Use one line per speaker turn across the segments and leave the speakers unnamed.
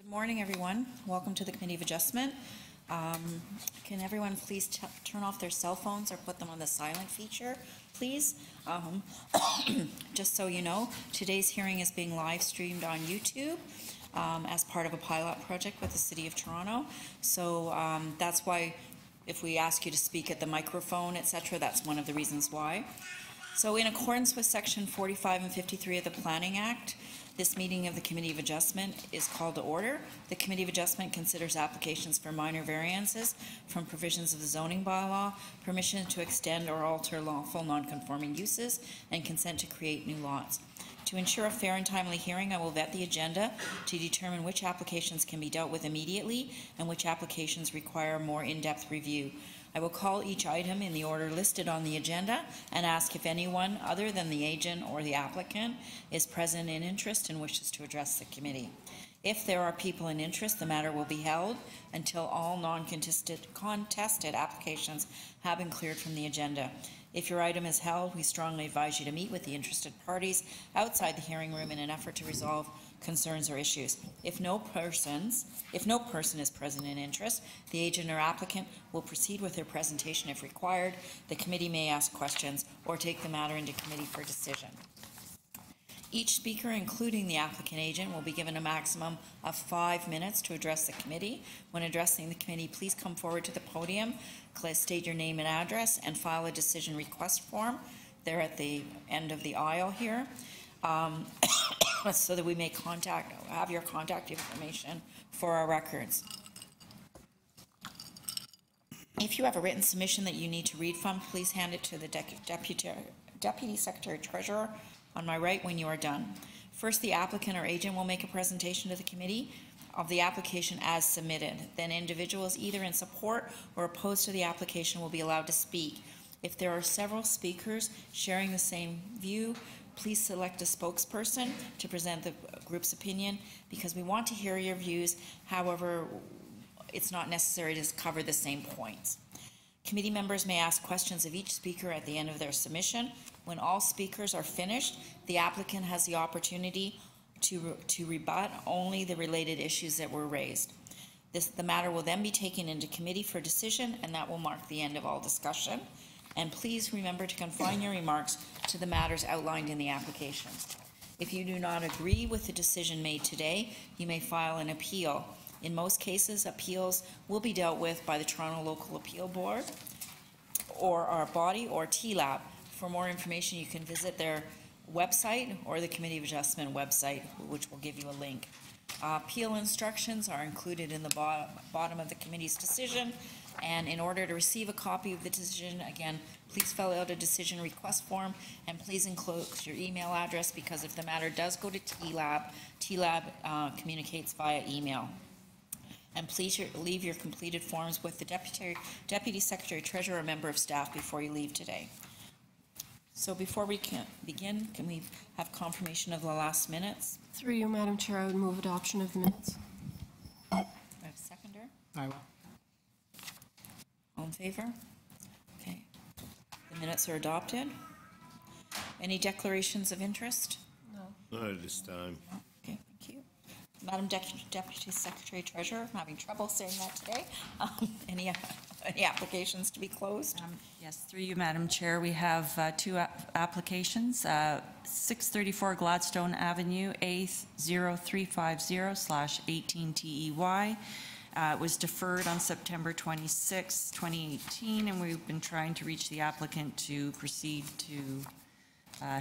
Good morning, everyone. Welcome to the Committee of Adjustment. Can everyone please turn off their cell phones or put them on the silent feature, please? Just so you know, today's hearing is being live streamed on YouTube as part of a pilot project with the City of Toronto. So that's why if we ask you to speak at the microphone, etc., that's one of the reasons why. So in accordance with Section 45 and 53 of the Planning Act, this meeting of the Committee of Adjustment is called to order. The Committee of Adjustment considers applications for minor variances from provisions of the zoning bylaw, permission to extend or alter lawful non-conforming uses, and consent to create new lots. To ensure a fair and timely hearing, I will vet the agenda to determine which applications can be dealt with immediately and which applications require more in-depth review. I will call each item in the order listed on the agenda and ask if anyone other than the agent or the applicant is present in interest and wishes to address the committee. If there are people in interest, the matter will be held until all non-contested applications have been cleared from the agenda. If your item is held, we strongly advise you to meet with the interested parties outside the hearing room in an effort to resolve concerns or issues. If no person is present in interest, the agent or applicant will proceed with their presentation if required. The committee may ask questions or take the matter into committee for decision. Each speaker, including the applicant agent, will be given a maximum of 5 minutes to address the committee. When addressing the committee, please come forward to the podium, state your name and address, and file a decision request form. They're at the end of the aisle here, so that we may have your contact information for our records. If you have a written submission that you need to read from, please hand it to the Deputy Secretary Treasurer on my right when you are done. First, the applicant or agent will make a presentation to the committee of the application as submitted. Then individuals either in support or opposed to the application will be allowed to speak. If there are several speakers sharing the same view, please select a spokesperson to present the group's opinion because we want to hear your views. However, it's not necessary to cover the same points. Committee members may ask questions of each speaker at the end of their submission. When all speakers are finished, the applicant has the opportunity to rebut only the related issues that were raised. The matter will then be taken into committee for decision, and that will mark the end of all discussion. And please remember to confine your remarks to the matters outlined in the application. If you do not agree with the decision made today, you may file an appeal. In most cases, appeals will be dealt with by the Toronto Local Appeal Board or our body or TLAB. For more information, you can visit their website or the Committee of Adjustment website, which will give you a link. Appeal instructions are included in the bottom of the committee's decision. And in order to receive a copy of the decision, again, please fill out a decision request form and please enclose your email address because if the matter does go to TLAB communicates via email. And please leave your completed forms with the Deputy Secretary Treasurer or member of staff before you leave today. So before we can begin, can we have confirmation of the last minutes?
Through you, Madam Chair, I would move adoption of the minutes.
I have a seconder.
I will.
All in favor? Okay. The minutes are adopted. Any declarations of interest?
No.
Not at this time.
Okay, thank you. Madam Deputy Secretary Treasurer, I'm having trouble saying that today. Any applications to be closed?
Yes, through you, Madam Chair, we have two applications. 634 Gladstone Avenue, A0350/18 TEY. It was deferred on September 26, 2018, and we've been trying to reach the applicant to proceed to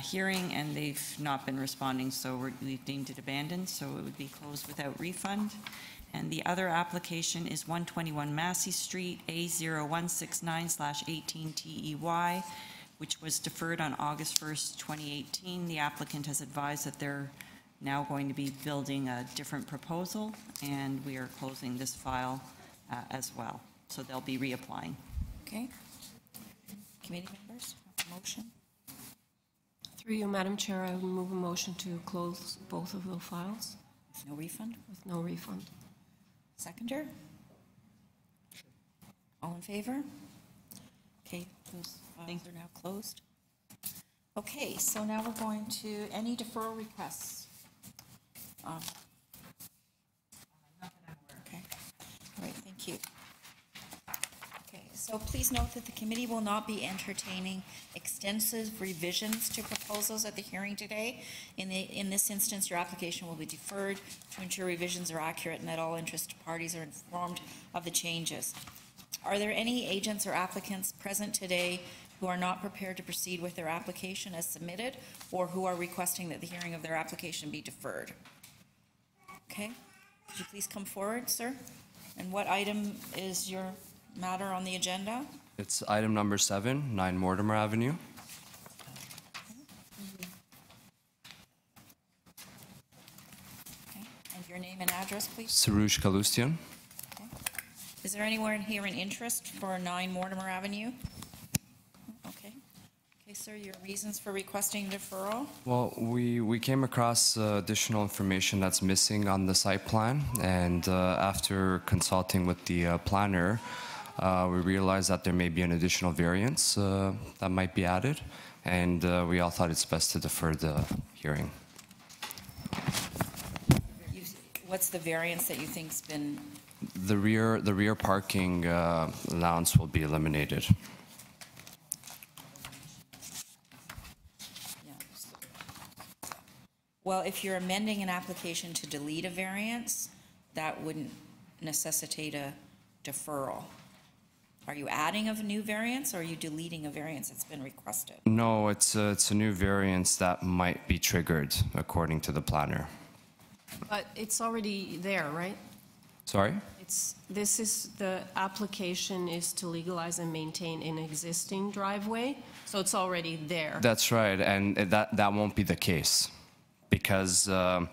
hearing, and they've not been responding, so we've deemed it abandoned, so it would be closed without refund. And the other application is 121 Massey Street, A0169/18 TEY, which was deferred on August 1st, 2018. The applicant has advised that they're now going to be building a different proposal, and we are closing this file as well. So they'll be reapplying.
Okay. Committee members, motion?
Through you, Madam Chair, I would move a motion to close both of the files.
With no refund?
With no refund.
Seconder? All in favor? Okay, those files are now closed. Okay, so now we're going to any deferral requests. Thank you. Okay, so please note that the committee will not be entertaining extensive revisions to proposals at the hearing today. In this instance, your application will be deferred to ensure revisions are accurate and that all interested parties are informed of the changes. Are there any agents or applicants present today who are not prepared to proceed with their application as submitted, or who are requesting that the hearing of their application be deferred? Okay, could you please come forward, sir? And what item is your matter on the agenda?
It's item number 7, 9 Mortimer Avenue.
Okay, and your name and address, please?
Sarush Kalustian.
Okay. Is there anyone here in interest for 9 Mortimer Avenue? Okay. Okay, sir, your reasons for requesting deferral?
Well, we came across additional information that's missing on the site plan, and after consulting with the planner, we realized that there may be an additional variance that might be added, and we all thought it's best to defer the hearing.
What's the variance that you think's been?
The rear parking allowance will be eliminated.
Well, if you're amending an application to delete a variance, that wouldn't necessitate a deferral. Are you adding a new variance, or are you deleting a variance that's been requested?
No, it's a new variance that might be triggered according to the planner.
But it's already there, right?
Sorry?
The application is to legalize and maintain an existing driveway, so it's already there.
That's right, and that won't be the case, because the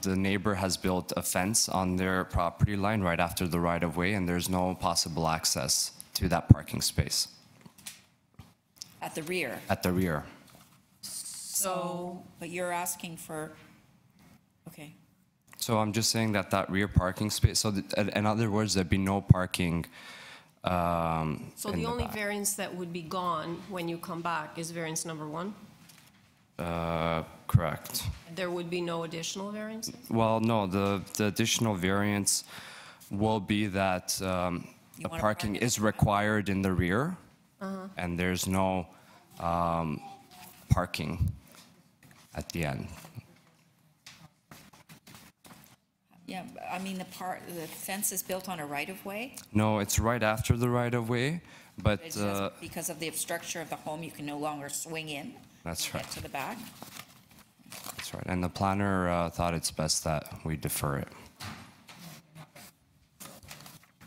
neighbor has built a fence on their property line right after the right-of-way, and there's no possible access to that parking space.
At the rear?
At the rear.
So,
But you're asking for, okay.
So I'm just saying that rear parking space, so in other words, there'd be no parking
so
in
the only
back.
variance that would be gone when you come back is variance number 1?
Correct.
There would be no additional variances?
Well, no, the additional variance will be that the
wanna park
parking
in
is
the front.
required in the rear, and there's no parking at the end.
Yeah, I mean, the fence is built on a right-of-way?
No, it's right after the right-of-way, but
It's just because of the structure of the home, you can no longer swing in?
That's
and
right.
Get to the back?
That's right. And the planner thought it's best that we defer it.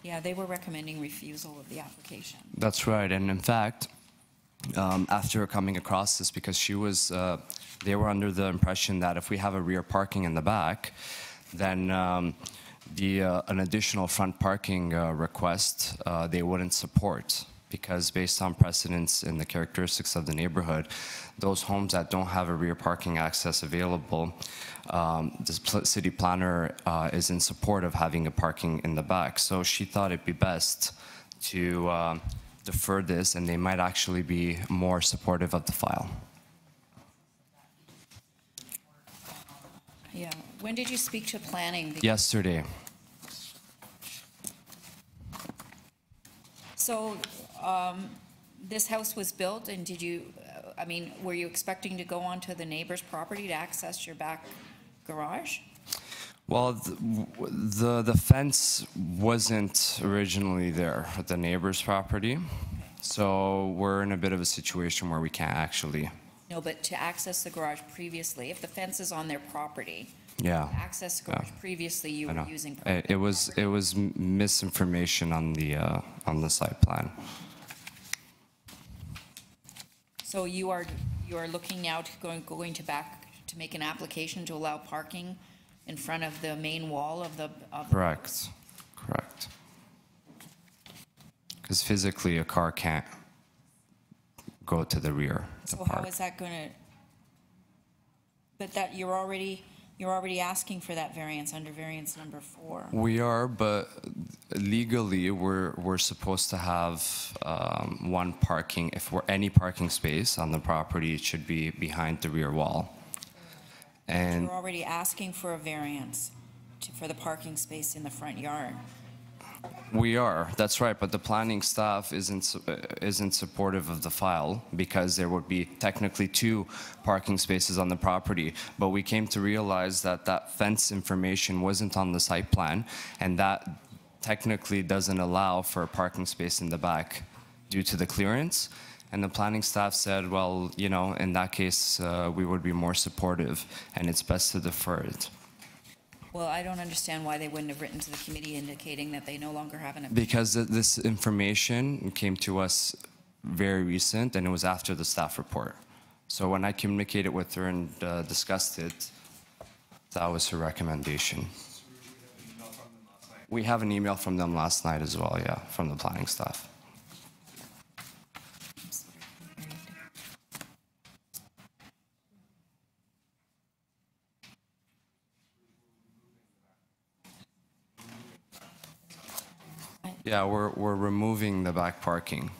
Yeah, they were recommending refusal of the application.
That's right. And in fact, after coming across this, because they were under the impression that if we have a rear parking in the back, then an additional front parking request they wouldn't support, because based on precedents and the characteristics of the neighborhood, those homes that don't have a rear parking access available, the city planner is in support of having a parking in the back. So she thought it'd be best to defer this, and they might actually be more supportive of the file.
Yeah. When did you speak to planning?
Yesterday.
So, this house was built, and did you, I mean, were you expecting to go onto the neighbor's property to access your back garage?
Well, the fence wasn't originally there at the neighbor's property, so we're in a bit of a situation where we can't actually.
No, but to access the garage previously, if the fence is on their property,
Yeah.
to access the garage previously, you
I
were
know.
using.
It was misinformation on the site plan.
So you are looking now to going to make an application to allow parking in front of the main wall of the.
Correct. Because physically, a car can't go to the rear to
So how
park.
is that going to? But that you're already asking for that variance under variance number 4.
We are, but legally, we're supposed to have one parking. If we're any parking space on the property, it should be behind the rear wall. And
You're already asking for a variance for the parking space in the front yard.
We are, that's right, but the planning staff isn't supportive of the file because there would be technically 2 parking spaces on the property. But we came to realize that that fence information wasn't on the site plan, and that technically doesn't allow for a parking space in the back due to the clearance. And the planning staff said, well, you know, in that case, we would be more supportive, and it's best to defer it.
Well, I don't understand why they wouldn't have written to the committee indicating that they no longer have an.
Because this information came to us very recent, and it was after the staff report. So when I communicated with her and discussed it, that was her recommendation. We have an email from them last night as well, yeah, from the planning staff. Yeah, we're removing the back parking.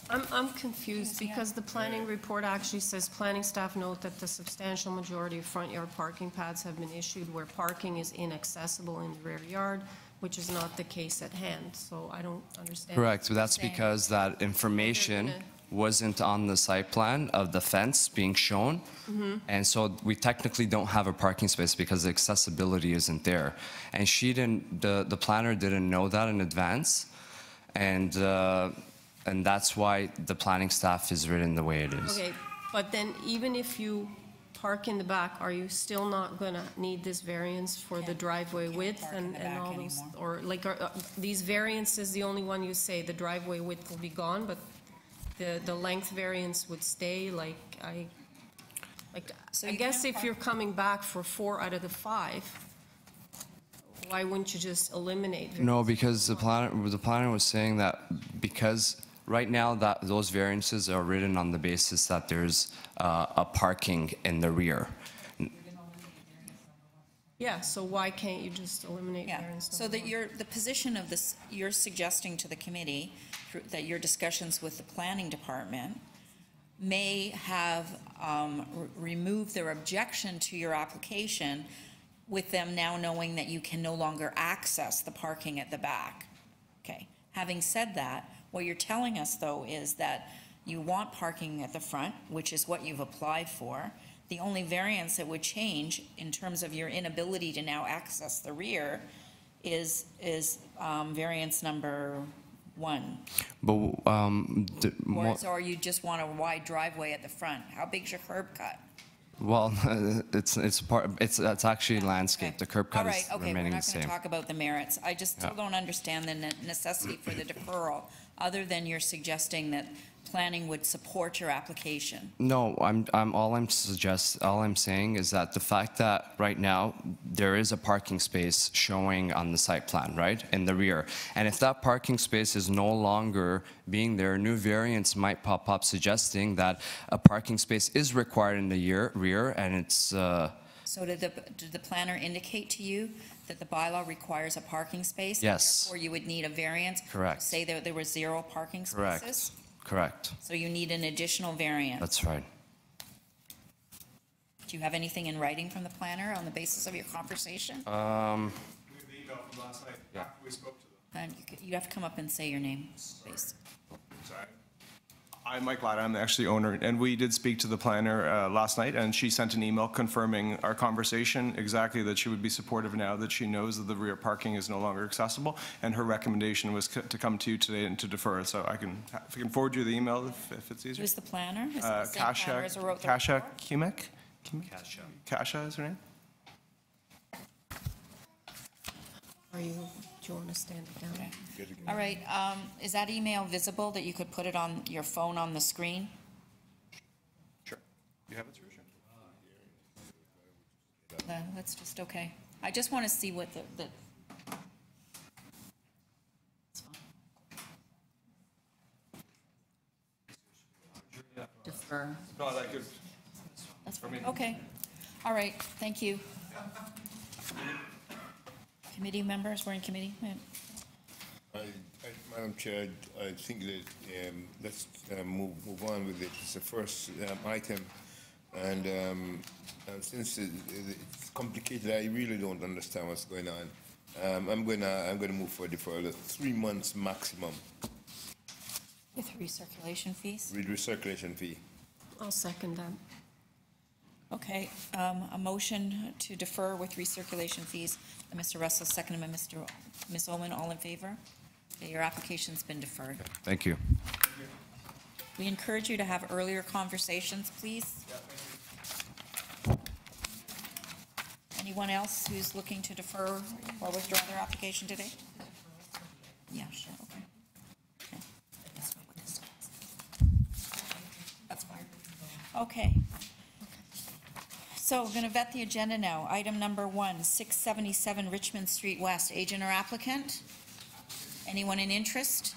I'm confused because the planning report actually says, planning staff note that the substantial majority of front yard parking pads have been issued where parking is inaccessible in the rear yard, which is not the case at hand, so I don't understand.
Correct, so that's because that information wasn't on the site plan of the fence being shown. And so we technically don't have a parking space because the accessibility isn't there. And she didn't, the planner didn't know that in advance. And that's why the planning staff is written the way it is.
Okay, but then even if you park in the back, are you still not gonna need this variance for the driveway width
park in the back
all those?
anymore.
Or like, are these variances, the only one you say, the driveway width will be gone, but the length variance would stay,
So
I
you
guess
can't
if you're coming back for 4 out of the 5, why wouldn't you just eliminate?
No, because the planner was saying that because right now that those variances are written on the basis that there's a parking in the rear.
Yeah, so why can't you just eliminate
Yeah,
variance?
so that the position of this, you're suggesting to the committee that your discussions with the planning department may have removed their objection to your application with them now knowing that you can no longer access the parking at the back. Okay, having said that, what you're telling us though is that you want parking at the front, which is what you've applied for. The only variance that would change in terms of your inability to now access the rear is variance number 1.
But
Or you just want a wide driveway at the front. How big's your curb cut?
well, it's actually landscape.
Okay.
The curb cut is
All right, okay, we're
remaining the
not going
same.
to talk about the merits. I just still
Yeah.
don't understand the necessity for the deferral, other than you're suggesting that planning would support your application.
No, all I'm saying is that the fact that right now there is a parking space showing on the site plan, right, in the rear, and if that parking space is no longer being there, new variants might pop up suggesting that a parking space is required in the rear, and it's.
So did the planner indicate to you that the bylaw requires a parking space?
Yes.
And therefore, you would need a variance?
Correct.
Say that there were 0 parking
Correct.
spaces?
Correct.
So you need an additional variance?
That's right.
Do you have anything in writing from the planner on the basis of your conversation?
We have the email from last night after we spoke to them.
And you have to come up and say your name, please.
Sorry. I'm Mike Latta, I'm actually the owner, and we did speak to the planner last night, and she sent an email confirming our conversation, exactly that she would be supportive now that she knows that the rear parking is no longer accessible, and her recommendation was to come to you today and to defer it. So if I can forward you the email if it's easier.
Who's the planner? Is it the same planner as who wrote the
Kasia
report?
Kimek? Kasia is her name?
Do you want to stand it down?
Okay. All right, is that email visible, that you could put it on your phone on the screen?
Sure. You have it, Tricia?
That's just okay. I just want to see what the. It's fine. Defer.
No, that could.
That's fine. Okay. All right, thank you. Committee members, we're in committee.
Madam Chair, I think that let's move on with it. It's the first item, and since it's complicated, I really don't understand what's going on. I'm gonna move for deferral, 3 months maximum
With recirculation fees?
with recirculation fee.
I'll second that.
Okay, a motion to defer with recirculation fees by Mr. Russell, seconded by Ms. Ullman, all in favor? Okay, your application's been deferred.
Thank you.
We encourage you to have earlier conversations, please. Anyone else who's looking to defer or withdraw their application today? Yeah, sure, okay. Okay. That's not what this is. That's fine. Okay. So we're going to vet the agenda now. Item number 1, 677 Richmond Street West, agent or applicant? Anyone in interest?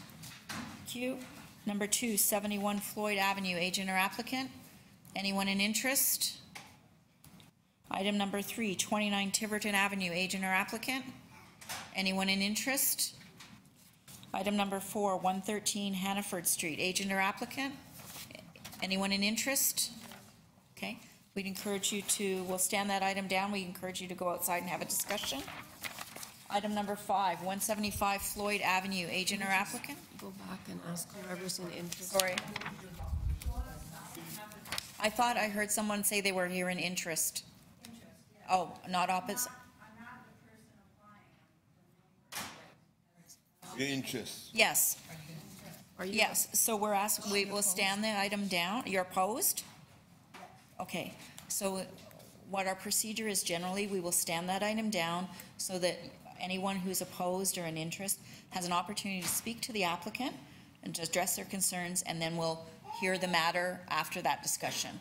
Q. Number 2, 71 Floyd Avenue, agent or applicant? Anyone in interest? Item number 3, 29 Tiverton Avenue, agent or applicant? Anyone in interest? Item number 4, 113 Hannaford Street, agent or applicant? Anyone in interest? Okay, we'd encourage you to, we'll stand that item down. We encourage you to go outside and have a discussion. Item number 5, 175 Floyd Avenue, agent or applicant?
Go back and ask whoever's in interest.
Sorry. I thought I heard someone say they were here in interest. Oh, not opposite?
Your interest.
Yes,
Are you?
yes. So we're asked, we will stand the item down. You're opposed? Okay, so what our procedure is generally, we will stand that item down so that anyone who's opposed or in interest has an opportunity to speak to the applicant and to address their concerns, and then we'll hear the matter after that discussion.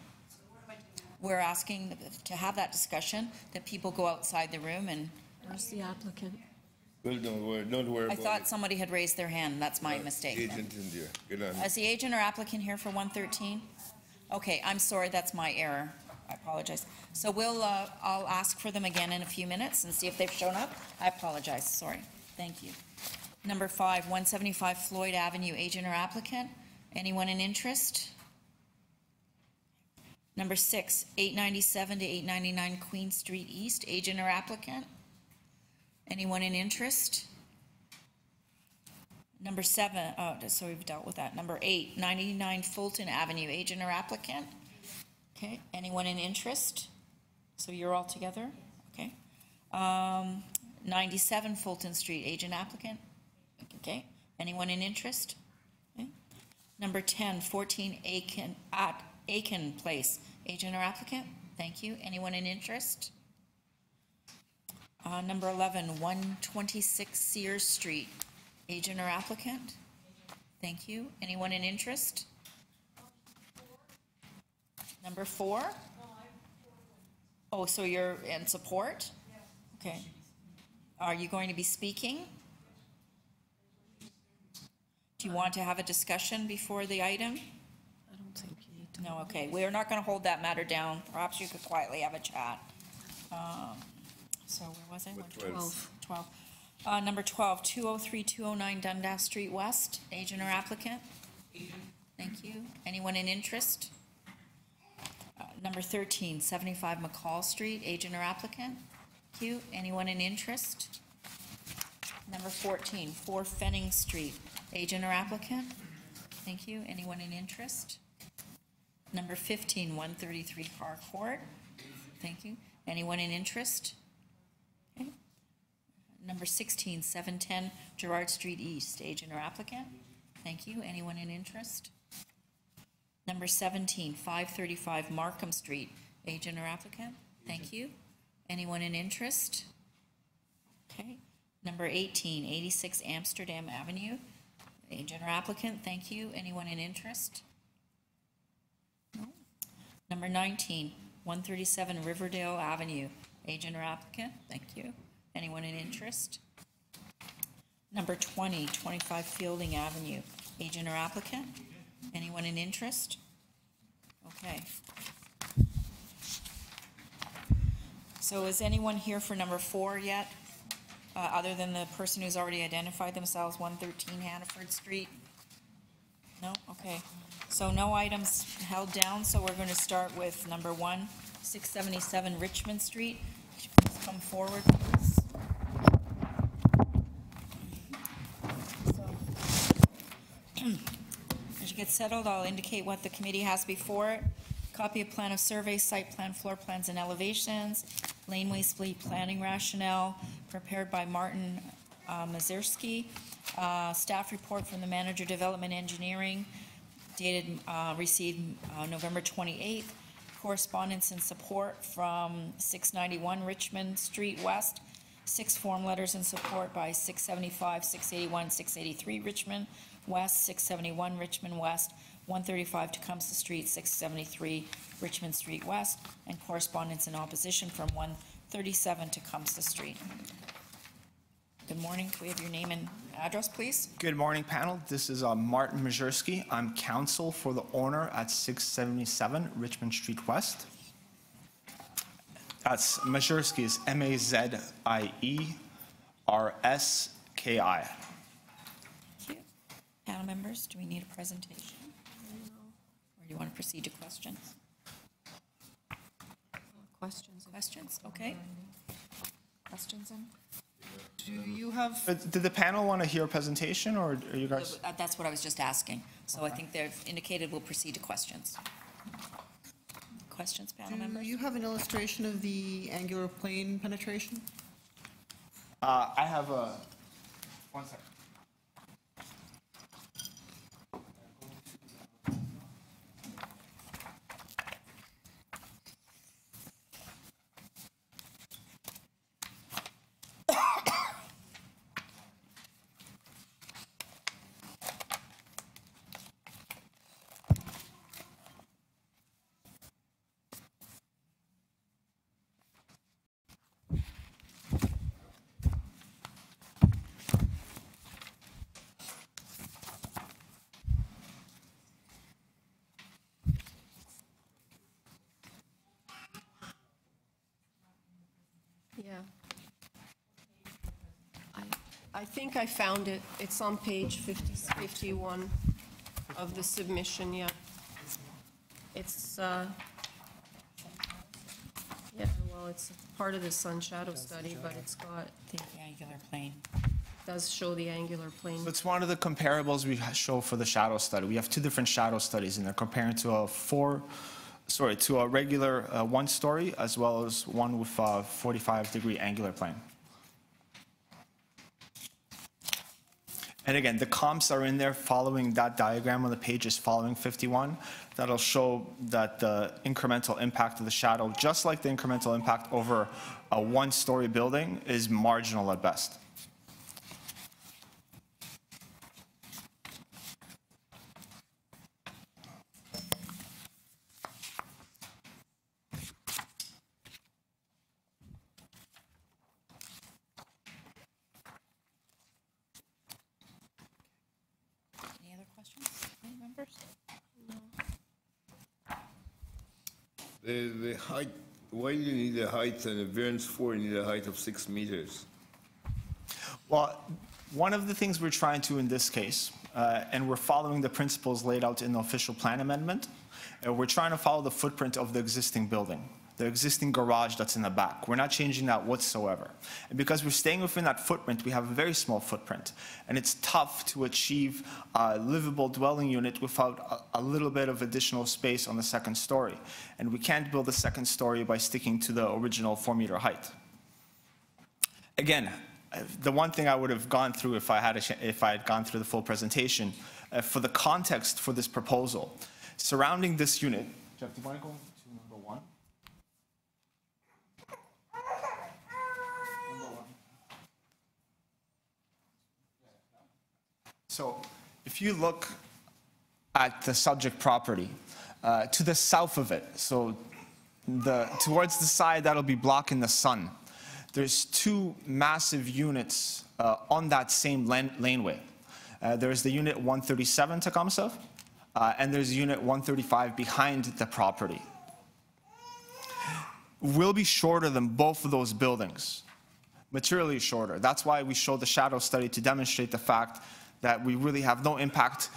We're asking to have that discussion, that people go outside the room and,
Where's the applicant?
Well, don't worry
I
about
thought
it.
somebody had raised their hand. That's my mistake.
Agent in there. Get on.
Is the agent or applicant here for 113? Okay, I'm sorry, that's my error. I apologize. So I'll ask for them again in a few minutes and see if they've shown up. I apologize, sorry. Thank you. Number 5, 175 Floyd Avenue, agent or applicant? Anyone in interest? Number 6, 897 to 899 Queen Street East, agent or applicant? Anyone in interest? Number 7, so we've dealt with that. Number 8, 99 Fulton Avenue, agent or applicant? Okay, anyone in interest? So you're all together? Okay. 97 Fulton Street, agent applicant? Okay, anyone in interest? Okay. Number 10, 14 AITKEN Place, agent or applicant? Thank you. Anyone in interest? Number 11, 126 Sears Street, agent or applicant? Thank you. Anyone in interest? Number 4? Oh, so you're in support? Okay. Are you going to be speaking? Do you want to have a discussion before the item?
I don't think you need to.
No, okay. We are not going to hold that matter down. Perhaps you could quietly have a chat. So where was I? 12. Number 12, 203, 209 Dundas Street West, agent or applicant? Thank you. Anyone in interest? Number 13, 75 Mccall Street, agent or applicant? Thank you. Anyone in interest? Number 14, 4 FENNINGS Street, agent or applicant? Thank you. Anyone in interest? Number 15, 133 HARCOURT. Thank you. Anyone in interest? Okay. Number 16, 710 GERRARD Street East, agent or applicant? Thank you. Anyone in interest? Number 17, 535 MARKHAM Street, agent or applicant? Thank you. Anyone in interest? Okay. Number 18, 86 Amsterdam Avenue, agent or applicant? Thank you. Anyone in interest? No. Number 19, 137 Riverdale Avenue, agent or applicant? Thank you. Anyone in interest? Number 20, 25 Fielding Avenue, agent or applicant? Anyone in interest? Okay. So is anyone here for number 4 yet? Other than the person who's already identified themselves, 113 Hannaford Street? No? Okay. So no items held down, so we're going to start with number 1, 677 Richmond Street. Could you please come forward, please? gets settled, I'll indicate what the committee has before it. Copy of plan of survey, site plan, floor plans, and elevations, laneway split planning rationale, prepared by Martin Mazurski. Staff report from the manager, development engineering, dated, received November 28th. Correspondence and support from 691 Richmond Street West. 6 form letters in support by 675, 681, 683 Richmond West, 671 Richmond West, 135 Tecumseh Street, 673 Richmond Street West, and correspondence in opposition from 137 Tecumseh Street. Good morning. Can we have your name and address, please?
Good morning, panel. This is Martin Mazurski. I'm counsel for the owner at 677 Richmond Street West. That's Mazurski is Mazierski.
Thank you. Panel members, do we need a presentation? Or do you want to proceed to questions?
Questions?
Questions, okay. Questions in?
Do you have,
Did the panel want to hear a presentation, or are you guys?
That's what I was just asking. So I think they've indicated we'll proceed to questions. Questions, panel
Do
members?
you have an illustration of the angular plane penetration?
I have a. One second.
Yeah. I think I found it. It's on page 51 of the submission, yeah. It's, yeah, well, it's part of the sun shadow study, but it's got,
The angular plane.
does show the angular plane.
So it's one of the comparables we show for the shadow study. We have 2 different shadow studies, and they're comparing to a regular 1-story, as well as one with a 45-degree angular plane. And again, the comps are in there following that diagram on the page is following 51. That'll show that the incremental impact of the shadow, just like the incremental impact over a 1-story building, is marginal at best.
Any other questions, any members?
The height, why do you need a height and a variance 4, you need a height of 6 meters?
Well, one of the things we're trying to in this case, and we're following the principles laid out in the official plan amendment, we're trying to follow the footprint of the existing building, the existing garage that's in the back. We're not changing that whatsoever. And because we're staying within that footprint, we have a very small footprint. And it's tough to achieve a livable dwelling unit without a little bit of additional space on the 2nd story. And we can't build a 2nd story by sticking to the original 4-meter height. Again, the one thing I would have gone through if I had gone through the full presentation, for the context for this proposal, surrounding this unit. Jeff, do you want to go to number 1? So if you look at the subject property, to the south of it, so towards the side that'll be blocking the sun, there's 2 massive units on that same laneway. There's the unit 137 Tecumseh, and there's unit 135 behind the property. Will be shorter than both of those buildings, materially shorter. That's why we showed the shadow study to demonstrate the fact that we really have no impact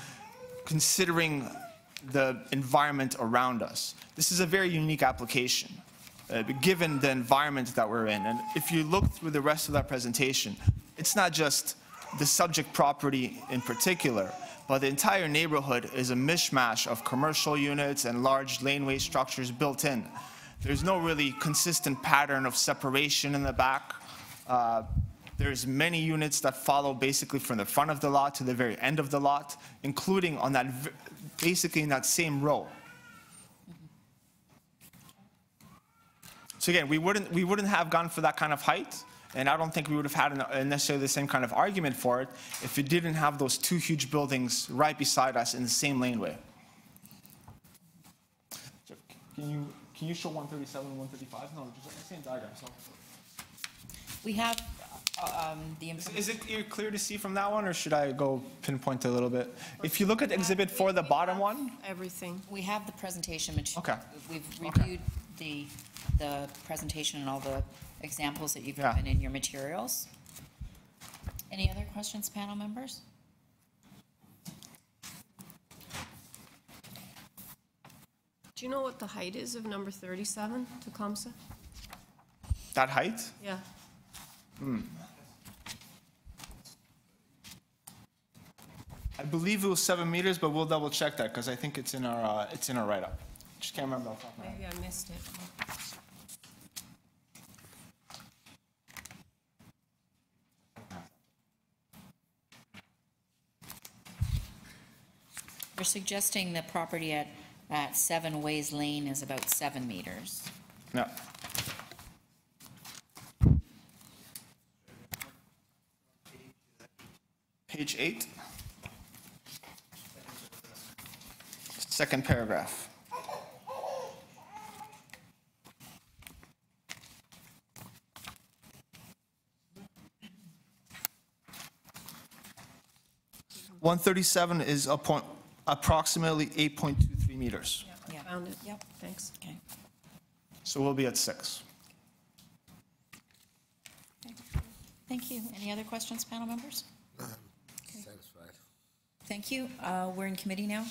considering the environment around us. This is a very unique application, given the environment that we're in. And if you look through the rest of that presentation, it's not just the subject property in particular, but but the entire neighborhood is a mishmash of commercial units and large laneway structures built in. There's no really consistent pattern of separation in the back. There's many units that follow basically from the front of the lot to the very end of the lot, including on that, basically in that same row. So again, we wouldn't have gone for that kind of height, and I don't think we would have had necessarily the same kind of argument for it if it didn't have those two huge buildings right beside us in the same laneway. So can you show 137 and 135? No, just the same diagram. So.
We have the
Is it clear to see from that one, or should I go pinpoint it a little bit? If you look at Exhibit 4, the bottom one.
Everything.
We have the presentation material.
Okay.
We've reviewed the presentation and all the examples that you've given in your materials. Any other questions, panel members?
Do you know what the height is of number 37, Tecumseh?
That height?
Yeah.
I believe it was 7 meters, but we'll double check that because I think it's in our write-up. Just can't remember off the top of my head.
Maybe I missed it.
You're suggesting the property at 7 Ways Lane is about 7 meters.
No. Page 8. Second paragraph. $137 is approximately 8.23 meters.
Yeah.
Found it.
Yep.
Thanks.
Okay.
So we'll be at 6.
Thank you. Any other questions, panel members?
Satisfied.
Thank you. We're in committee now.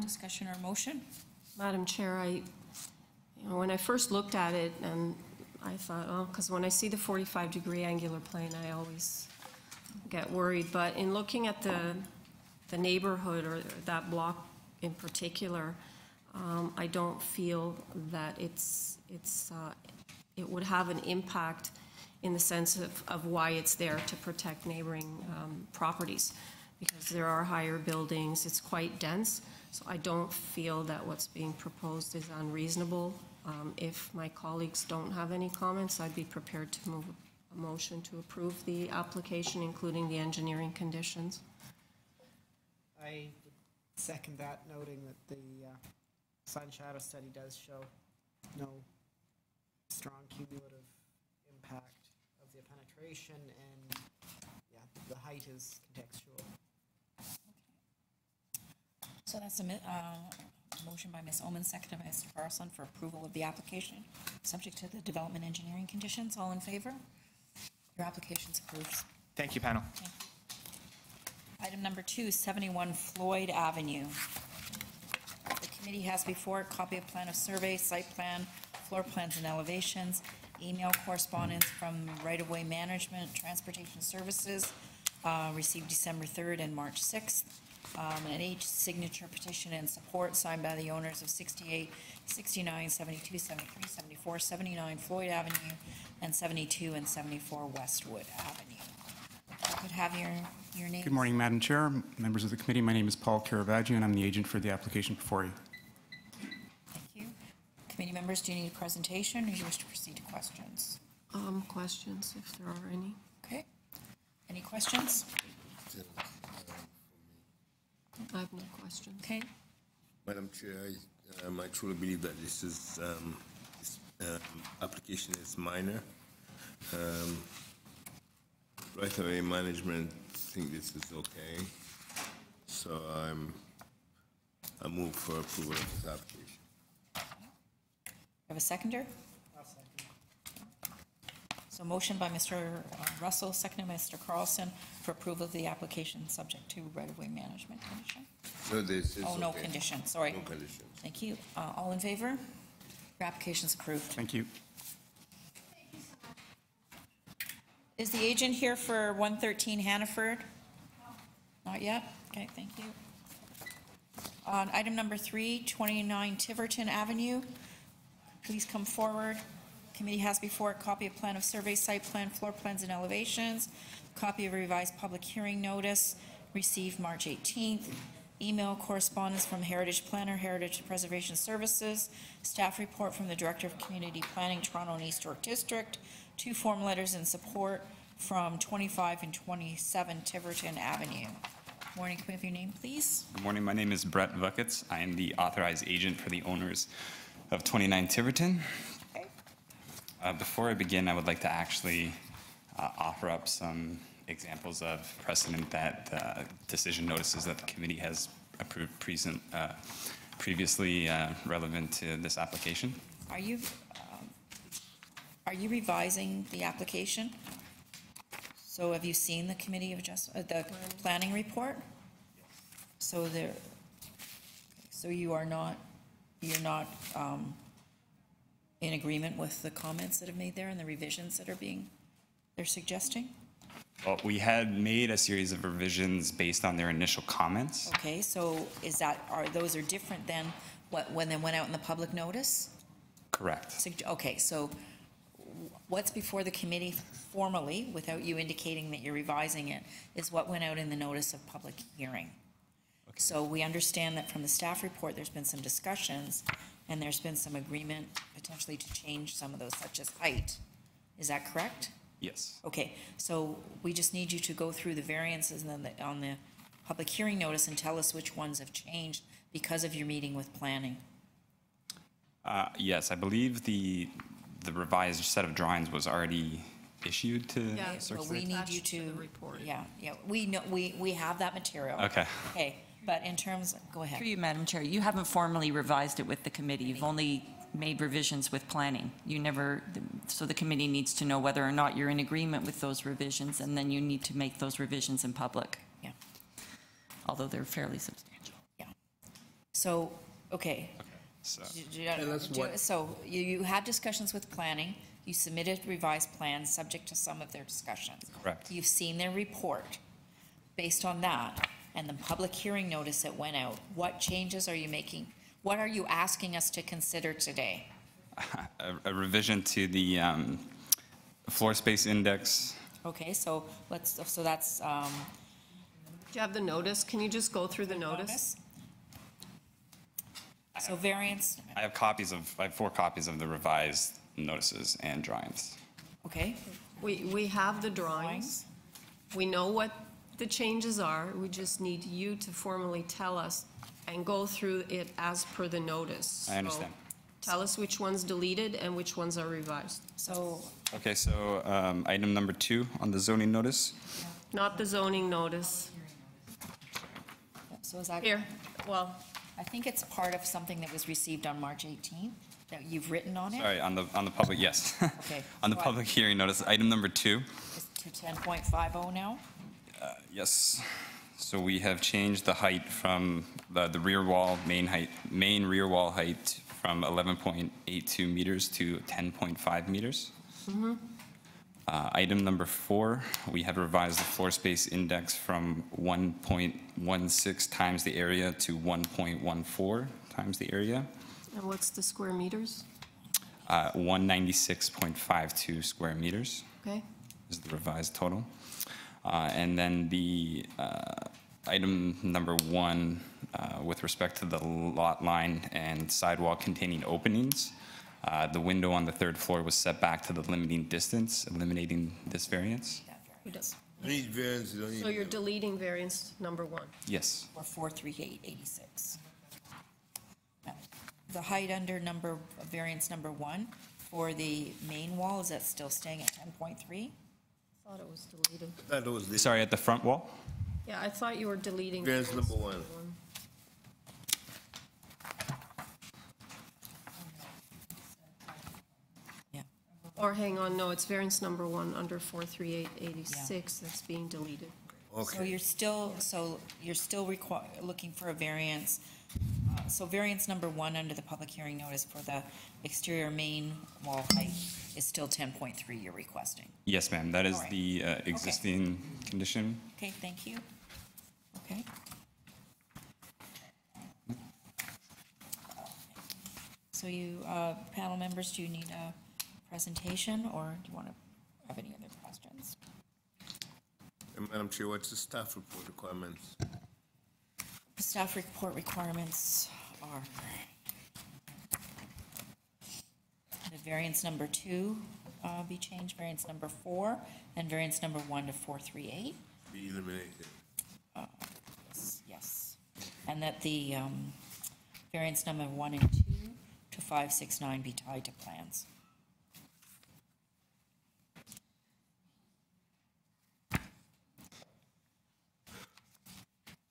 Discussion or motion?
Madam Chair, when I first looked at it, and I thought, oh, because when I see the 45-degree angular plane, I always get worried. But in looking at the neighborhood or that block in particular, I don't feel that it would have an impact in the sense of why it's there to protect neighboring properties, because there are higher buildings, it's quite dense, so I don't feel that what's being proposed is unreasonable. If my colleagues don't have any comments, I'd be prepared to move a motion to approve the application, including the engineering conditions.
I would second that, noting that the sun shadow study does show no strong cumulative impact of the penetration, and the height is contextual.
So that's a motion by Ms. Oman, seconded by Mr. Carlson for approval of the application, subject to the development engineering conditions. All in favor? Your application's approved.
Thank you, panel.
Thank you. Item number 2, 71 Floyd Avenue. The committee has before it a copy of plan of survey, site plan, floor plans and elevations, email correspondence from right-of-way management, transportation services, received December 3rd and March 6th. And each signature petition and support signed by the owners of 68, 69, 72, 73, 74, 79 Floyd Avenue, and 72 and 74 Westwood Avenue. I could have your name.
Good morning, Madam Chair, members of the committee. My name is Paul Caravaggio, and I'm the agent for the application before you.
Thank you. Committee members, do you need a presentation, or do you wish to proceed to questions?
Questions, if there are any.
Okay. Any questions?
I have no questions.
Okay.
Madam Chair, I truly believe that this application is minor. Right-of-way management think this is okay, so I move for approval of this application.
Have a seconder?
I'll second.
So motion by Mr. Russell, seconded by Mr. Carlson for approval of the application subject to right-of-way management condition.
No, this is
Oh, no
okay.
condition, sorry.
No conditions.
Thank you. All in favor? Your application's approved.
Thank you.
Is the agent here for 113 Hannaford? Not yet? Okay, thank you. On item number 3, 29 Tiverton Avenue, please come forward. Committee has before it a copy of plan of survey, site plan, floor plans, and elevations, copy of revised public hearing notice received March 18th, email correspondence from Heritage Planner, Heritage Preservation Services, staff report from the Director of Community Planning, Toronto and East York District, 2 form letters in support from 25 and 27 Tiverton Avenue. Morning, can we have your name, please?
Good morning. My name is Brett Vuckets. I am the authorized agent for the owners of 29 Tiverton.
Okay.
Before I begin, I would like to actually offer up some examples of precedent that decision notices that the committee has approved previously relevant to this application.
Are you revising the application? So have you seen the committee of the planning report? So you're not in agreement with the comments that have made there and the revisions that they're suggesting?
Well, we had made a series of revisions based on their initial comments.
Okay, so those are different than when they went out in the public notice?
Correct.
Okay, so what's before the committee formally, without you indicating that you're revising it, is what went out in the notice of public hearing. Okay. So we understand that from the staff report, there's been some discussions, and there's been some agreement potentially to change some of those, such as height. Is that correct?
Yes.
Okay, so we just need you to go through the variances and then on the public hearing notice and tell us which ones have changed because of your meeting with planning.
Yes, I believe the revised set of drawings was already issued to
But we need you to,
the report.
yeah, we know, we have that material.
Okay.
Okay, but in terms, go ahead.
Through you, Madam Chair, you haven't formally revised it with the committee. You've only made revisions with planning. You never, so the committee needs to know whether or not you're in agreement with those revisions, and then you need to make those revisions in public.
Yeah.
Although they're fairly substantial.
Yeah. So, okay.
So,
So you had discussions with planning, you submitted revised plans subject to some of their discussions.
Correct.
You've seen their report. Based on that, and the public hearing notice that went out, what changes are you making? What are you asking us to consider today?
a revision to the floor space index.
Okay, so that's,
Do you have the notice? Can you just go through the notice?
So variance,
I have 4 copies of the revised notices and drawings.
okay,
We have the drawings. We know what the changes are. We just need you to formally tell us and go through it as per the notice.
I understand.
So tell us which one's deleted and which ones are revised.
so,
Okay, so item number 2 on the zoning notice.
Not the zoning notice.
so is that?
Here, well,
I think it's part of something that was received on March 18th, that you've written on it?
Sorry, on the public, yes.
Okay.
On the
What?
public hearing notice, item number 2.
It's to 10.50 now?
Yes. So we have changed the height from the rear wall, main rear wall height from 11.82 meters to 10.5 meters. Item number 4, we have revised the floor space index from 1.16 times the area to 1.14 times the area.
and what's the square meters?
196.52 square meters
Okay,
is the revised total. And then the item number 1, with respect to the lot line and sidewall containing openings, the window on the 3rd floor was set back to the limiting distance, eliminating this variance.
who does?
You need variance, you don't need.
So you're deleting variance number 1.
Yes.
Or 43886. The height under variance number 1 for the main wall, is that still staying at 10.3?
Thought it was deleted.
That was the
Sorry, at the front wall?
Yeah, I thought you were deleting.
variance number 1.
Yeah.
Or hang on, no, it's variance number 1 under 43886 that's being deleted.
So
Okay.
you're still, looking for a variance. So variance number 1 under the public hearing notice for the exterior main wall height is still 10.3 you're requesting.
Yes, ma'am. That is
All right.
the existing condition.
Okay, thank you. Okay. So you, panel members, do you need a presentation, or do you want to have any other questions?
Madam Chair, what's the staff report requirements?
The staff report requirements are the variance number 2 be changed, variance number 4, and variance number 1 to 438.
Be eliminated.
Yes. And that the variance number 1 and 2 to 569 be tied to plans.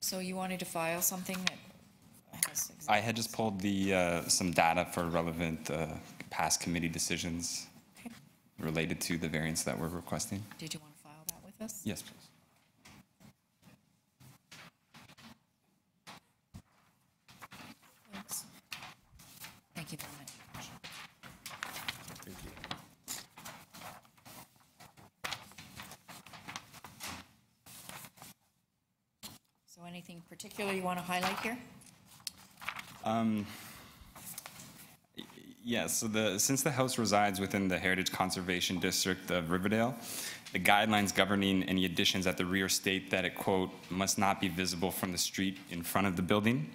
So you wanted to file something that has...
I had just pulled the, some data for relevant past committee decisions
Okay.
related to the variance that we're requesting.
Did you want to file that with us?
Yes, please.
Thanks. Thank you very much.
Thank you.
So anything particular you want to highlight here?
Yes, so since the house resides within the Heritage Conservation District of Riverdale, the guidelines governing any additions at the rear state that it, quote, must not be visible from the street in front of the building.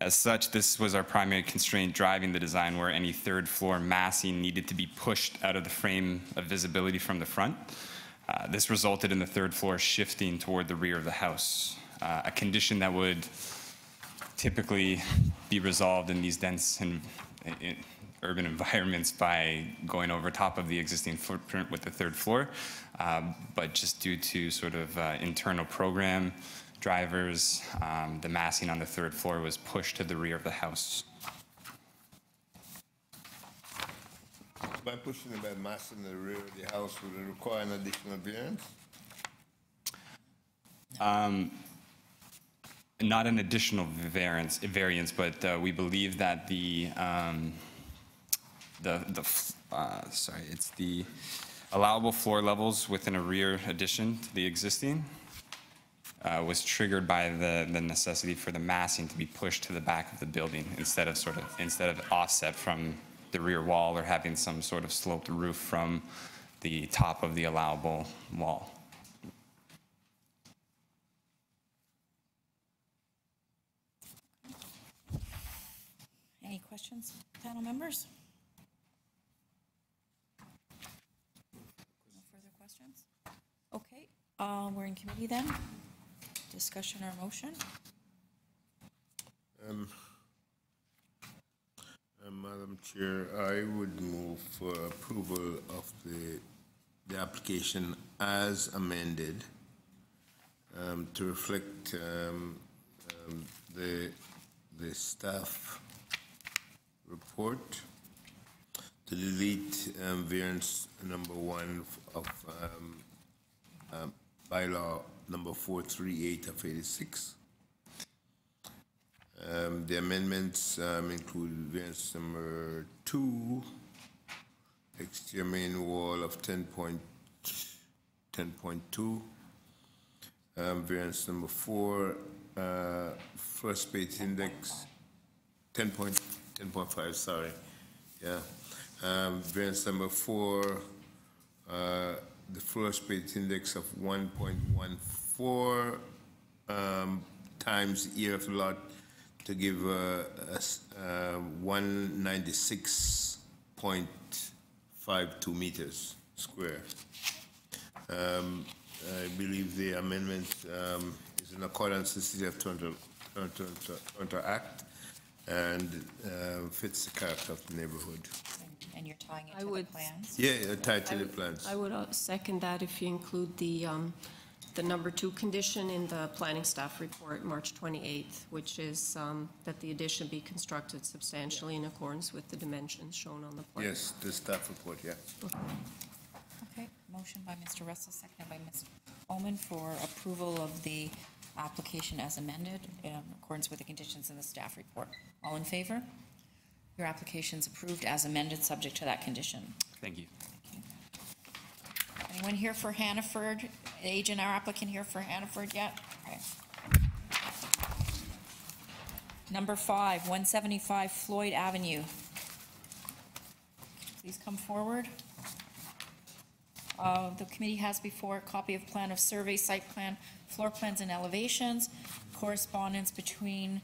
As such, this was our primary constraint driving the design, where any third floor massing needed to be pushed out of the frame of visibility from the front. This resulted in the third floor shifting toward the rear of the house, a condition that would typically be resolved in these dense and urban environments by going over top of the existing footprint with the third floor. But just due to sort of internal program drivers, the massing on the third floor was pushed to the rear of the house.
By pushing the mass in the rear of the house, would it require an additional variance?
Not an additional variance, but we believe that it's the allowable floor levels within a rear addition to the existing was triggered by the necessity for the massing to be pushed to the back of the building instead of offset from the rear wall or having some sort of sloped roof from the top of the allowable wall.
Any questions, panel members? No further questions? Okay, we're in committee then. Discussion or motion?
Madam Chair, I would move for approval of the application as amended to reflect the staff report, to delete variance number 1 of bylaw number 438 of 86. The amendments include variance number 2, exterior main wall of 10.2, variance number 4, Floorspace index 10.5, sorry, yeah. Variance number 4, the Floorspace index of 1.14 times area of the lot to give 196.52 meters square. I believe the amendment is in accordance with the City of Toronto Act and fits the character of the neighborhood.
And you're tying it to the plans?
Yeah, tied to the plans.
I would second that if you include the number 2 condition in the planning staff report, March 28th, which is that the addition be constructed substantially in accordance with the dimensions shown on the plan.
Yes, the staff report, yeah.
Okay, motion by Mr. Russell, seconded by Mr. Oman for approval of the application as amended in accordance with the conditions in the staff report. All in favor? Your application's approved as amended, subject to that condition.
Thank you.
Anyone here for Hannaford? Agent or applicant here for Hannaford yet? Okay. Number 5, 175 Floyd Avenue. please come forward. The committee has before a copy of plan of survey, site plan, floor plans and elevations, correspondence between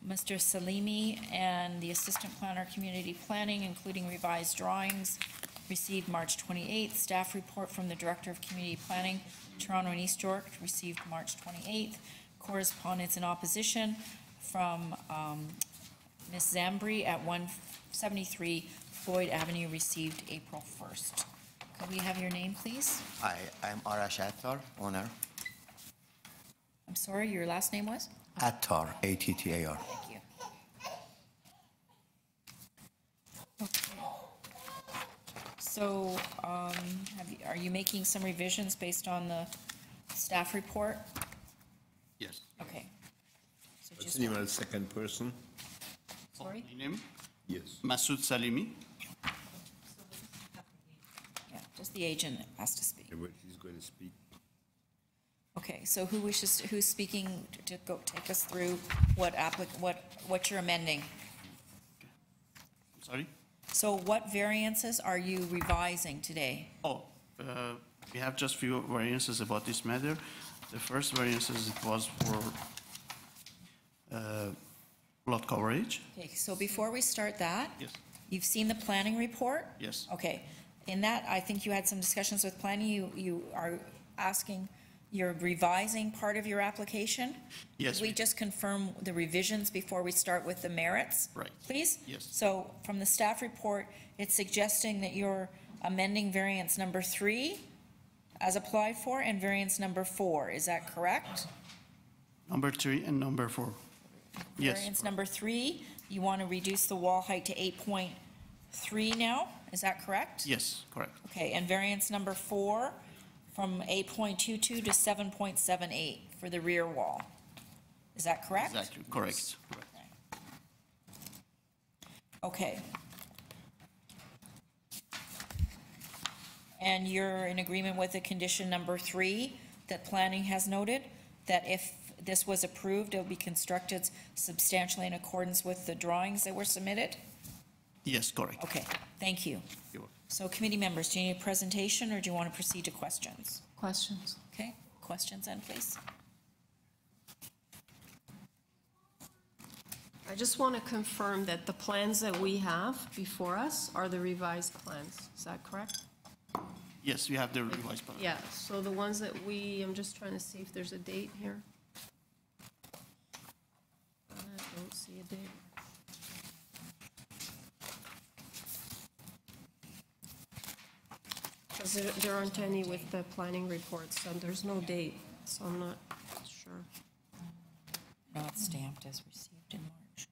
Mr. Salimi and the Assistant Planner Community Planning, including revised drawings, received March 28th. Staff report from the Director of Community Planning, Toronto and East York, received March 28th. Correspondence in opposition from Ms. Zambri at 173 Floyd Avenue, received April 1st. Could we have your name, please?
Hi, I'm Arash Attar, owner.
I'm sorry, your last name was?
Attar, A-T-T-A-R.
Thank you. Okay. So, are you making some revisions based on the staff report?
Yes.
Okay. So
What's
just,
the name of the second person?
sorry?
My name?
Yes.
Masood Salimi.
Yeah, just the agent has to speak.
Yeah, but he's going to speak.
Okay, so who's speaking to go take us through what you're amending?
Sorry?
So what variances are you revising today?
Oh, we have just few variances about this matter. The first variances, it was for lot coverage.
Okay, so before we start that,
Yes.
you've seen the planning report?
Yes.
Okay, in that, I think you had some discussions with planning, you are asking, you're revising part of your application?
Yes,
Could we
we-
just confirm the revisions before we start with the merits?
Right.
Please?
Yes.
So from the staff report, it's suggesting that you're amending variance number 3 as applied for and variance number 4, is that correct?
Number 3 and number 4. Yes.
Variance number 3, you want to reduce the wall height to 8.3 now, is that correct?
Yes, correct.
Okay, and variance number 4, from 8.22 to 7.78 for the rear wall. Is that correct?
Exactly, correct.
Okay. And you're in agreement with the condition number 3 that planning has noted, that if this was approved, it will be constructed substantially in accordance with the drawings that were submitted?
Yes, correct.
Okay, thank you.
You're welcome.
So committee members, do you need a presentation or do you want to proceed to questions?
Questions?
Okay, questions then, please.
I just want to confirm that the plans that we have before us are the revised plans. Is that correct?
Yes, we have the revised plan.
Yeah, so the ones that I'm just trying to see if there's a date here. I don't see a date. Because there aren't any with the planning reports, and there's no date, so I'm not sure.
Not stamped as received in March.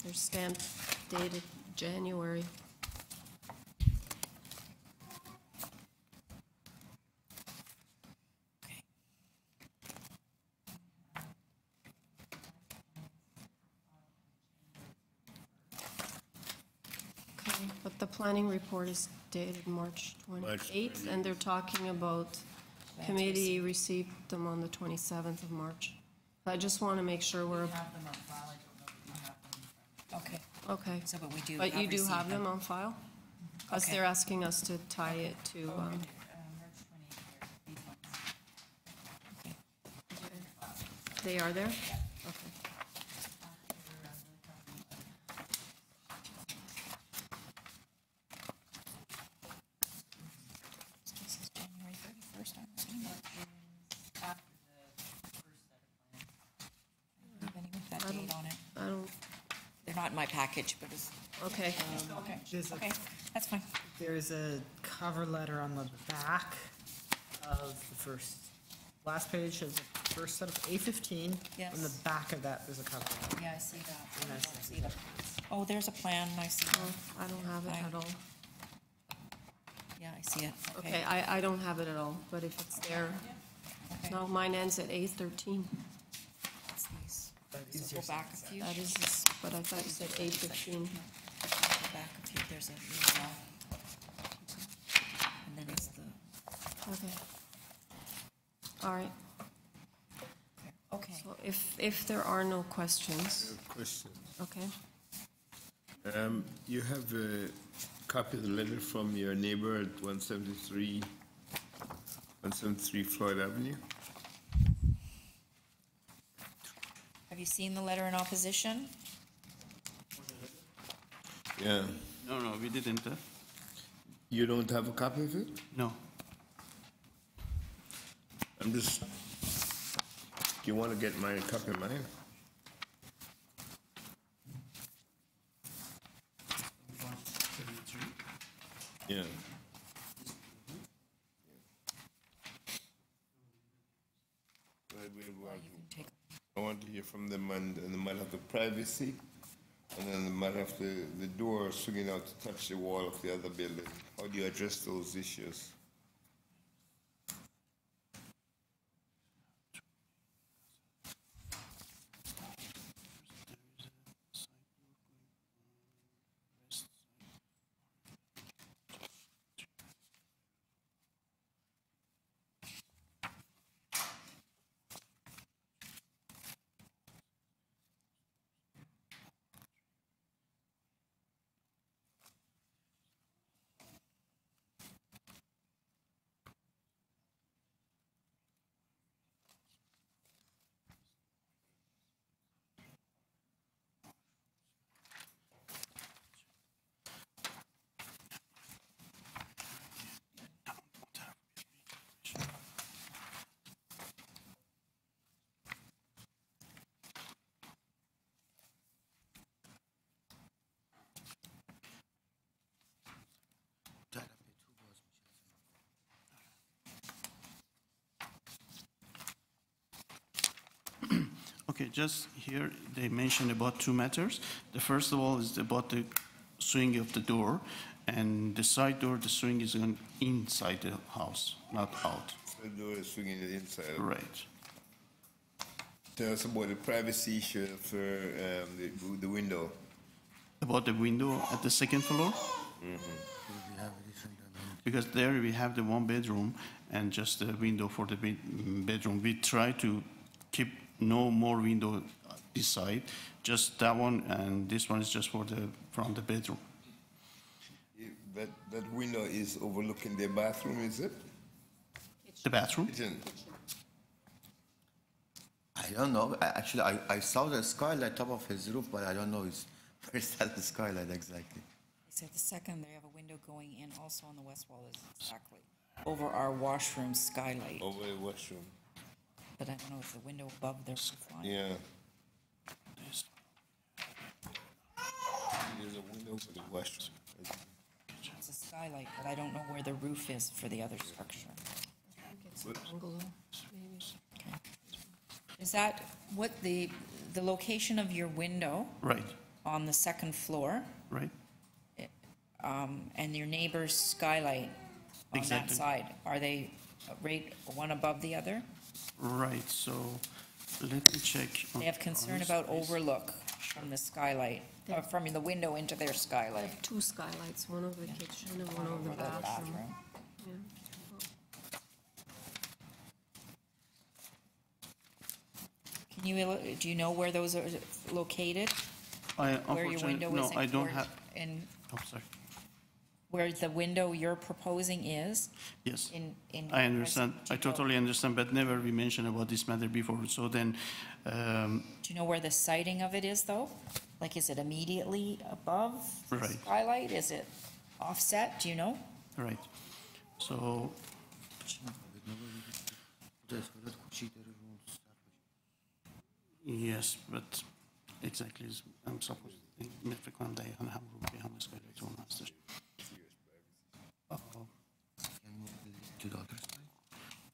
They're stamped dated January.
Okay.
Okay, but the planning report is dated March 28th, and they're talking about committee received them on the 27th of March. I just want to make sure we're,
Okay,
okay.
so but we do.
But you do
received
have them on file? Because
Okay.
they're asking us to tie it to, they are there? Okay.
This is January 31st, I'm assuming. I don't have any with that date on it.
I don't,
They're not in my package, but it's,
okay.
okay,
There's a-
okay, that's fine.
There's a cover letter on the back of the first, last page has the first set of A15.
Yes.
On the back of that, there's a cover letter.
Yeah, I see that.
And
I
that's-
don't see the- Oh, there's a plan, I see
Oh,
that.
I don't have it at all.
Yeah, I see it.
Okay, I don't have it at all, but if it's there,
Okay.
no, mine ends at 8:13.
It's these.
That is
So
your
go back a few.
That is, this, but I thought you said 8:15.
Go back a few, there's a, and then it's the,
Okay. All right,
okay.
so if there are no questions,
Question.
okay,
You have a copy of the letter from your neighbor at 173 Floyd Avenue?
Have you seen the letter in opposition?
Yeah.
No, we didn't.
You don't have a copy of it?
No.
I'm just, do you want to get my copy of mine? Yeah. I want to hear from them on the matter of the privacy, and then the matter of the door swinging out to touch the wall of the other building. How do you address those issues?
Okay, just here, they mentioned about two matters. The first of all is about the swing of the door, and the side door, the swing is on inside the house, not out.
The door is swinging inside.
Right.
Tell us about the privacy issue for the window.
About the window at the second floor? Because there we have the one bedroom and just the window for the bedroom. We try to keep no more window this side, just that one, and this one is just from the bedroom.
That window is overlooking the bathroom, is it?
The bathroom?
Kitchen.
I don't know. Actually, I saw the skylight top of his roof, but I don't know where's that skylight exactly.
They said the second, they have a window going in also on the west wall is exactly over our washroom skylight.
Over the washroom.
But I don't know if the window above their roof line.
Yeah. There's a window for the washroom.
It's a skylight, but I don't know where the roof is for the other structure. Okay. Is that what the location of your window?
Right.
On the second floor?
Right.
And your neighbor's skylight on that
Exactly.
side, are they right one above the other?
Right, so let me check.
They have concern about overlook from the skylight, from the window into their
I
skylight.
have two skylights, one over the kitchen and one over the bathroom. Yeah.
Can you, do you know where those are located? Where your
Unfortunately,
window
no,
is?
I don't have,
In,
oh, sorry.
where the window you're proposing is?
Yes,
In
I understand.
do
I
you know-
totally understand, but never we mentioned about this matter before. So then,
Do you know where the sighting of it is, though? Like, is it immediately above the
Right.
skylight? Is it offset? Do you know?
right, so, yes, but exactly, I'm supposed to میفکرم دقیقا هم رو به هم اسکایلایت اون هستش.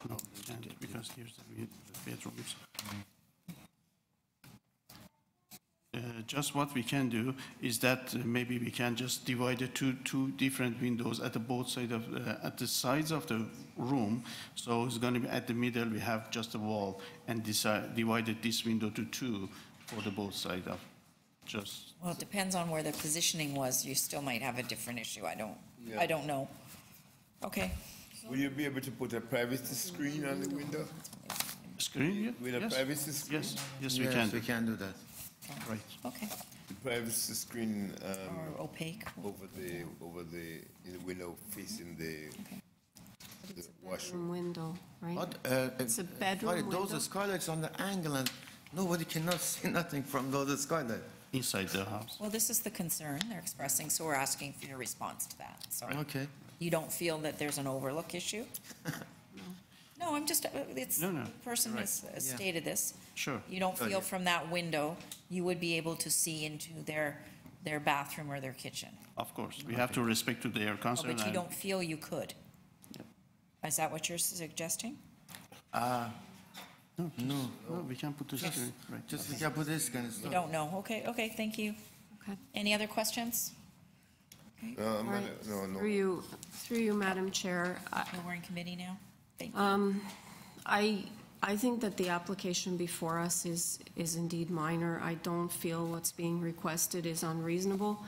No, and because here's the bedrooms. Just what we can do is that maybe we can just divide the two different windows at the both sides of at the sides of the room. So it's going to be at the middle. We have just a wall, and divided this window to two for the both sides of just.
Well, it depends on where the positioning was. You still might have a different issue. I don't know. Okay.
Will you be able to put a privacy screen on the window?
Screen? Yeah.
With a
Yes.
privacy screen?
Yes, we can.
We can do that.
Right.
Okay.
The privacy screen
or opaque?
over the in the window facing the washroom.
Window, right?
But,
It's a bedroom
sorry,
window?
those skylights on the angle, and nobody cannot see nothing from those skylights.
Inside the house.
Well, this is the concern they're expressing, so we're asking for your response to that. So
Okay.
you don't feel that there's an overlook issue? No, I'm just, it's,
No, no,
the person
right.
has
Yeah.
stated this.
Sure.
You don't feel
Okay.
from that window, you would be able to see into their bathroom or their kitchen?
Of course, we have to respect to their
Oh,
concern.
but you
and-
don't feel you could? Is that what you're suggesting?
No,
No,
we can put the screen, right.
just we can put this kind of
You
stuff.
don't know? Okay, thank you.
Okay.
Any other questions?
All right.
No.
Through you, Madam Chair,
We're in committee now? Thank you.
I think that the application before us is indeed minor. I don't feel what's being requested is unreasonable.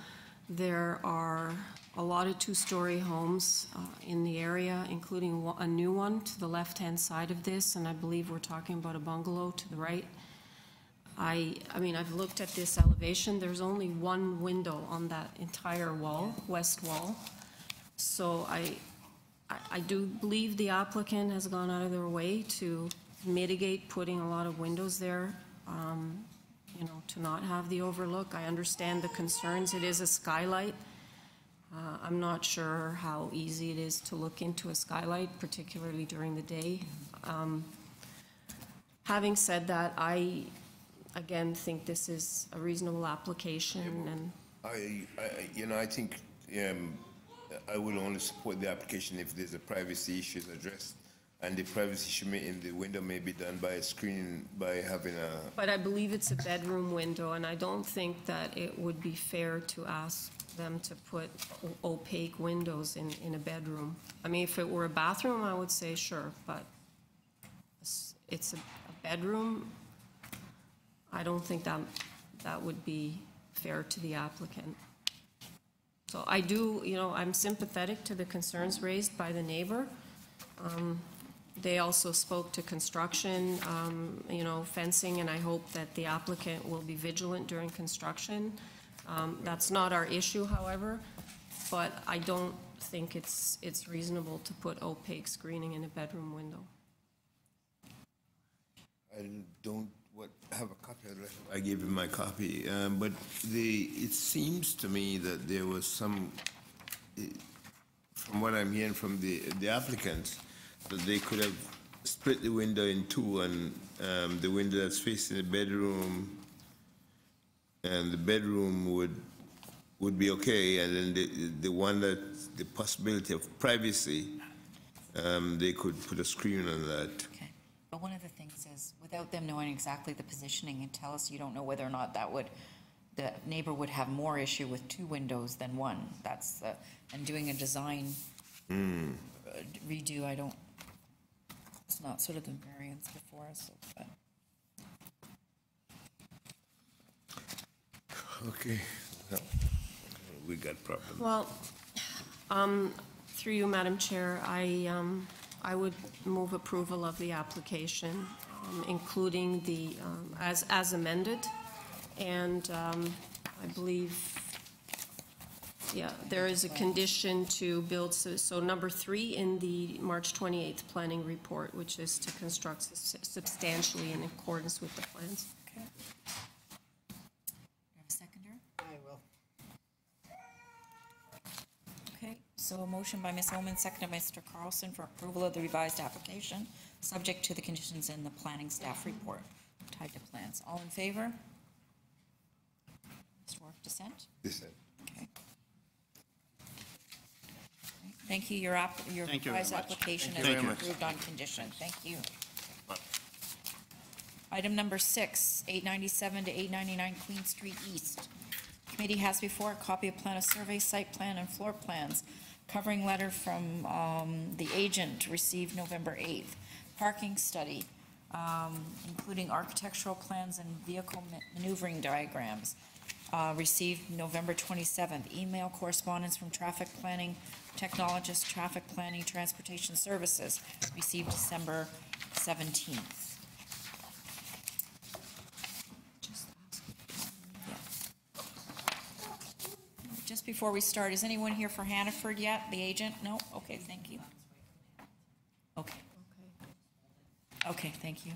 There are a lot of two-story homes in the area, including a new one to the left-hand side of this, and I believe we're talking about a bungalow to the right. I mean, I've looked at this elevation. There's only one window on that entire wall, west wall. So I do believe the applicant has gone out of their way to mitigate putting a lot of windows there, you know, to not have the overlook. I understand the concerns. It is a skylight. I'm not sure how easy it is to look into a skylight, particularly during the day. Having said that, I, again, think this is a reasonable application, and
I think I will only support the application if there's a privacy issue addressed, and the privacy issue in the window may be done by a screening, by having a.
but I believe it's a bedroom window, and I don't think that it would be fair to ask them to put opaque windows in a bedroom. I mean, if it were a bathroom, I would say sure, but it's a bedroom. I don't think that would be fair to the applicant. So I do, you know, I'm sympathetic to the concerns raised by the neighbor. They also spoke to construction, you know, fencing, and I hope that the applicant will be vigilant during construction. That's not our issue, however, but I don't think it's reasonable to put opaque screening in a bedroom window.
I don't have a copy. I gave him my copy, but it seems to me that there was some, from what I'm hearing from the applicants, that they could have split the window in two, and the window that's facing the bedroom, and the bedroom would be okay, and then the one that the possibility of privacy, they could put a screen on that.
Okay, but one of the things is, without them knowing exactly the positioning, and tell us you don't know whether or not the neighbor would have more issue with two windows than one. That's, and doing a design redo, it's not sort of the variance before us, but.
Okay. No, we got problems.
Well, through you, Madam Chair, I would move approval of the application, including the, as amended, and I believe, yeah, there is a condition to build, so number 3 in the March 28th planning report, which is to construct substantially in accordance with the plans.
Okay. Do you have a seconder?
I will.
Okay, so a motion by Ms. Oman, seconded by Mr. Carlson for approval of the revised application, subject to the conditions in the planning staff report tied to plans. All in favor? Mr. Worf, dissent?
Dissent.
Okay. Thank you. Your
Thank you very
revised
much.
application
Thank
has
you
been
very much.
approved on condition. Thank you. Item number 6, 897 to 899 Queen Street East. Committee has before a copy of plan of survey, site plan, and floor plans. Covering letter from the agent received November 8th. Parking study, including architectural plans and vehicle maneuvering diagrams, received November 27th. Email correspondence from traffic planning technologist, traffic planning, transportation services, received December 17th. before we start, is anyone here for Hannaford yet, the agent? No? Okay, thank you. Okay. Okay, thank you.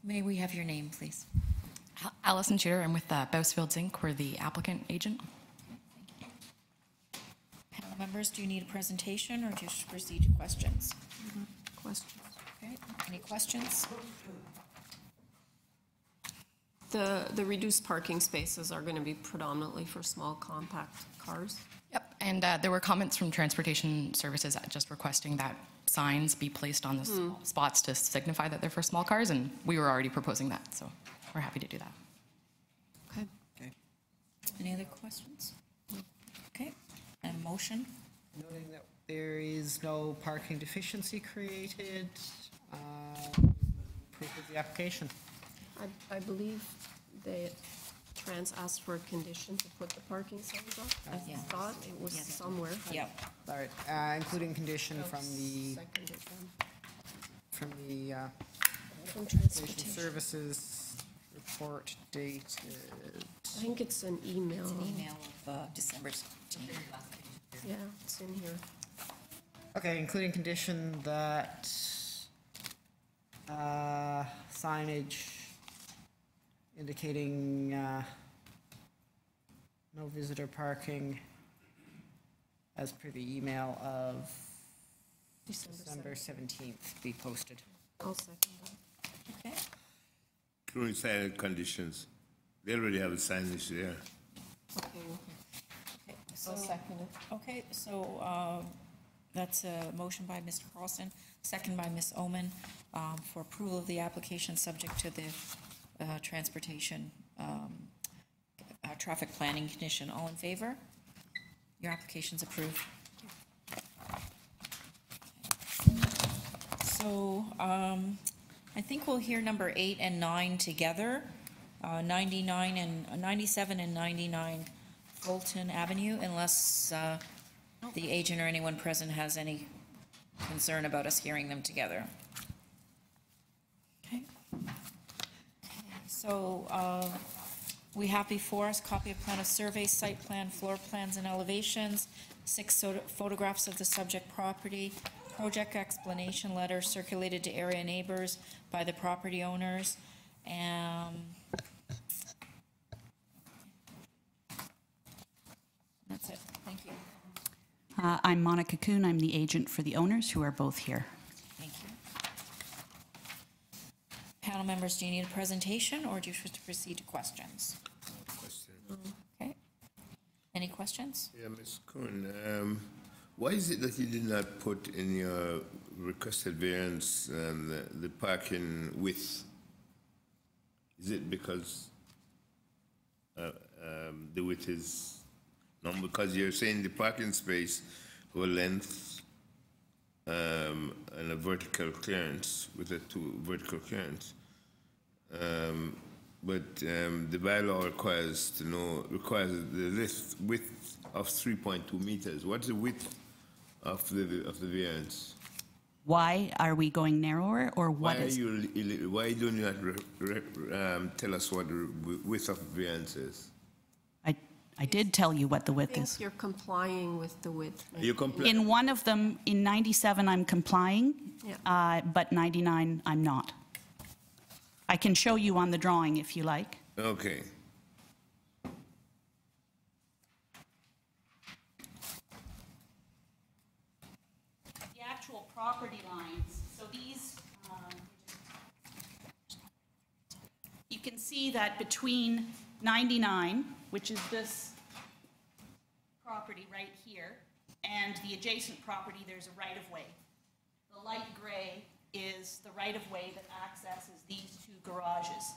May we have your name, please?
Allison Cheater, I'm with Bousfields Inc., we're the applicant agent.
Panel members, do you need a presentation or just proceed to questions?
Questions?
Okay, any questions?
The reduced parking spaces are going to be predominantly for small compact cars?
Yep, and there were comments from Transportation Services just requesting that signs be placed on the spots to signify that they're for small cars, and we were already proposing that, so we're happy to do that.
Okay.
Okay. Any other questions? Okay, and a motion?
Noting that there is no parking deficiency created, proof of the application.
I believe that Trans asked for a condition to put the parking signs up. I
Yeah.
thought it was
Yes.
somewhere.
Yep.
All right, including condition from the
Seconded then.
From
From
Transportation
Transportation.
Services report dated.
I think it's an email.
It's an email of December 17th.
Yeah, it's in here.
Okay, including condition that signage indicating no visitor parking as per the email of December 17th be posted.
I'll second that.
Okay.
Current silent conditions. They already have a signage there.
Okay.
Okay, so seconded. Okay, so that's a motion by Mr. Carlson, second by Ms. Omen, for approval of the application subject to the transportation traffic planning condition. All in favor? Your application's approved. So I think we'll hear number 8 and 9 together, 99 and 97 and 99 Fulton Avenue, unless the agent or anyone present has any concern about us hearing them together. Okay. So we have before us copy of plan of survey, site plan, floor plans and elevations, 6 photographs of the subject property, project explanation letter circulated to area neighbors by the property owners, and that's it. Thank you.
I'm Monica Kuhn. I'm the agent for the owners who are both here.
Thank you. Panel members, do you need a presentation or do you wish to proceed to questions?
Question.
Okay. Any questions?
Yeah, Ms. Kuhn, why is it that you did not put in your requested variance the parking width? Is it because the width is not because you're saying the parking space or length and a vertical clearance with a 2 vertical clearance, but the bylaw requires the width of 3.2 meters. What's the width of the variance?
Why are we going narrower, or what is?
Why don't you not tell us what the width of the variance is?
I did tell you what the
I
width
think
is.
you're complying with the width.
Are you complying?
In one of them, in 97, I'm complying,
Yeah.
but 99, I'm not. I can show you on the drawing if you like.
Okay.
The actual property lines, so these, you can see that between 99, which is this property right here, and the adjacent property, there's a right-of-way. The light gray is the right-of-way that accesses these 2 garages.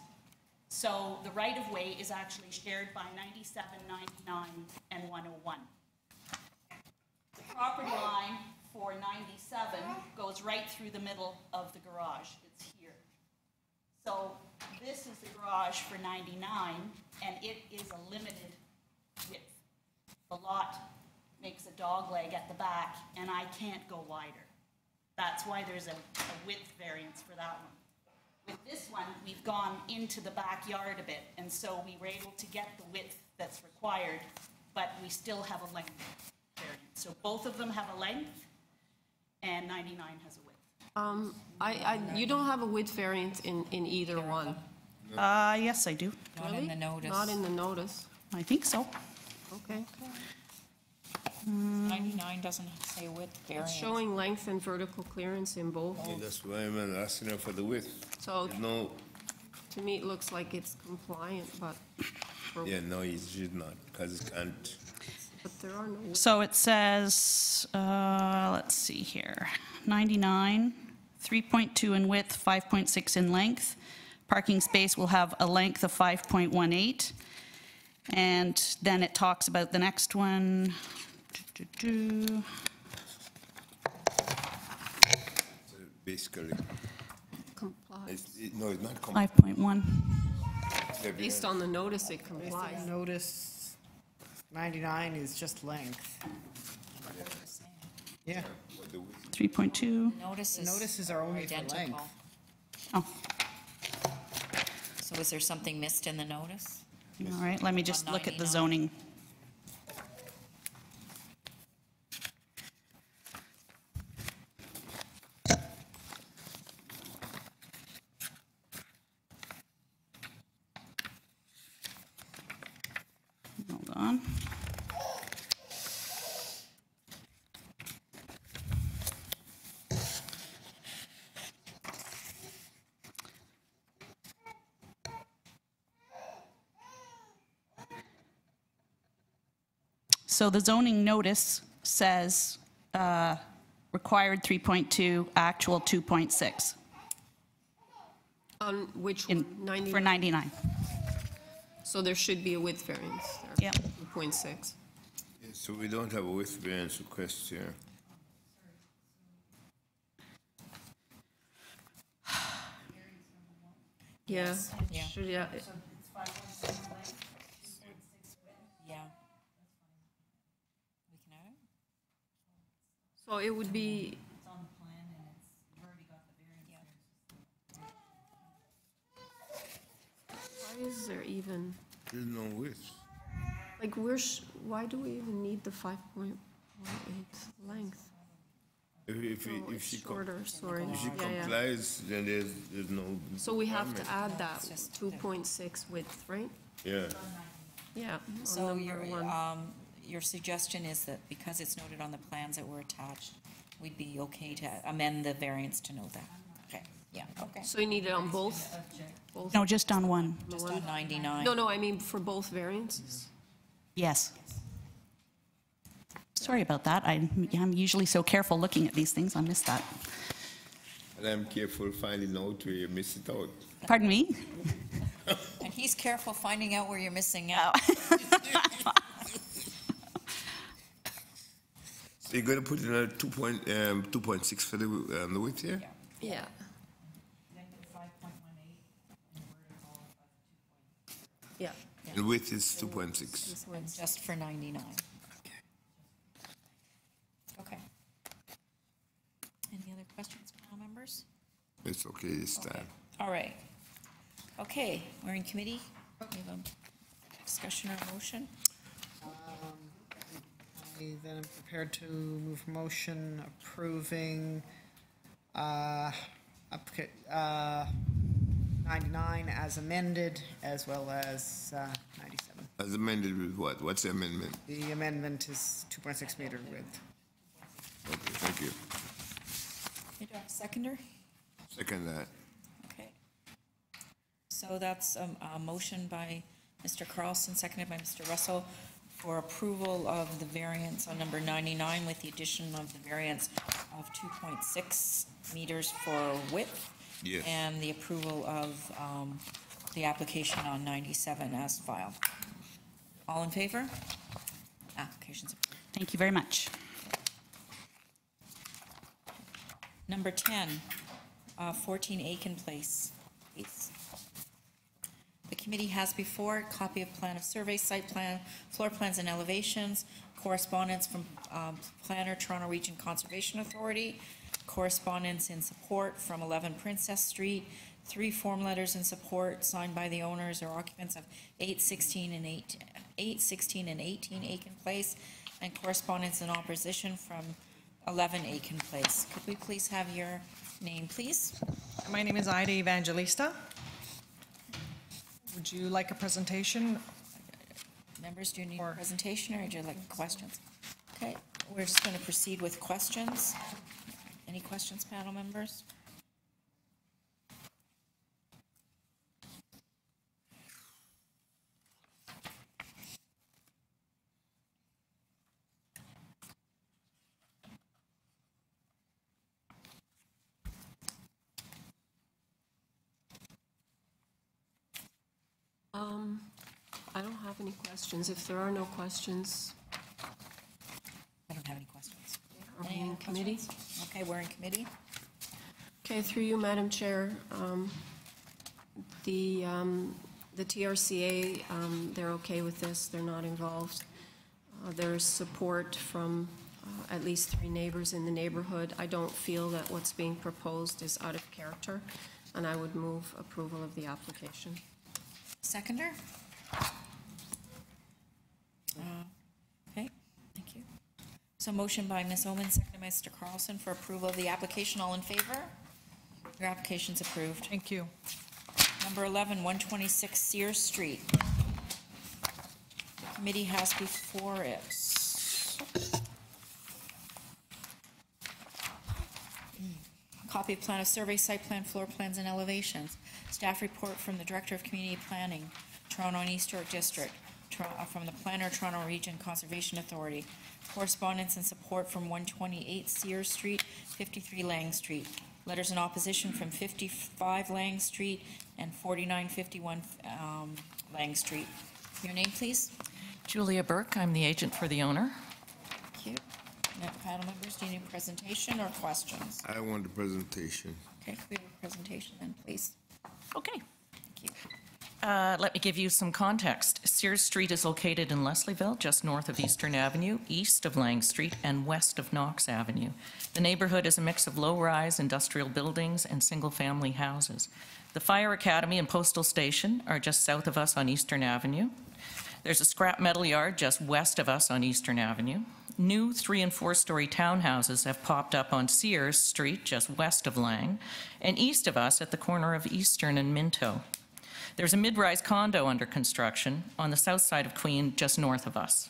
So the right-of-way is actually shared by 97, 99, and 101. The property line for 97 goes right through the middle of the garage. It's here. So this is the garage for 99, and it is a limited width. The lot makes a dog leg at the back, and I can't go wider. That's why there's a width variance for that one. With this one, we've gone into the backyard a bit, and so we were able to get the width that's required, but we still have a length variance. So both of them have a length, and 99 has a width.
You don't have a width variance in either one.
Yes, I do.
Not in the notice.
Not in the notice.
I think so.
Okay.
99 doesn't say width
It's
variance.
showing length and vertical clearance in both.
Yeah, that's why I'm asking her for the width.
So
No,
to me, it looks like it's compliant, but,
yeah, no, it should not, because it can't.
but there are no width.
So it says, let's see here, 99, 3.2 in width, 5.6 in length. Parking space will have a length of 5.18. And then it talks about the next one.
Basically,
Complies.
no, it's not compliant.
5.1.
Based on the notice, it complies.
Notice 99 is just length. Yeah.
3.2.
Notices are only for
identical.
length.
Oh,
So is there something missed in the notice?
all right, let me just
On
look at the
99.
zoning. Hold on. So the zoning notice says required 3.2, actual 2.6
On which one? 99?
for 99.
So there should be a width variance there.
Yep.
2.6.
Yeah, so we don't have a width variance request here.
Yeah.
Yeah.
Should, yeah.
Yeah. We can add it?
So it would be, why is there even,
There's no width.
like, why do we even need the 5.18 length?
If
Oh, it's
she
shorter, sorry.
if she
Yeah, yeah.
complies, then there's no.
So we have to
requirement.
add that 2.6 width, right?
Yeah.
Yeah. on
So
number one.
your suggestion is that because it's noted on the plans that were attached, we'd be okay to amend the variance to note that? Okay, yeah, okay.
So you need it on both? Both?
No, just on one.
Just on 99?
No, I mean for both variances?
Yes. Sorry about that. I'm usually so careful looking at these things. I missed that.
And I'm careful finding out where you miss it out.
Pardon me?
And he's careful finding out where you're missing out.
So you're gonna put in a 2.6 for the width here?
Yeah. Yeah.
And width is 2.6.
This one's
Just for 99. Okay. Any other questions, panel members?
It's okay this
Okay.
time.
All right. Okay, we're in committee. We have a discussion or motion.
I then am prepared to move motion approving 99 as amended, as well as 97.
As amended with what? What's the amendment?
The amendment is 2.6 meter width.
Okay, thank you.
You do have a seconder?
Second that.
Okay. So that's a motion by Mr. Carlson, seconded by Mr. Russell, for approval of the variance on number 99 with the addition of the variance of 2.6 meters for width.
Yes.
And the approval of the application on 97 as filed. All in favor? Application's approved.
Thank you very much.
Number 10, 14 Aiken Place. Please. The committee has before it a copy of plan of survey, site plan, floor plans and elevations, correspondence from planner, Toronto Region Conservation Authority, correspondence in support from 11 Princess Street, 3 form letters in support signed by the owners or occupants of 816 and 18 Aiken Place, and correspondence in opposition from 11 Aiken Place. Could we please have your name, please?
My name is Ida Evangelista. Would you like a presentation?
Members, do you need a presentation or do you like questions? Okay, we're just going to proceed with questions. Any questions, panel members?
I don't have any questions. If there are no questions,
I don't have any questions.
are we
Any
in
other
committee?
questions? Okay, we're in committee.
Okay, through you, Madam Chair. The TRCA, they're okay with this. They're not involved. There's support from at least 3 neighbors in the neighborhood. I don't feel that what's being proposed is out of character, and I would move approval of the application.
Seconder? Okay, thank you. So motion by Ms. Oman, seconded by Mr. Carlson for approval of the application. All in favor? Your application's approved.
Thank you.
Number 11, 126 Sears Street. The committee has before it copy of plan of survey, site plan, floor plans, and elevations. Staff report from the Director of Community Planning, Toronto and East York District, from the Planner, Toronto Region Conservation Authority. Correspondence and support from 128 Sears Street, 53 Lang Street. Letters in opposition from 55 Lang Street and 4951 Lang Street. Your name, please?
Julia Burke, I'm the agent for the owner.
Thank you. Now, panel members, do you need a presentation or questions?
I want the presentation.
Okay, can we have a presentation then, please?
Okay.
Thank you.
Let me give you some context. Sears Street is located in Leslieville, just north of Eastern Avenue, east of Lang Street, and west of Knox Avenue. The neighborhood is a mix of low-rise industrial buildings and single-family houses. The Fire Academy and Postal Station are just south of us on Eastern Avenue. There's a scrap metal yard just west of us on Eastern Avenue. New 3- and 4-story townhouses have popped up on Sears Street, just west of Lang, and east of us at the corner of Eastern and Minto. There's a mid-rise condo under construction on the south side of Queen, just north of us.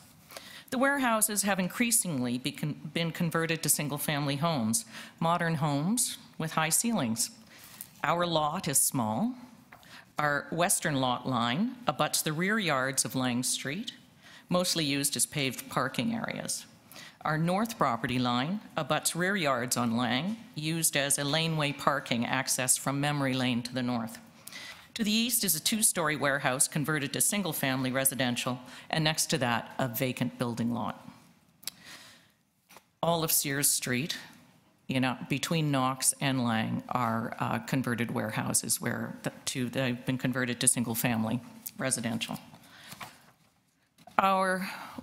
The warehouses have increasingly been converted to single-family homes, modern homes with high ceilings. Our lot is small. Our western lot line abuts the rear yards of Lang Street, mostly used as paved parking areas. Our north property line abuts rear yards on Lang, used as a laneway parking access from Memory Lane to the north. To the east is a 2-story warehouse converted to single-family residential, and next to that, a vacant building lot. All of Sears Street, between Knox and Lang, are converted warehouses where they've been converted to single-family residential.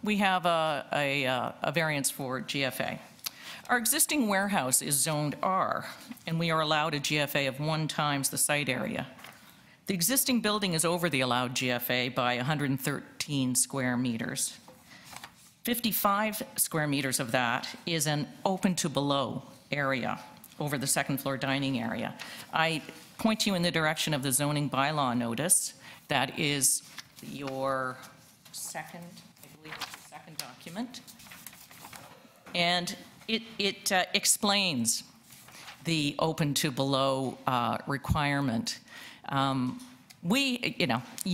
We have a variance for GFA. Our existing warehouse is zoned R, and we are allowed a GFA of 1 times the site area. The existing building is over the allowed GFA by 113 square meters. 55 square meters of that is an open to below area over the 2nd floor dining area. I point you in the direction of the zoning bylaw notice. That is your second document. And it explains the open to below requirement. You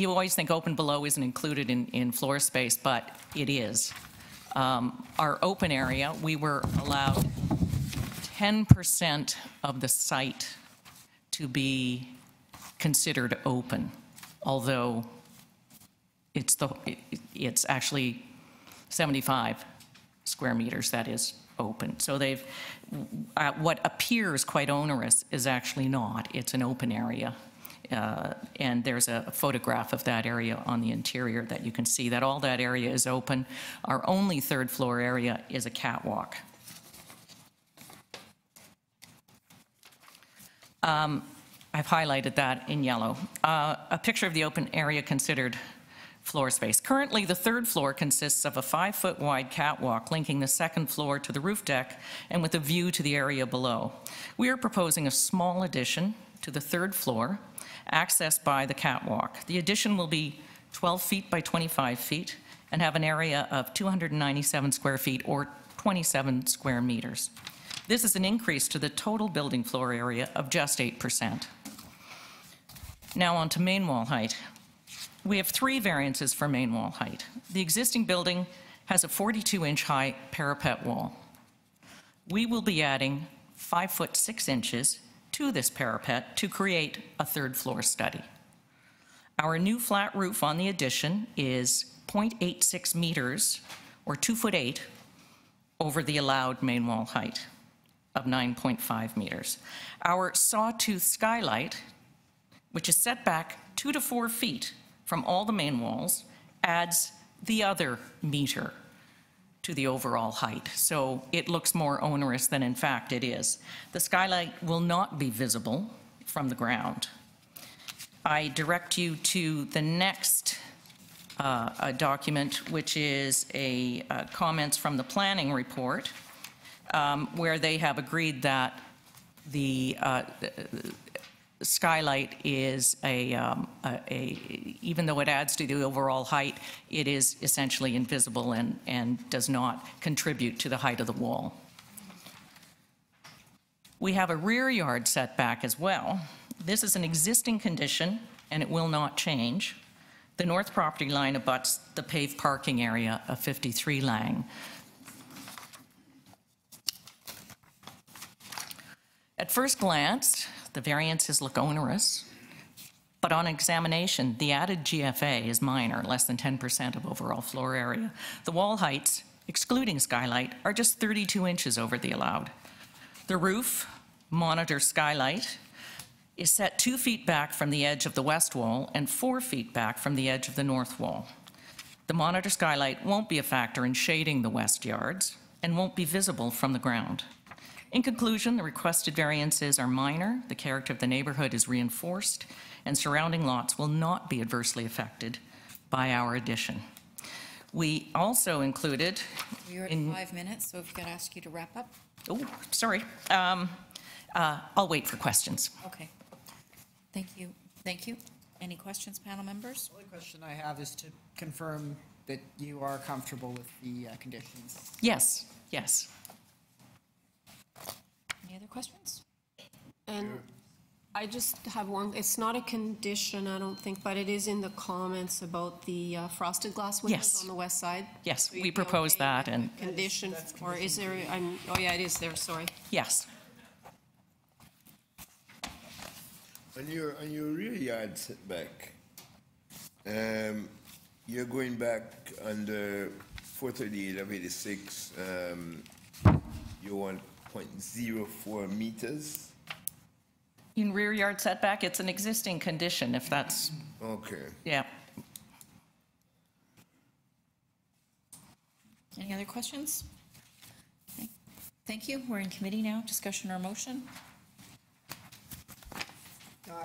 always think open below isn't included in floor space, but it is. Our open area, we were allowed 10% of the site to be considered open, although it's actually 75 square meters that is open. So what appears quite onerous is actually not. It's an open area. And there's a photograph of that area on the interior that you can see that all that area is open. Our only 3rd floor area is a catwalk. I've highlighted that in yellow. A picture of the open area considered floor space. Currently, the third floor consists of a 5-foot wide catwalk linking the second floor to the roof deck and with a view to the area below. We are proposing a small addition to the third floor, accessed by the catwalk. The addition will be 12 feet by 25 feet and have an area of 297 square feet or 27 square meters. This is an increase to the total building floor area of just 8%. Now on to main wall height. We have 3 variances for main wall height. The existing building has a 42-inch high parapet wall. We will be adding 5 foot 6 inches to this parapet to create a third floor study. Our new flat roof on the addition is 0.86 meters or 2 foot 8 over the allowed main wall height of 9.5 meters. Our sawtooth skylight, which is set back 2 to 4 feet from all the main walls, adds the other meter to the overall height. So it looks more onerous than in fact it is. The skylight will not be visible from the ground. I direct you to the next document, which is a comments from the planning report, where they have agreed that the skylight is even though it adds to the overall height, it is essentially invisible and does not contribute to the height of the wall. We have a rear yard setback as well. This is an existing condition and it will not change. The north property line abuts the paved parking area of 53 Lang. At first glance, the variances look onerous, but on examination, the added GFA is minor, less than 10% of overall floor area. The wall heights, excluding skylight, are just 32 inches over the allowed. The roof, monitor skylight, is set 2 feet back from the edge of the west wall and 4 feet back from the edge of the north wall. The monitor skylight won't be a factor in shading the west yards and won't be visible from the ground. In conclusion, the requested variances are minor, the character of the neighborhood is reinforced, and surrounding lots will not be adversely affected by our addition. We also included...
We're at 5 minutes, so if I could ask you to wrap up.
Oh, sorry. I'll wait for questions.
Okay. Thank you. Thank you. Any questions, panel members?
The only question I have is to confirm that you are comfortable with the conditions.
Yes, yes.
Any other questions?
And I just have one, it's not a condition, I don't think, but it is in the comments about the frosted glass windows
Yes.
on the west side.
Yes,
So you'd
we
be
propose
okay
that
with
and...
Condition, or is there, oh yeah, it is there, sorry.
Yes.
On your rear yard setback, you're going back under 438 of 86, you want 0.04 meters?
In rear yard setback, it's an existing condition, if that's...
Okay.
Yeah.
Any other questions? Okay. Thank you. We're in committee now. Discussion or motion?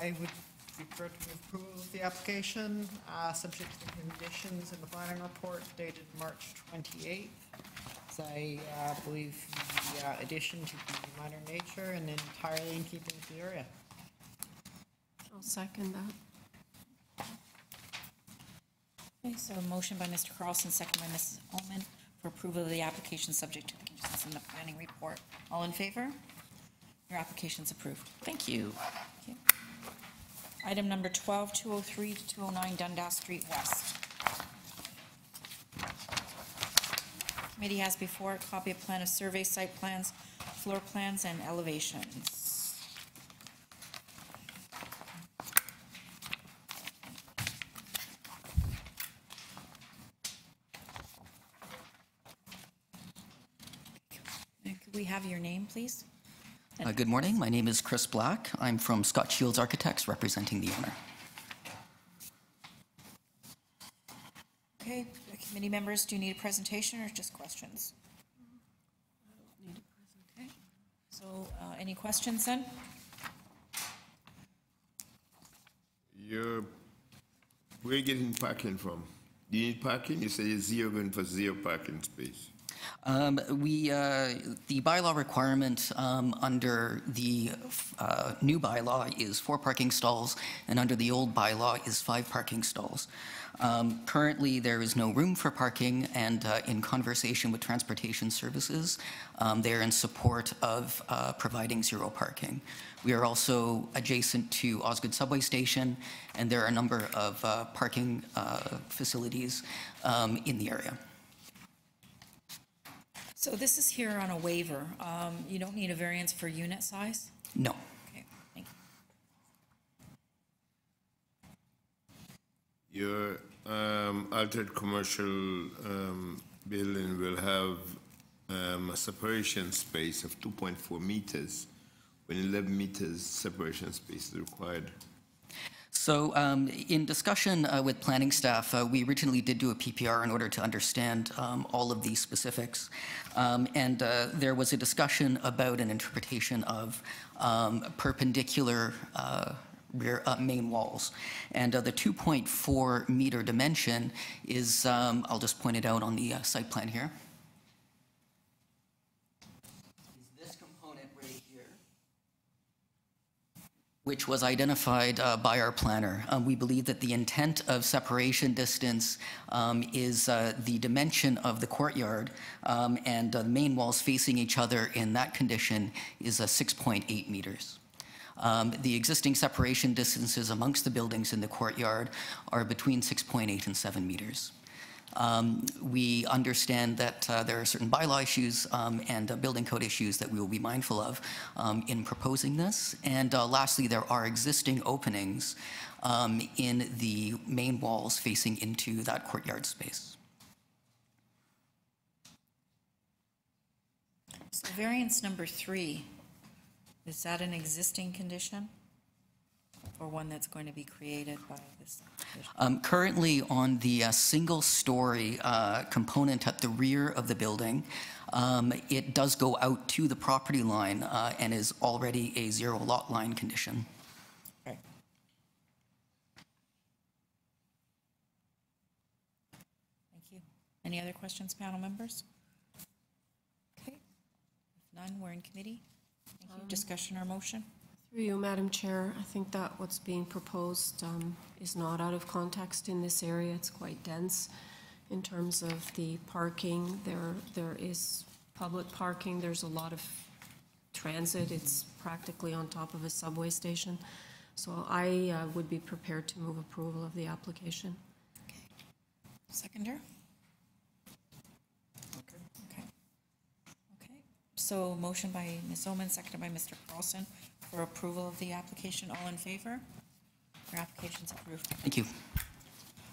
I would prefer to move approval of the application, subject to the conditions in the planning report dated March 28th. As I believe the addition to be minor nature and entirely in keeping with the area.
I'll second that.
Okay, so a motion by Mr. Carlson, second by Mrs. Ullman for approval of the application subject to the conditions in the planning report. All in favor? Your application's approved.
Thank you.
Okay. Item number 12, 203 to 209 Dundas Street West. Committee has before it a copy of plan of survey, site plans, floor plans, and elevations. And could we have your name, please?
Good morning. My name is Chris Black. I'm from Scott Shields Architects, representing the owner.
Okay, committee members, do you need a presentation or just questions? Okay, so any questions then?
Where are you getting parking from? Do you need parking? You say you're going for zero parking space.
The bylaw requirement under the new bylaw is 4 parking stalls, and under the old bylaw is 5 parking stalls. Currently, there is no room for parking, and in conversation with transportation services, they are in support of providing zero parking. We are also adjacent to Osgood subway station, and there are a number of parking facilities in the area.
So this is here on a waiver. You don't need a variance for unit size?
No.
Okay, thank you.
Your altered commercial building will have a separation space of 2.4 meters, when 11 meters separation space is required.
So in discussion with planning staff, we originally did do a PPR in order to understand all of these specifics. And there was a discussion about an interpretation of perpendicular rear main walls. And the 2.4 meter dimension is, I'll just point it out on the site plan here. Which was identified by our planner. We believe that the intent of separation distance is the dimension of the courtyard, and the main walls facing each other in that condition is 6.8 meters. The existing separation distances amongst the buildings in the courtyard are between 6.8 and 7 meters. We understand that there are certain bylaw issues and building code issues that we will be mindful of in proposing this. And lastly, there are existing openings in the main walls facing into that courtyard space.
So variance number 3, is that an existing condition? Or one that's going to be created by this?
Currently on the single-story component at the rear of the building, it does go out to the property line and is already a zero lot line condition.
Right. Thank you. Any other questions, panel members? Okay. If none, we're in committee. Thank you. Discussion or motion?
Through you, Madam Chair, I think that what's being proposed is not out of context in this area. It's quite dense in terms of the parking. There is public parking. There's a lot of transit. It's practically on top of a subway station. So I would be prepared to move approval of the application.
Okay. Seconder? Okay. Okay. So motion by Ms. Oman, seconded by Mr. Carlson. For approval of the application, all in favor? Your application's approved.
Thank you.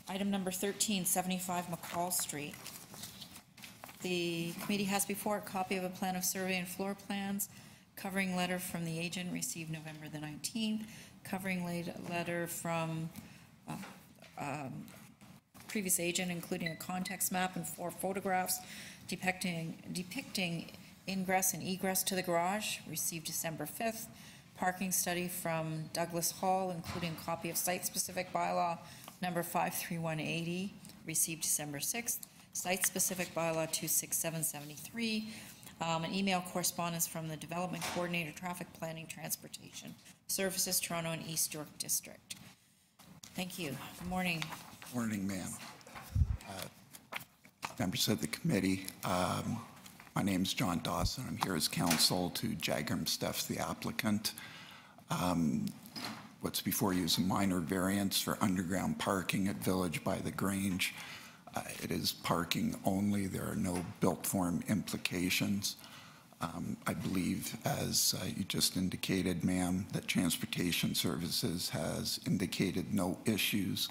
Item number 13, 75 Mccall Street. The committee has before it a copy of a plan of survey and floor plans, covering letter from the agent received November the 19th, covering letter from previous agent, including a context map and 4 photographs depicting ingress and egress to the garage, received December 5th. Parking study from Douglas Hall, including a copy of site-specific bylaw number 53180, received December 6th. Site-specific bylaw 26773. An email correspondence from the Development Coordinator, Traffic Planning, Transportation Services, Toronto and East York District. Thank you. Good morning.
Morning, ma'am. Members of the committee, my name is John Dawson. I'm here as counsel to Jagger & Steffs, the applicant. What's before you is a minor variance for underground parking at Village by the Grange. It is parking only. There are no built form implications. I believe, as you just indicated, ma'am, that Transportation Services has indicated no issues.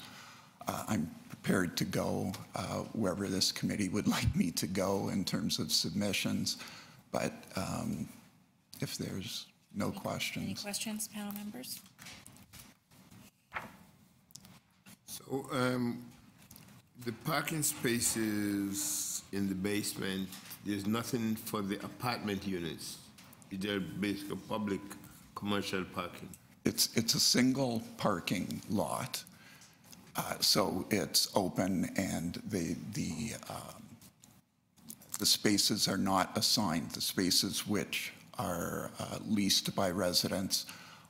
I'm prepared to go wherever this committee would like me to go in terms of submissions, but if there's no questions.
Any questions, panel members?
So the parking spaces in the basement, there's nothing for the apartment units. They're basically public commercial parking.
It's a single parking lot. So it's open, and the spaces are not assigned. The spaces which are leased by residents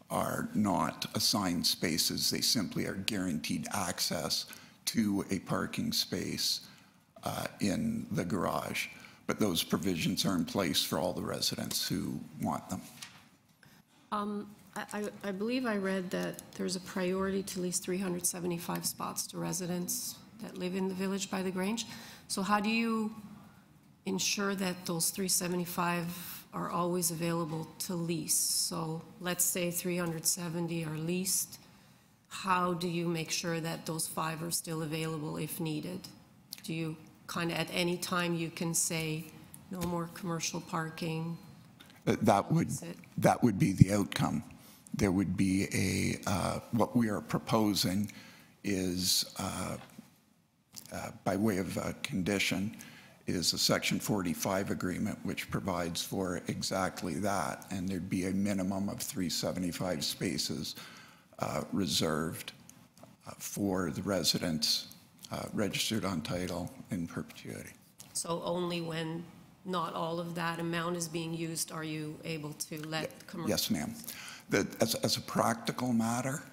are not assigned spaces. They simply are guaranteed access to a parking space in the garage. But those provisions are in place for all the residents who want them.
I believe I read that there's a priority to lease 375 spots to residents that live in the village by the Grange. So how do you ensure that those 375 are always available to lease? So let's say 370 are leased. How do you make sure that those 5 are still available if needed? Do you kind of at any time you can say no more commercial parking?
That would be the outcome. There would be what we are proposing is, by way of a condition, is a Section 45 agreement which provides for exactly that, and there'd be a minimum of 375 spaces reserved for the residents registered on title in perpetuity.
So only when not all of that amount is being used are you able to let commercial?
Yes, ma'am. As a practical matter,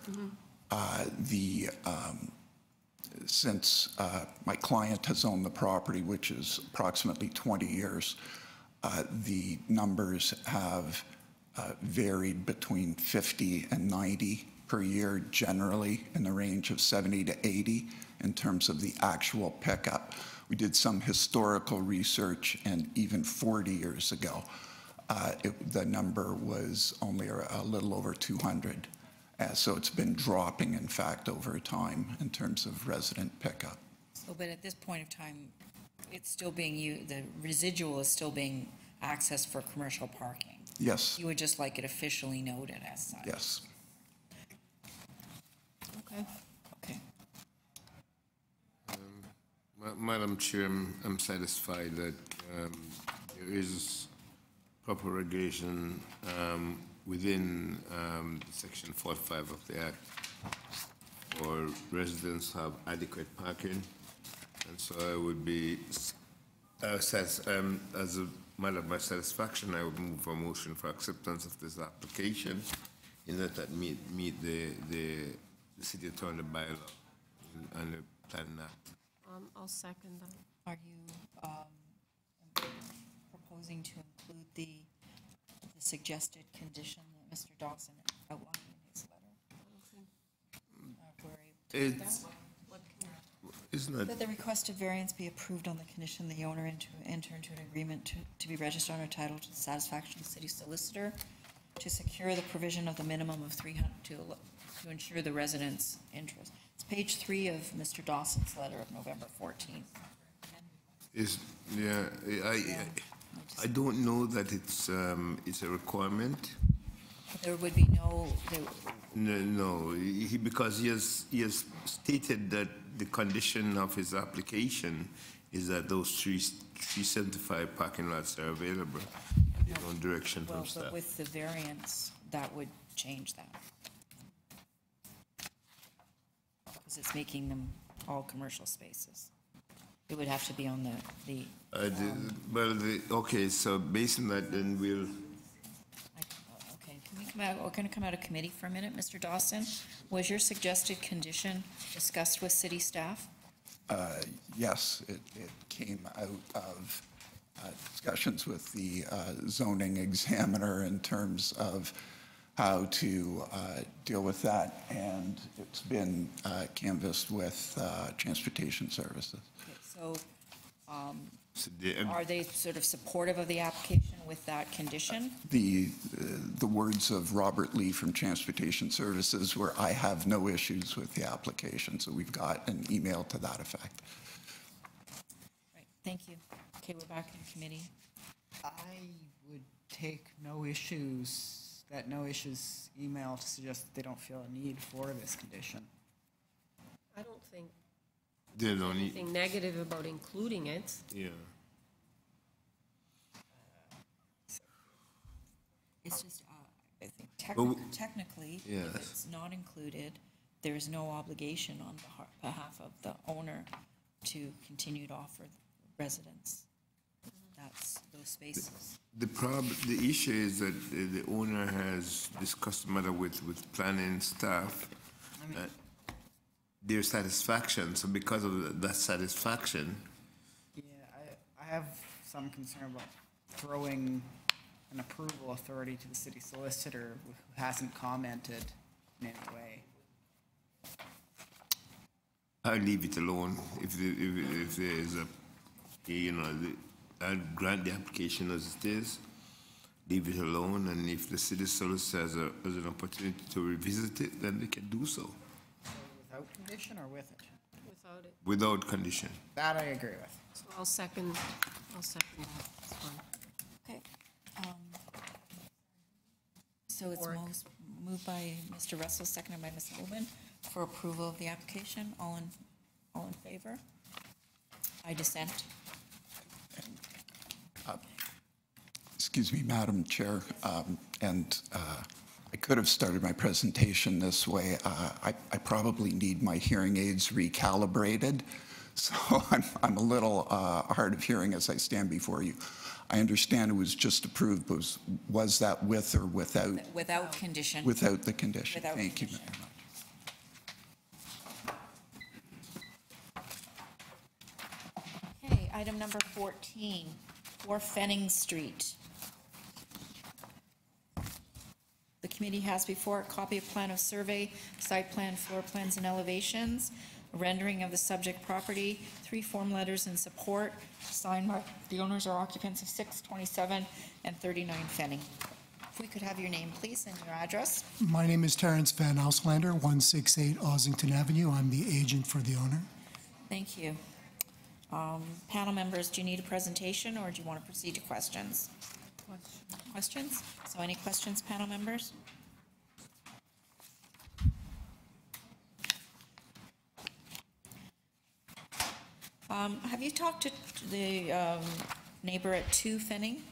since my client has owned the property, which is approximately 20 years, the numbers have varied between 50 and 90 per year, generally in the range of 70 to 80 in terms of the actual pickup. We did some historical research, and even 40 years ago, the number was only a little over 200. So it's been dropping, in fact, over time in terms of resident pickup.
So, but at this point of time, it's still being used, the residual is still being accessed for commercial parking?
Yes.
You would just like it officially noted as such?
Yes.
Okay.
Okay.
Madam Chair, I'm satisfied that there is proper regulation within Section 45 of the Act for residents to have adequate parking. And so I would be, as a matter of my satisfaction, I would move for a motion for acceptance of this application in that meet the City Attorney bylaw and the Plan Act.
I'll second that.
Are you proposing to include the suggested condition that Mr. Dawson outlined in his letter?
Isn't it?
That the requested variance be approved on the condition the owner enter into an agreement to be registered under title to the satisfaction of the city solicitor to secure the provision of the minimum of 300 to ensure the residents' interest. It's page 3 of Mr. Dawson's letter of November 14th.
I don't know that it's a requirement.
There would be no.
No, because he has stated that the condition of his application is that those 375 parking lots are available. No direction from staff.
But with the variance, that would change that. Because it's making them all commercial spaces. It would have to be on the
okay, so based on that, then we'll.
Okay, can we come out? We're going to come out of committee for a minute, Mr. Dawson. Was your suggested condition discussed with city staff?
Yes, it came out of discussions with the zoning examiner in terms of how to deal with that, and it's been canvassed with transportation services.
Okay, so are they sort of supportive of the application with that condition?
The words of Robert Lee from Transportation Services were, "I have no issues with the application," so we've got an email to that effect.
Right, thank you. Okay, we're back in committee.
I would take no issues email to suggest that they don't feel a need for this condition.
I don't think
there's
anything negative about including it.
Yeah.
It's just, I think technically,
yes.
if it's not included, there is no obligation on behalf of the owner to continue to offer residents those spaces.
The issue is that the owner has discussed the matter with planning staff, their satisfaction. So because of that satisfaction,
yeah, I have some concern about throwing an approval authority to the city solicitor who hasn't commented in any way.
I'll leave it alone. If there is I'll grant the application as it is, leave it alone, and if the city solicitor has an opportunity to revisit it, then they can do so.
Without condition or with it?
Without it.
Without condition.
That I agree with.
So I'll second that. That's fine.
Okay. So it's moved by Mr. Russell, seconded by Ms. Oben for approval of the application. All in favor? I dissent.
Excuse me, Madam Chair, I could have started my presentation this way. I probably need my hearing aids recalibrated, so I'm a little hard of hearing as I stand before you. I understand it was just approved, but was that with or without?
Without condition.
Without the condition.
Without
Thank
condition.
you very much.
Okay, item number 14, 4 Fennings Street. The committee has before it a copy of plan of survey, site plan, floor plans, and elevations, a rendering of the subject property, 3 form letters in support, signed by the owners or occupants of 6, 27, and 39 Fenning. If we could have your name, please, and your address.
My name is Terrence Van Auslander, 168 Ossington Avenue. I'm the agent for the owner.
Thank you. Panel members, do you need a presentation, or do you want to proceed to questions? Questions? So any questions, panel members? Have you talked to the neighbor at 2 Fenning?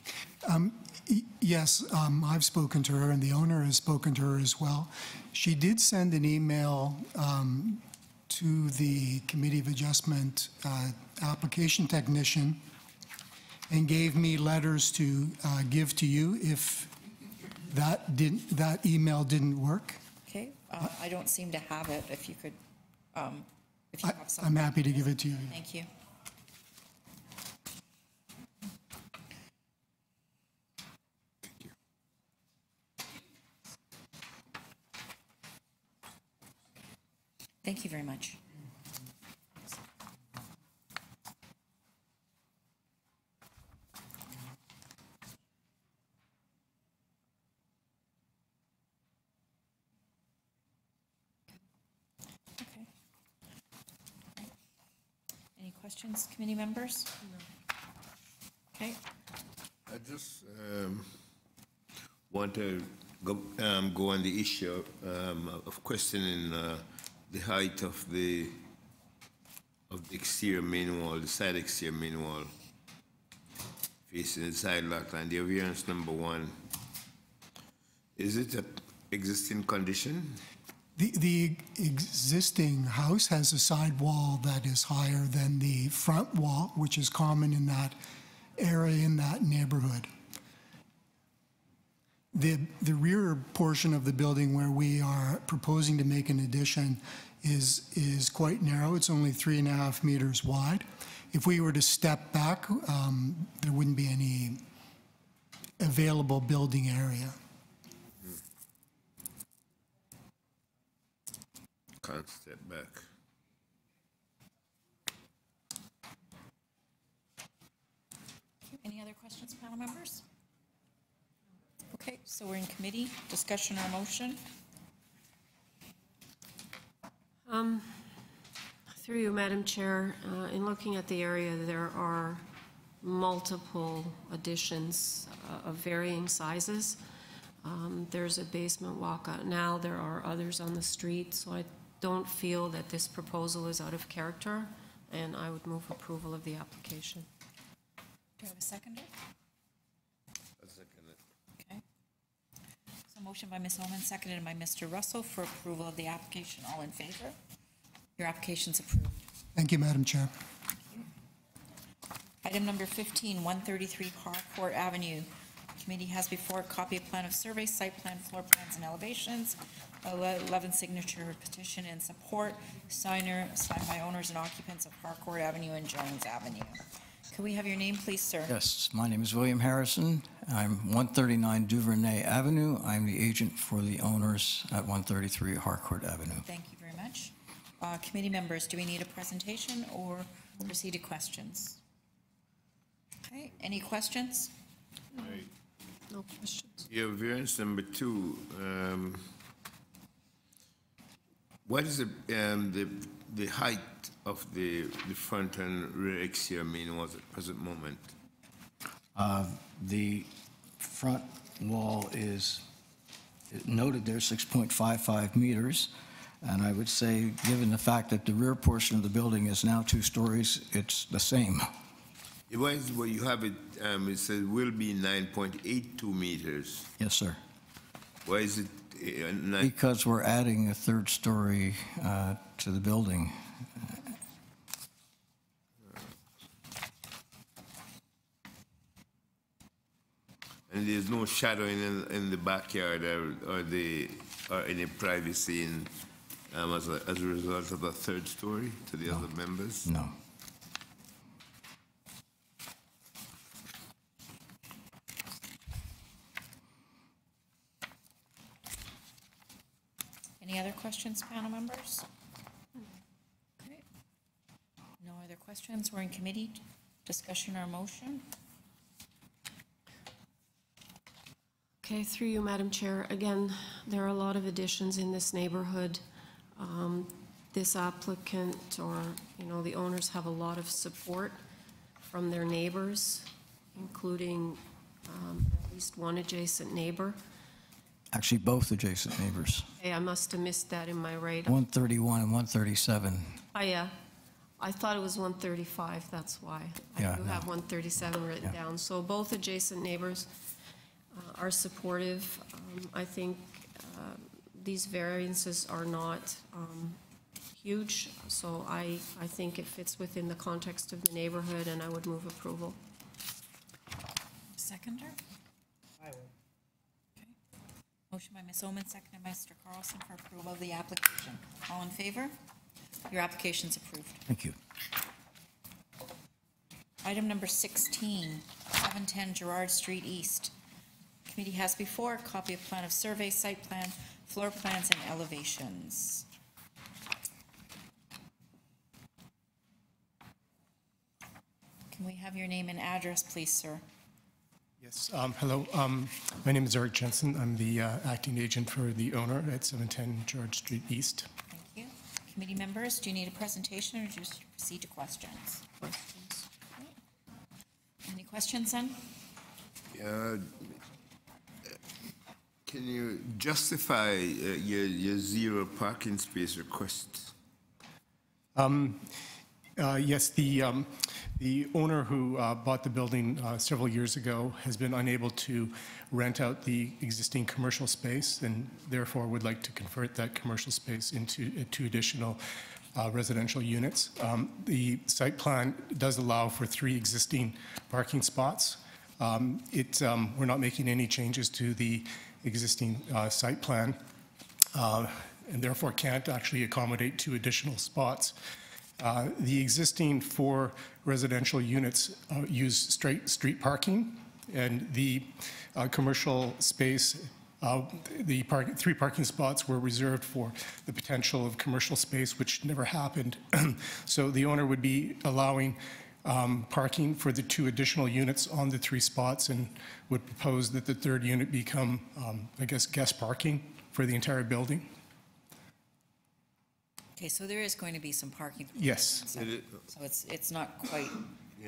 Yes, I've spoken to her, and the owner has spoken to her as well. She did send an email to the Committee of Adjustment application technician and gave me letters to give to you if that email didn't work.
Okay, I don't seem to have it. If you could, if you have something.
I'm happy to give it to you.
Thank you. Thank you very much. Okay. Any questions, committee members? No. Okay.
I just want to go on the issue of questioning the height of the exterior main wall, the side exterior main wall, facing the side lot line, the variance number 1. Is it an existing condition?
The existing house has a side wall that is higher than the front wall, which is common in that area, in that neighborhood. The rear portion of the building where we are proposing to make an addition is quite narrow. It's only 3.5 meters wide. If we were to step back, there wouldn't be any available building area.
Can't step back.
Any other questions, panel members? Okay, so we're in committee. Discussion or motion?
Through you, Madam Chair, in looking at the area, there are multiple additions of varying sizes. There's a basement walkout now. There are others on the street, so I don't feel that this proposal is out of character, and I would move approval of the application.
Do you have a seconder?
A second.
Okay. So Motion by Ms. Omen, seconded by Mr. Russell for approval of the application. All in favor? Your application's approved.
Thank you, Madam Chair.
Item number 15, 133 Harcourt Avenue. Committee has before a copy of plan of survey, site plan, floor plans, and elevations. 11 signature petition in support. Signed by owners and occupants of Harcourt Avenue and Jones Avenue. Could we have your name, please, sir?
Yes, my name is William Harrison. I'm 139 Duvernay Avenue. I'm the agent for the owners at 133 Harcourt Avenue.
Thank you very much. Committee members, do we need a presentation or proceed to questions? Okay, any questions?
No questions.
Yeah, variance number 2. What is the height of the front and rear exterior mean was at present moment?
The front wall is noted there 6.55 meters, and I would say, given the fact that the rear portion of the building is now 2 stories, it's the same.
Why is where you have it? It says will be 9.82 meters.
Yes, sir.
Why is it?
Because we're adding a 3rd story to the building.
And there's no shadowing in the backyard or any privacy as a result of a 3rd story to the other members?
No.
Any other questions, panel members? Okay. No other questions. We're in committee discussion or motion.
Okay, through you, Madam Chair. Again, there are a lot of additions in this neighborhood. This applicant or, the owners have a lot of support from their neighbors, including at least one adjacent neighbor.
Actually, both adjacent neighbors.
Hey, I must have missed that in my radar.
131 and 137.
Oh, yeah. I thought it was 135, that's why.
Yeah,
I do
no.
have 137 written down. So both adjacent neighbors are supportive. I think these variances are not huge, so I think it fits within the context of the neighborhood, and I would move approval.
Seconder?
I will.
Okay. Motion by Ms. Omen, seconded by Mr. Carlson for approval of the application. All in favor? Your application's approved.
Thank you.
Item number 16, 710 Gerrard Street East. Committee has before a copy of plan of survey, site plan, floor plans, and elevations. Can we have your name and address, please, sir?
Yes, hello. My name is Eric Jensen. I'm the acting agent for the owner at 710 Gerrard Street East.
Thank you. Committee members, do you need a presentation or just proceed to questions? Questions. Okay. Any questions then?
Can you justify your 0 parking space request?
Yes, the owner who bought the building several years ago has been unable to rent out the existing commercial space and therefore would like to convert that commercial space into 2 additional residential units. The site plan does allow for 3 existing parking spots. We're not making any changes to the existing site plan and therefore can't actually accommodate 2 additional spots. The existing 4 residential units use straight street parking, and the commercial space, the 3 parking spots were reserved for the potential of commercial space, which never happened. So the owner would be allowing parking for the 2 additional units on the 3 spots and would propose that the 3rd unit become, guest parking for the entire building.
Okay, so there is going to be some parking.
Yes.
So it's not quite.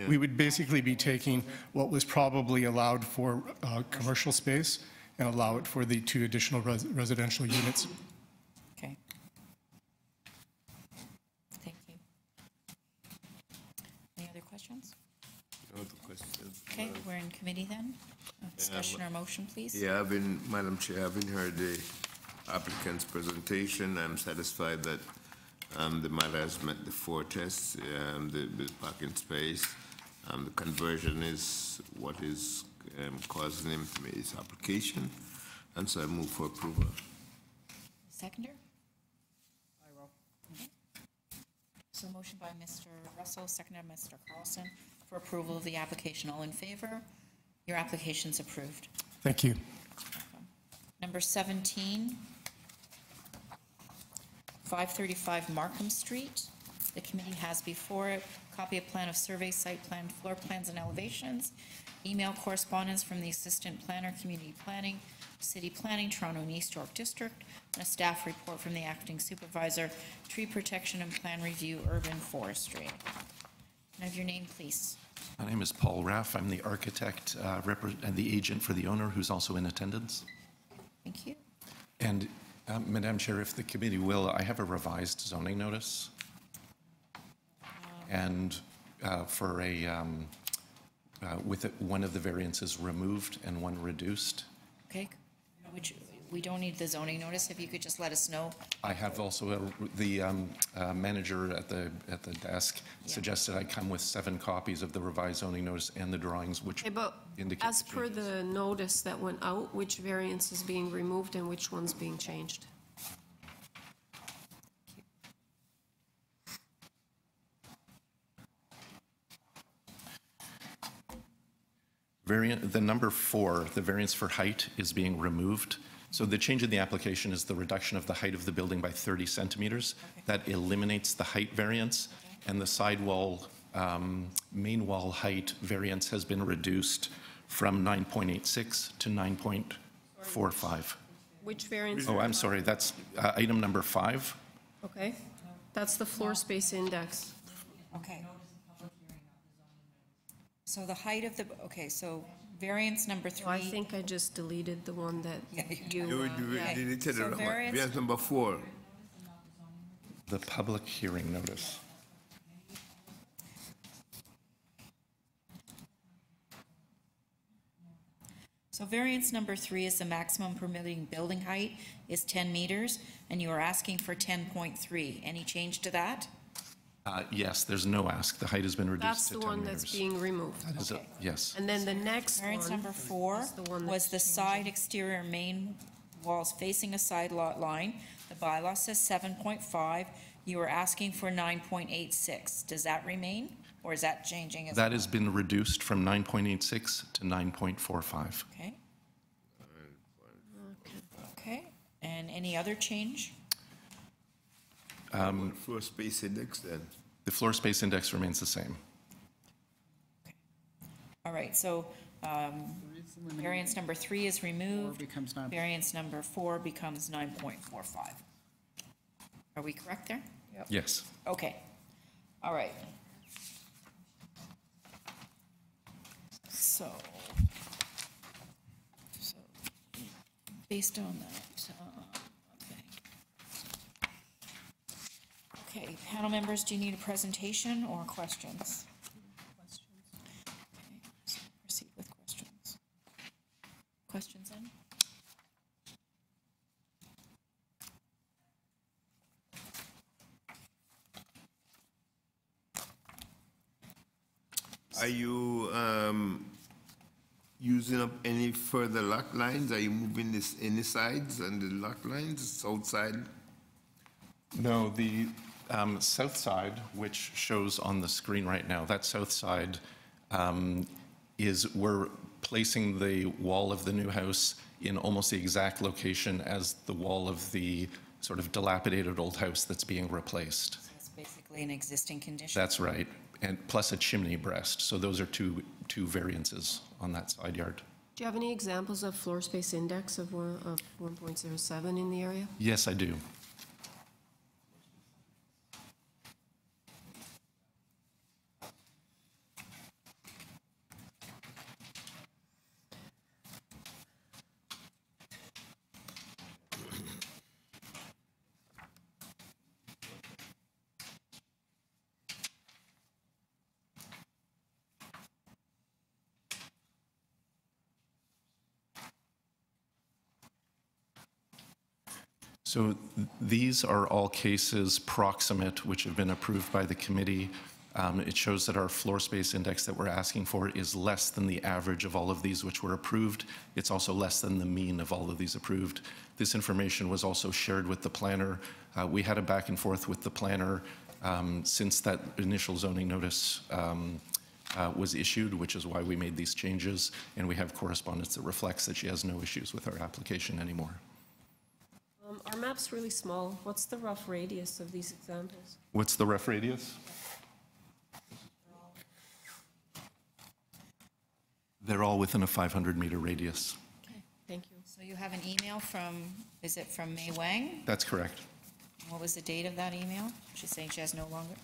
We would basically be taking what was probably allowed for commercial space and allow it for the 2 additional residential units.
Okay. Thank you. Any other questions?
No other questions.
Okay, we're in committee then. Discussion. question or motion, please?
Yeah, Madam Chair, having heard the applicant's presentation, I'm satisfied that the matter has met the four tests, the parking space, the conversion is what is causing him to make his application, and so I move for approval.
Seconder?
I will.
So motion by Mr. Russell, seconded by Mr. Carlson for approval of the application. All in favor? Your application's approved.
Thank you.
Number 17, 535 Markham Street. The committee has before it copy of plan of survey, site plan, floor plans, and elevations, email correspondence from the Assistant Planner, Community Planning, City Planning, Toronto and East York District, and a staff report from the Acting Supervisor, Tree Protection and Plan Review, Urban Forestry. Can I have your name, please?
My name is Paul Raff. I'm the architect and the agent for the owner, who's also in attendance.
Thank you.
And Madam Chair, if the committee will, I have a revised zoning notice. And for with one of the variances removed and one reduced.
Okay, which, we don't need the zoning notice, if you could just let us know.
I have also, the manager at the desk suggested I come with 7 copies of the revised zoning notice and the drawings, which
Okay, but
indicate.
as per the notice that went out, which variance is being removed and which one's being changed?
The number 4, the variance for height, is being removed. So the change in the application is the reduction of the height of the building by 30 centimeters. Okay. That eliminates the height variance, and the sidewall, main wall height variance has been reduced from 9.86 to 9.45.
Which variance?
Oh, I'm sorry, that's item number 5.
Okay, that's the floor space index.
Okay. So the height of the, okay, so variance number 3.
Well, I think I just deleted the one that you
deleted
So
variance number 4.
The public hearing notice.
So variance number 3 is the maximum permitting building height is 10 meters, and you are asking for 10.3. Any change to that?
Yes, there's no ask. The height has been reduced
That's
to
the
10
one
meters.
that's being removed.
That is yes.
And then the next
Variance
one.
number 4 was the side exterior main walls facing a side lot line. The bylaw says 7.5. You are asking for 9.86. Does that remain, or is that changing as well?
That has been reduced from 9.86 to 9.45.
Okay. Okay, and any other change?
Floor space index then?
The floor space index remains the same.
All right, so variance number 3 is removed.
Becomes 9.
Variance number 4 becomes 9.45. Are we correct there?
Yep. Yes.
Okay, all right. So based on that, okay, panel members, do you need a presentation or questions? Okay, so proceed with questions. Questions then?
Are you using up any further lot lines? Are you moving this any sides and the lot lines, south side?
No, the south side, which shows on the screen right now, that south side is we're placing the wall of the new house in almost the exact location as the wall of the sort of dilapidated old house that's being replaced.
So it's basically an existing condition.
That's right, and plus a chimney breast. So those are two variances on that side yard.
Do you have any examples of floor space index of 1.07 in the area?
Yes, I do. So these are all cases proximate which have been approved by the committee. It shows that our floor space index that we're asking for is less than the average of all of these which were approved. It's also less than the mean of all of these approved. This information was also shared with the planner. We had a back and forth with the planner since that initial zoning notice was issued, which is why we made these changes, and we have correspondence that reflects that she has no issues with our application anymore.
Our map's really small. What's the rough radius of these examples?
What's the rough radius? They're all within a 500-meter radius.
Okay, thank you.
So you have an email from, is it from Mei Wang?
That's correct.
What was the date of that email? She's saying she has no longer,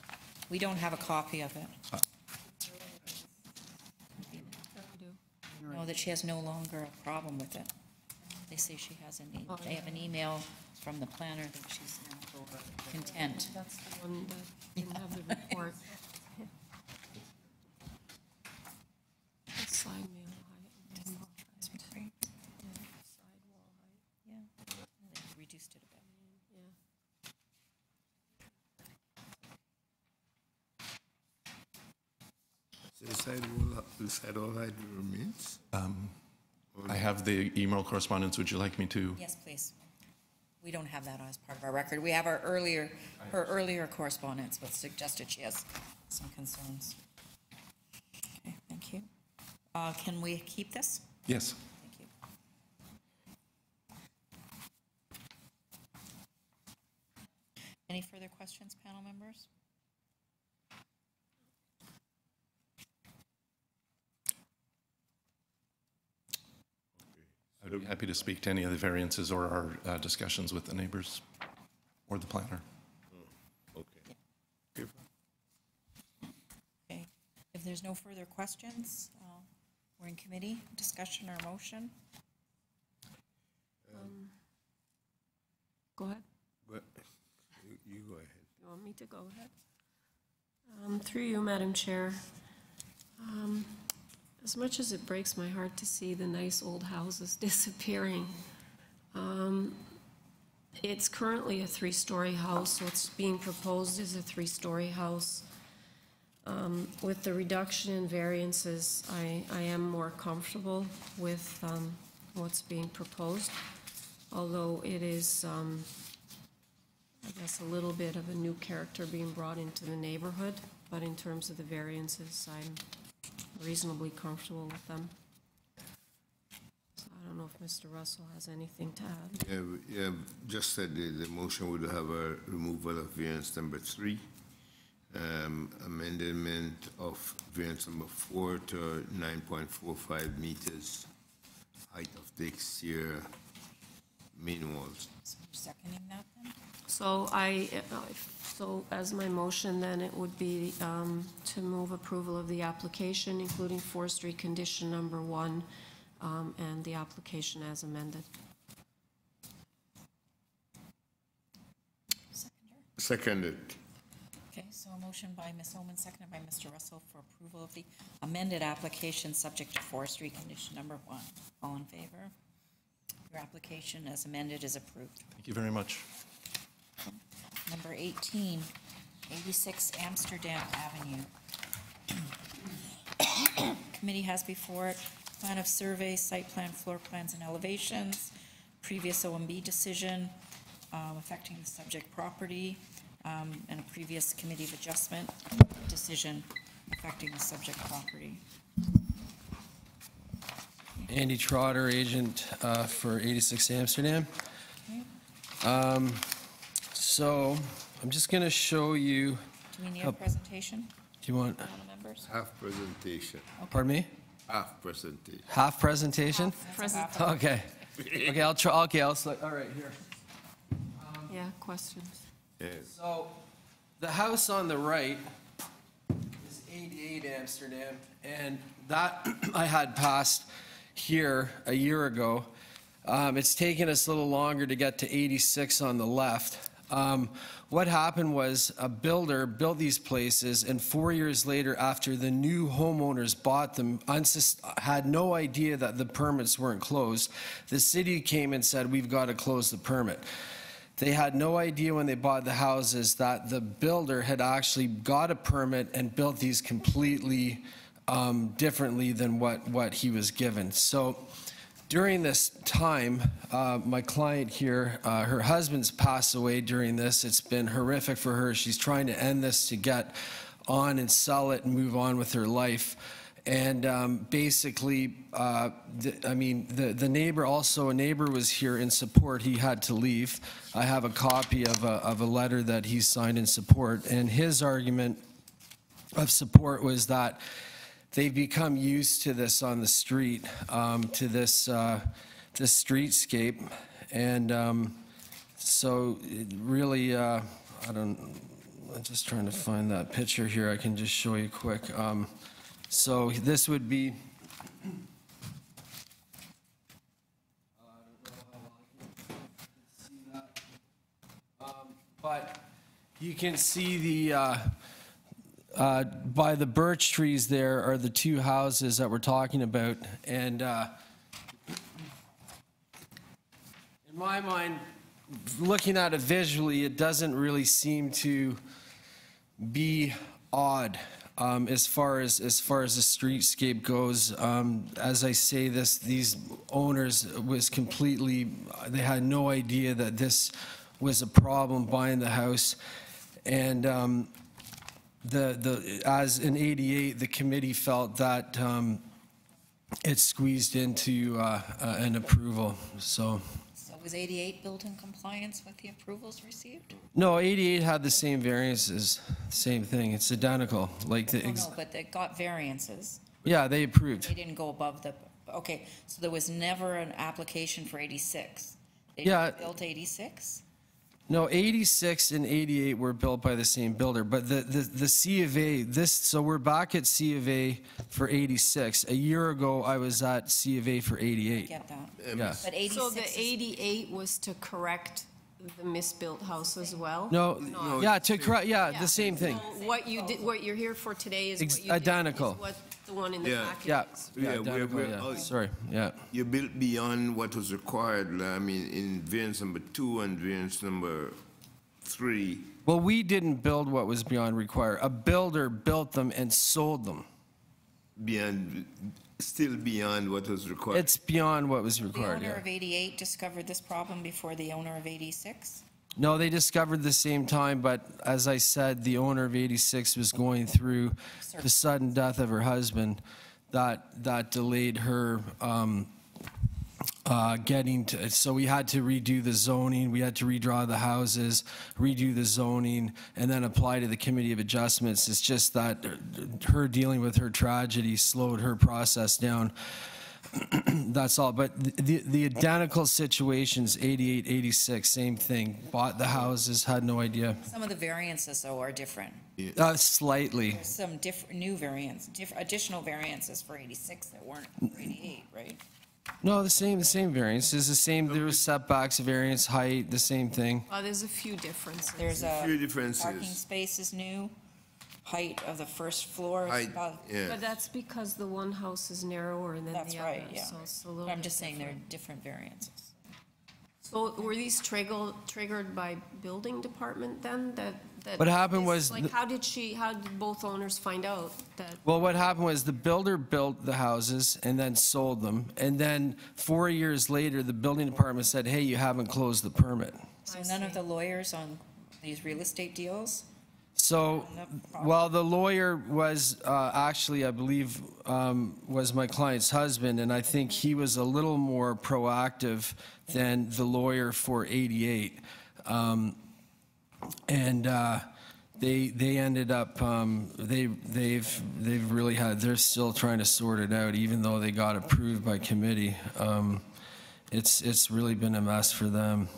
we don't have a copy of it. No, that she has no longer a problem with it. They say she has they have an email from the planner that she's now content.
That's the one that didn't have the report. Side mail height. Sidewall height.
Yeah. They reduced it a bit.
So the sidewall height remains?
I have the email correspondence. Would you like me to?
Yes, please. We don't have that as part of our record. We have her earlier correspondence, but suggested she has some concerns. Okay, thank you. Can we keep this?
Yes.
Thank you. Any further questions, panel members?
I'd be happy to speak to any of the variances or our discussions with the neighbors or the planner.
Okay.
Okay. If there's no further questions, we're in committee, discussion or motion.
Go ahead.
You go ahead.
You want me to go ahead? Through you, Madam Chair. As much as it breaks my heart to see the nice old houses disappearing, it's currently a three-story house. What's being proposed is a three-story house. With the reduction in variances, I am more comfortable with what's being proposed, although it is, I guess, a little bit of a new character being brought into the neighborhood, but in terms of the variances, I'm reasonably comfortable with them. So I don't know if Mr. Russell has anything to add.
Yeah, just said the motion would have a removal of variance number 3, amendment of variance number 4 to 9.45 meters height of the exterior main walls.
So you're seconding that then?
So so as my motion, then it would be to move approval of the application, including forestry condition number 1, and the application as amended.
Seconded.
Okay, so a motion by Ms. Oman, seconded by Mr. Russell for approval of the amended application subject to forestry condition number 1. All in favor? Your application as amended is approved.
Thank you very much.
Number 18, 86 Amsterdam Avenue. Committee has before it plan of survey, site plan, floor plans, and elevations, previous OMB decision affecting the subject property, and a previous committee of adjustment decision affecting the subject property.
Andy Trotter, agent for 86 Amsterdam. So I'm just going to show you.
Do we need a presentation?
Do you want?
Members?
Half presentation.
Pardon me?
Half presentation.
Half presentation? Okay. Okay, I'll try. Okay, I'll select. All right, here.
Yeah, questions.
Yeah.
So the house on the right is 88 Amsterdam, and that I had passed here a year ago. It's taken us a little longer to get to 86 on the left. What happened was a builder built these places, and 4 years later, after the new homeowners bought them, had no idea that the permits weren't closed. The city came and said, we've got to close the permit. they had no idea when they bought the houses that the builder had actually got a permit and built these completely differently than what he was given. So during this time, my client here, her husband's passed away during this. It's been horrific for her. She's trying to end this to get on and sell it and move on with her life. And basically, the neighbor also, a neighbor was here in support. He had to leave. I have a copy of a letter that he signed in support. And his argument of support was that they've become used to this on the street, to this streetscape. And so it really, I'm just trying to find that picture here. I can just show you quick. So this would be, but you can see the, by the birch trees there are the two houses that we're talking about. And in my mind, looking at it visually, it doesn't really seem to be odd. As far as the streetscape goes, as I say this, these owners was completely, they had no idea that this was a problem buying the house. And as in 88, the committee felt that it squeezed into an approval. So
was 88 built in compliance with the approvals received?
No, 88 had the same variances, same thing. It's identical. Like the
no, but they got variances.
Yeah, they approved.
They didn't go above the, okay, so there was never an application for 86. They
Yeah.
built 86?
No, 86 and 88 were built by the same builder, but the C of A, so we're back at C of A for 86. A year ago, I was at C of A for 88.
I get that.
Yeah.
But 86
So the 88 was to correct the misbuilt house as well?
No, yeah, to correct, yeah, the same thing.
So what you did, what you're here for today is what you
Identical.
did, is what the one in the package
Yeah,
is.
Sorry, yeah.
You built beyond what was required, I mean, in variance number 2 and variance number 3.
Well, we didn't build what was beyond required. A builder built them and sold them.
Still beyond what was required.
It's beyond what was
The
required,
owner
yeah.
of 88 discovered this problem before the owner of 86?
No, they discovered the same time, but as I said, the owner of 86 was going through the sudden death of her husband. That delayed her getting to, so we had to redo the zoning, we had to redraw the houses, redo the zoning, and then apply to the Committee of Adjustments. It's just that her dealing with her tragedy slowed her process down. That's all. But the identical situations, 88, 86, same thing. Bought the houses, had no idea.
Some of the variances, though, are different.
Slightly.
There's some new variants, additional variances for 86 that weren't for 88, right?
No, the same variance. It's the same, there was setbacks, variance, height, the same thing.
There's a few differences.
There's a
few differences.
parking space is new, height of the first floor is
Height,
about.
yeah.
But that's because the one house is narrower than the other.
That's right, yeah.
So it's a little
But I'm
bit
just saying they're
different.
different variances.
So were these triggered by building department then? That
What happened was
like how did both owners find out that?
Well, what happened was the builder built the houses and then sold them. And then 4 years later, the building department said, hey, you haven't closed the permit.
So none of the lawyers on these real estate deals?
So, well, the lawyer was actually, I believe, was my client's husband, and I think he was a little more proactive than the lawyer for 88. And they ended up, they've really had, they're still trying to sort it out, even though they got approved by committee. It's really been a mess for them.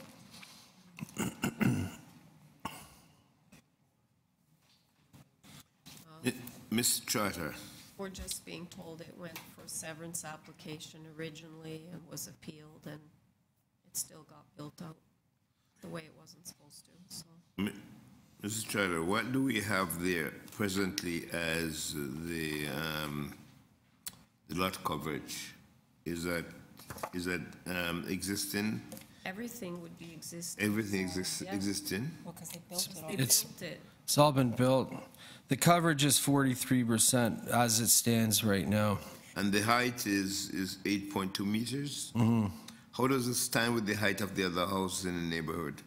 Ms. Charter.
We're just being told it went for severance application originally and was appealed, and it still got built out the way it wasn't supposed to, so.
Mrs. Charter, what do we have there presently as the lot coverage? Is that existing?
Everything would be existing.
Everything
Yeah.
existing?
Well, because they built it all.
They built it.
It's all been built. The coverage is 43% as it stands right now.
And the height is 8.2 meters?
Mhm.
How does it stand with the height of the other houses in the neighborhood?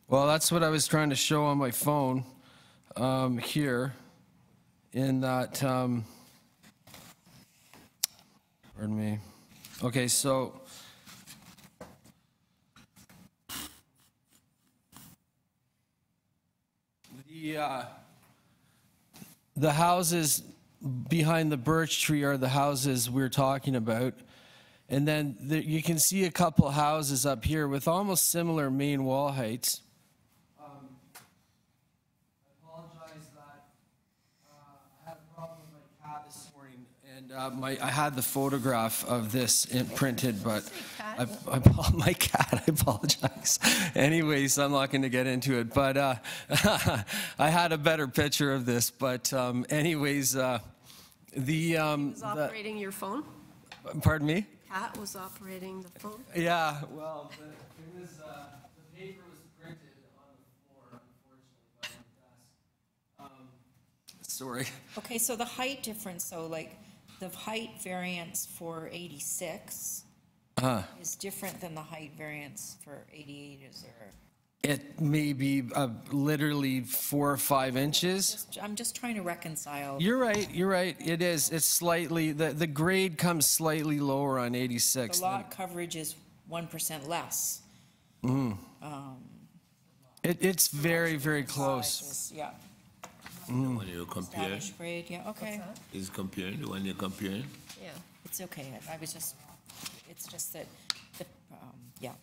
Well, that's what I was trying to show on my phone here in that, pardon me. Okay, so the houses behind the birch tree are the houses we're talking about. And then you can see a couple houses up here with almost similar main wall heights. I apologize that I had a problem with my cat this morning, and I had the photograph of this printed, but my cat, I apologize. Anyways, I'm not going to get into it, but I had a better picture of this. But anyways,
Was operating your phone?
Pardon me?
Cat was operating the phone?
Yeah, well, the paper was printed on the floor, unfortunately, by my desk. Sorry.
Okay, so the height difference, so like the height variance for 86 is different than the height variance for 88, is there?
It may be literally 4 or 5 inches.
I'm just trying to reconcile.
You're right, it is. It's slightly, the grade comes slightly lower on 86.
The lot coverage is 1% less.
Mm. It's very, very close.
Sizes, yeah.
The one you're comparing?
Established grade, yeah, okay.
Is comparing, the one you're comparing?
Yeah. It's okay, it's just that, yeah.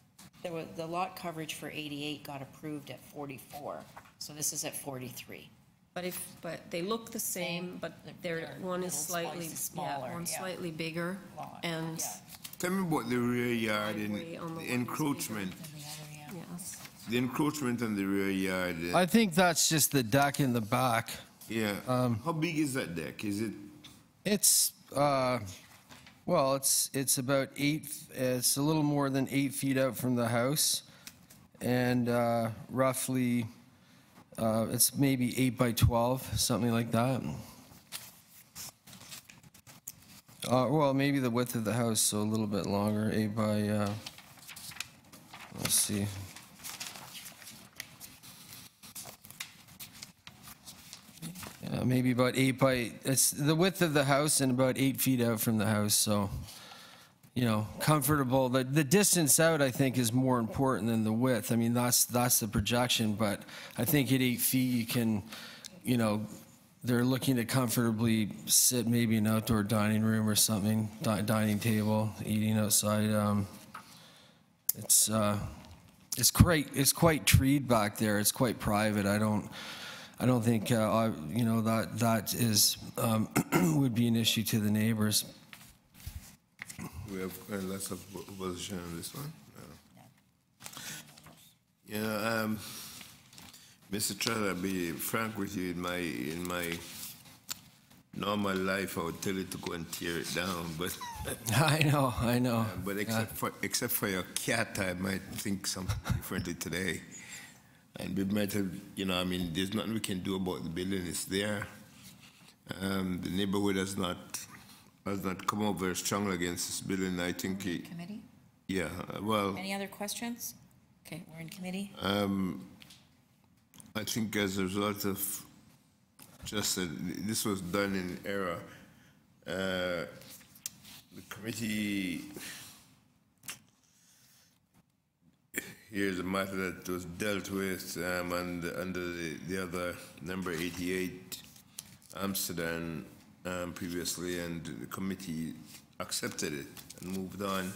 The lot coverage for 88 got approved at 44, so this is at 43.
But they look the same, but one is slightly
smaller,
one's
yeah.
slightly bigger, and
Tell me about the rear yard and the encroachment.
yes.
The encroachment on the rear yard.
I think that's just the deck in the back.
Yeah. How big is that deck? Is it?
It's well, it's about it's a little more than 8 feet out from the house, and roughly it's maybe 8 by 12, something like that. Well, maybe the width of the house, so a little bit longer, 8 by. Let's see. Maybe about 8 by, it's the width of the house and about 8 feet out from the house, so, you know, comfortable. The distance out, I think, is more important than the width. I mean, that's the projection, but I think at 8 feet, you can, you know, they're looking to comfortably sit maybe in an outdoor dining room or something, dining table, eating outside. It's quite treed back there. It's quite private. I don't think, you know, that is, would be an issue to the neighbors.
We have lots of opposition on this one. Yeah, Mr. Trotter, I'll be frank with you, in my normal life, I would tell you to go and tear it down, but
I know.
But except for your cat, I might think something differently today. And we might have, you know, I mean, there's nothing we can do about the building. It's there. The neighborhood has not come out very strongly against this building. I think
Committee?
Yeah. Well.
Any other questions? Okay, we're in committee.
I think as a result of just that this was done in error, the committee. Here's a matter that was dealt with under the other number 88 Amsterdam previously, and the committee accepted it and moved on.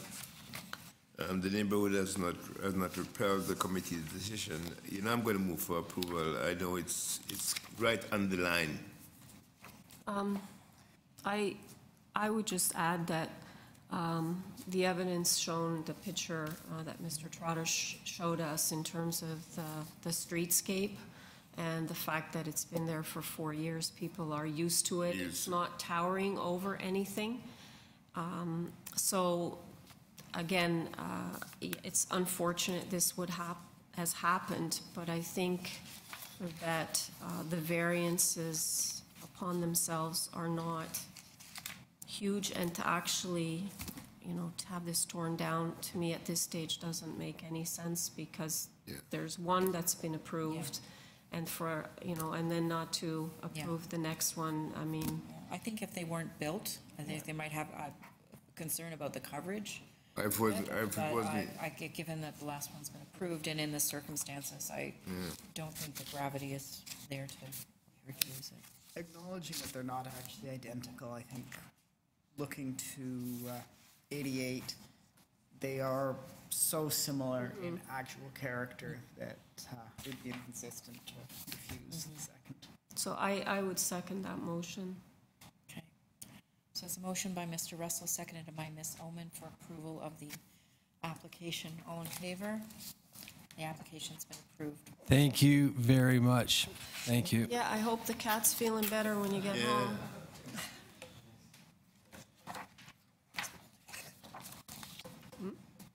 The neighborhood has not repelled the committee's decision. You know, I'm going to move for approval. I know it's right on the line.
I would just add that the evidence shown, the picture that Mr. Trotter showed us in terms of the streetscape and the fact that it's been there for 4 years, people are used to it. It's not towering over anything. So again, it's unfortunate this has happened, but I think that the variances upon themselves are not huge, and to actually, to have this torn down, to me at this stage doesn't make any sense, because there's one that's been approved, and and then not to approve the next one, I mean.
I think if they weren't built, I think they might have a concern about the coverage. Given that the last one's been approved, and in the circumstances, I don't think the gravity is there to refuse it.
Acknowledging that they're not actually identical, I think, looking to 88, they are so similar in actual character that it would be inconsistent to refuse the second.
So I would second that motion.
Okay. So it's a motion by Mr. Russell, seconded by Ms. Oman for approval of the application. All in favor? The application's been approved.
Thank you very much. Thank you.
Yeah, I hope the cat's feeling better when you get home.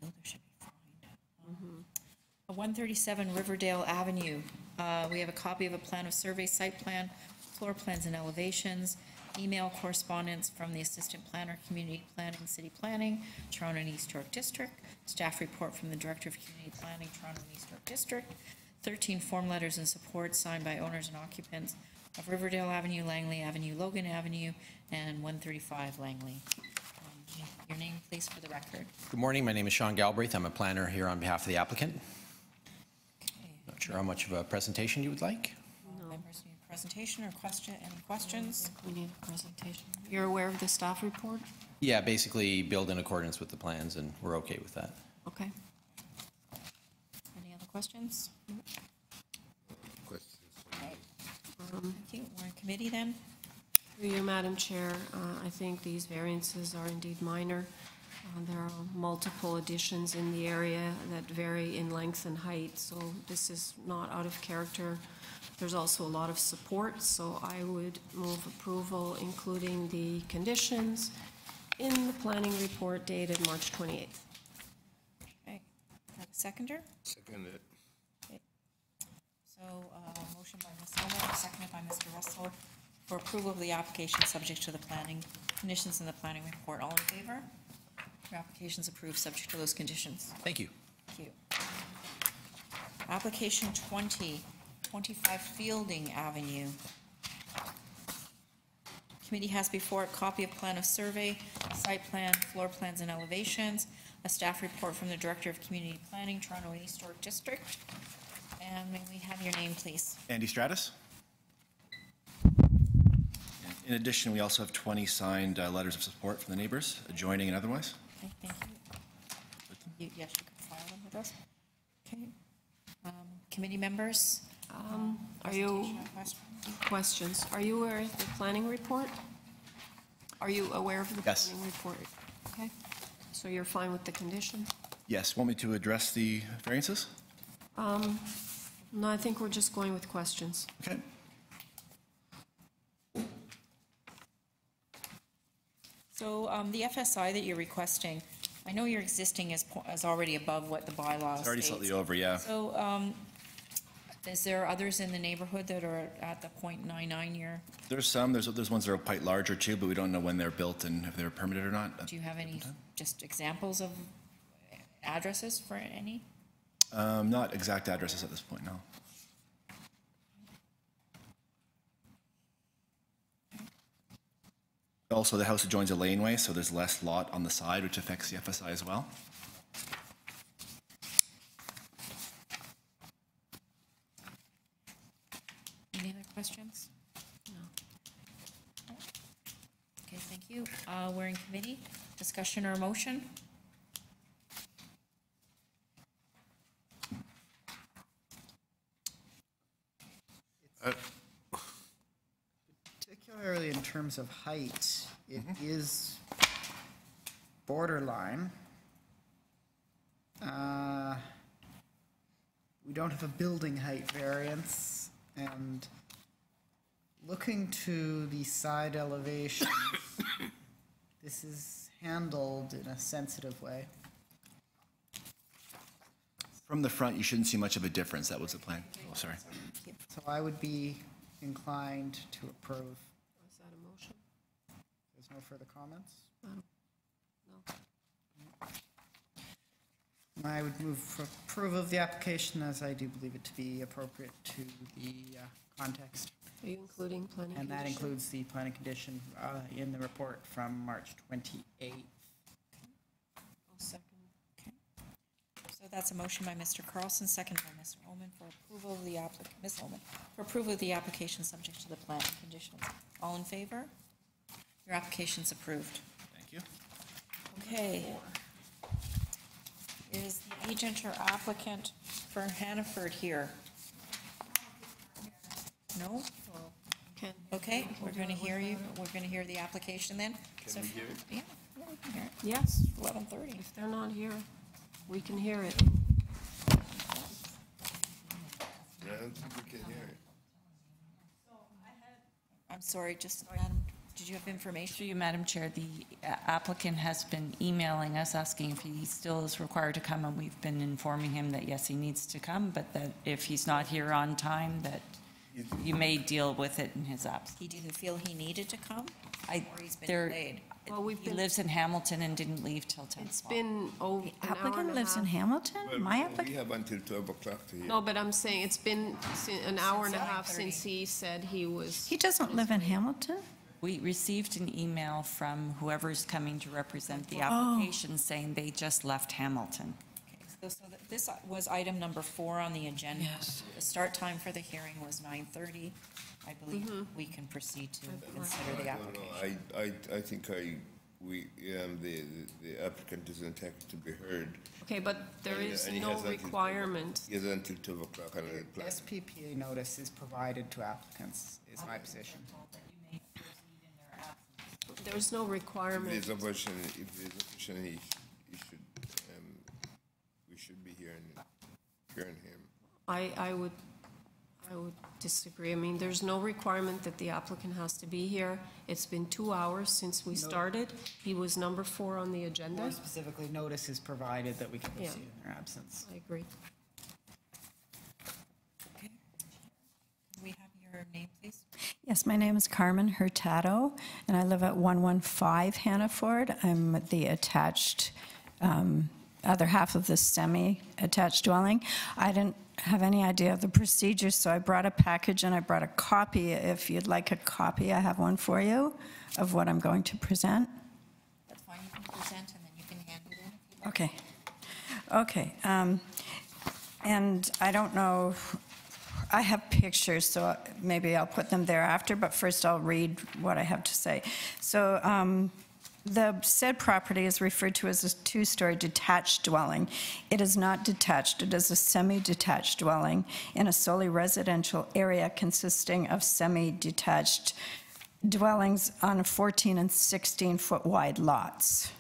There should be fine. 137 Riverdale Avenue. We have a copy of a plan of survey, site plan, floor plans and elevations, email correspondence from the Assistant Planner, Community Planning, City Planning, Toronto and East York District, staff report from the Director of Community Planning, Toronto and East York District, 13 form letters in support signed by owners and occupants of Riverdale Avenue, Langley Avenue, Logan Avenue, and 135 Langley. Your name, please, for the record.
Good morning. My name is Sean Galbraith. I'm a planner here on behalf of the applicant. Not sure how much of a presentation you would like.
Members need a presentation or any questions?
We need a presentation. You're aware of the staff report?
Yeah, basically build in accordance with the plans, and we're okay with that.
Okay.
Any other questions? Thank you. We're in committee then.
Through you, Madam Chair, I think these variances are indeed minor. There are multiple additions in the area that vary in length and height, so this is not out of character. There's also a lot of support, so I would move approval, including the conditions in the planning report dated March 28th.
Okay. Have a seconder?
Second it.
Okay. So, motion by Ms. Owen, seconded by Mr. Russell for approval of the application subject to the planning conditions in the planning report. All in favor? Your application's approved subject to those conditions.
Thank you.
Thank you. Application 25 Fielding Avenue. Committee has before it a copy of plan of survey, site plan, floor plans and elevations, a staff report from the Director of Community Planning, Toronto and East York District. And may we have your name, please?
Andy Stratus. In addition, we also have 20 signed letters of support from the neighbors, adjoining and otherwise.
Okay, thank you. Yes, you can file them with us. Okay. Committee members?
Are you, questions? Are you aware of the planning report? Are you aware of the planning report? Okay. So you're fine with the condition?
Yes, want me to address the variances?
No, I think we're just going with questions.
Okay.
So the FSI that you're requesting, I know your existing is already above what the bylaw
It's already
states.
slightly over, yeah.
So is there others in the neighborhood that are at the .99 year?
There's some, there's ones that are quite larger too, but we don't know when they're built and if they're permitted or not.
Do you have any just examples of addresses for any?
Not exact addresses at this point, no. Also, the house adjoins a laneway, so there's less lot on the side, which affects the FSI as well.
Any other questions? No. Okay, thank you. We're in committee. Discussion or motion?
Particularly in terms of height, it is borderline. We don't have a building height variance, and looking to the side elevations, this is handled in a sensitive way.
From the front, you shouldn't see much of a difference. That was the plan. Oh, sorry.
So I would be inclined to approve.
Is that a motion?
There's no further comments?
No.
I would move for approval of the application, as I do believe it to be appropriate to the context.
Are you including planning
And that
condition?
includes the planning condition in the report from March 28th.
I'll second.
So that's a motion by Mr. Carlson, second by Mr. Omen for approval of the Ms. Omen, for approval of the application subject to the planning conditions. All in favor? Your application's approved.
Thank you.
Okay. Is the agent or applicant for Hannaford here? No? Okay, we're going to hear you. We're going to hear the application then.
Can we hear it?
Yeah, we can hear it.
Yes.
11:30.
If they're not here, we can hear it.
I don't think we can hear it.
I'm sorry, just, Madam, did you have information?
Through you, Madam Chair, the applicant has been emailing us asking if he still is required to come, and we've been informing him that yes, he needs to come, but that if he's not here on time, that you may deal with it in his absence.
He didn't feel he needed to come? Or he's been delayed?
Well,
He lives in Hamilton and didn't leave till 10
It's
o'clock.
been an hour and a
lives in
half.
Hamilton?
Well,
My
we
applicant?
have until 12 o'clock to hear.
No, but I'm saying it's been an hour and a half since he said he was.
He doesn't live in Hamilton?
We received an email from whoever's coming to represent the
Oh.
application saying they just left Hamilton.
So this was item number 4 on the agenda.
Yes.
The start time for the hearing was 9:30. I believe we can proceed to consider the application.
I think the applicant is entitled to be heard.
Okay, but there is
And he
no
has until 12
requirement.
He has until 12 o'clock on the plan.
SPPA notice is provided to applicants, is my position.
There's no
If
requirement.
there's a question, he should, we should be hearing him.
I would disagree. I mean, there's no requirement that the applicant has to be here. It's been 2 hours since we started. He was number 4 on the agenda.
More specifically, notice is provided that we can
Yeah.
proceed in their absence.
I agree.
Okay. Can we have your name, please?
Yes, my name is Carmen Hurtado, and I live at 115 Hannaford. I'm the attached, other half of the semi-attached dwelling. I didn't have any idea of the procedure, so I brought a package and I brought a copy. If you'd like a copy, I have one for you of what I'm going to present.
That's fine, you can present and then you can hand it in if you'd like.
Okay. Okay. And I don't know, I have pictures, so maybe I'll put them thereafter, but first I'll read what I have to say. So the said property is referred to as a 2-story detached dwelling. It is not detached. It is a semi-detached dwelling in a solely residential area consisting of semi-detached dwellings on 14 and 16-foot wide lots.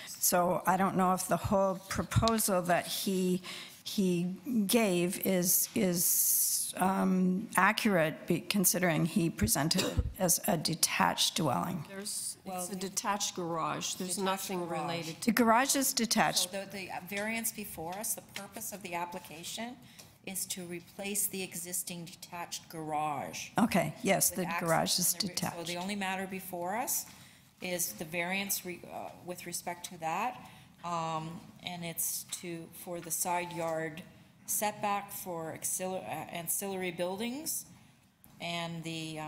So I don't know if the whole proposal that he gave is accurate, considering he presented it as a detached dwelling.
It's a detached garage. There's nothing related to.
The garage is detached.
So the variance before us, the purpose of the application is to replace the existing detached garage.
Okay, yes,
with
the
access
garage is
on the
detached.
So the only matter before us is the variance with respect to that, and it's for the side yard setback for ancillary buildings and the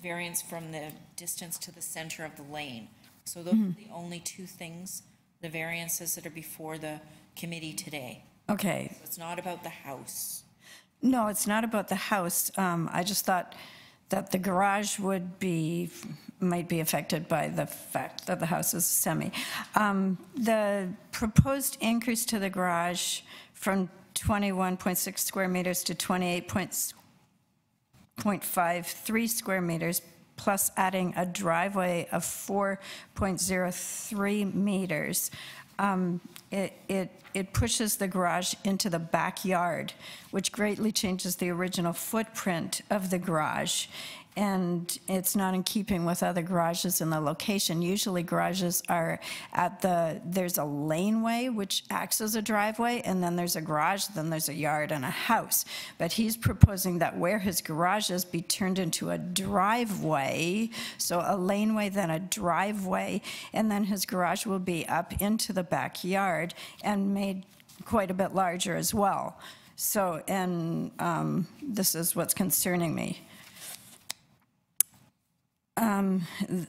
variance from the distance to the center of the lane. So those are the only 2 things, the variances that are before the committee today.
Okay.
So it's not about the house.
No, it's not about the house. I just thought that the garage might be affected by the fact that the house is semi. The proposed increase to the garage from 21.6 square meters to 28.53 square meters, plus adding a driveway of 4.03 meters. It pushes the garage into the backyard, which greatly changes the original footprint of the garage. and it's not in keeping with other garages in the location. Usually garages are at there's a laneway which acts as a driveway, and then there's a garage, then there's a yard and a house. But he's proposing that where his garage is be turned into a driveway, so a laneway, then a driveway, and then his garage will be up into the backyard and made quite a bit larger as well. So, and this is what's concerning me. The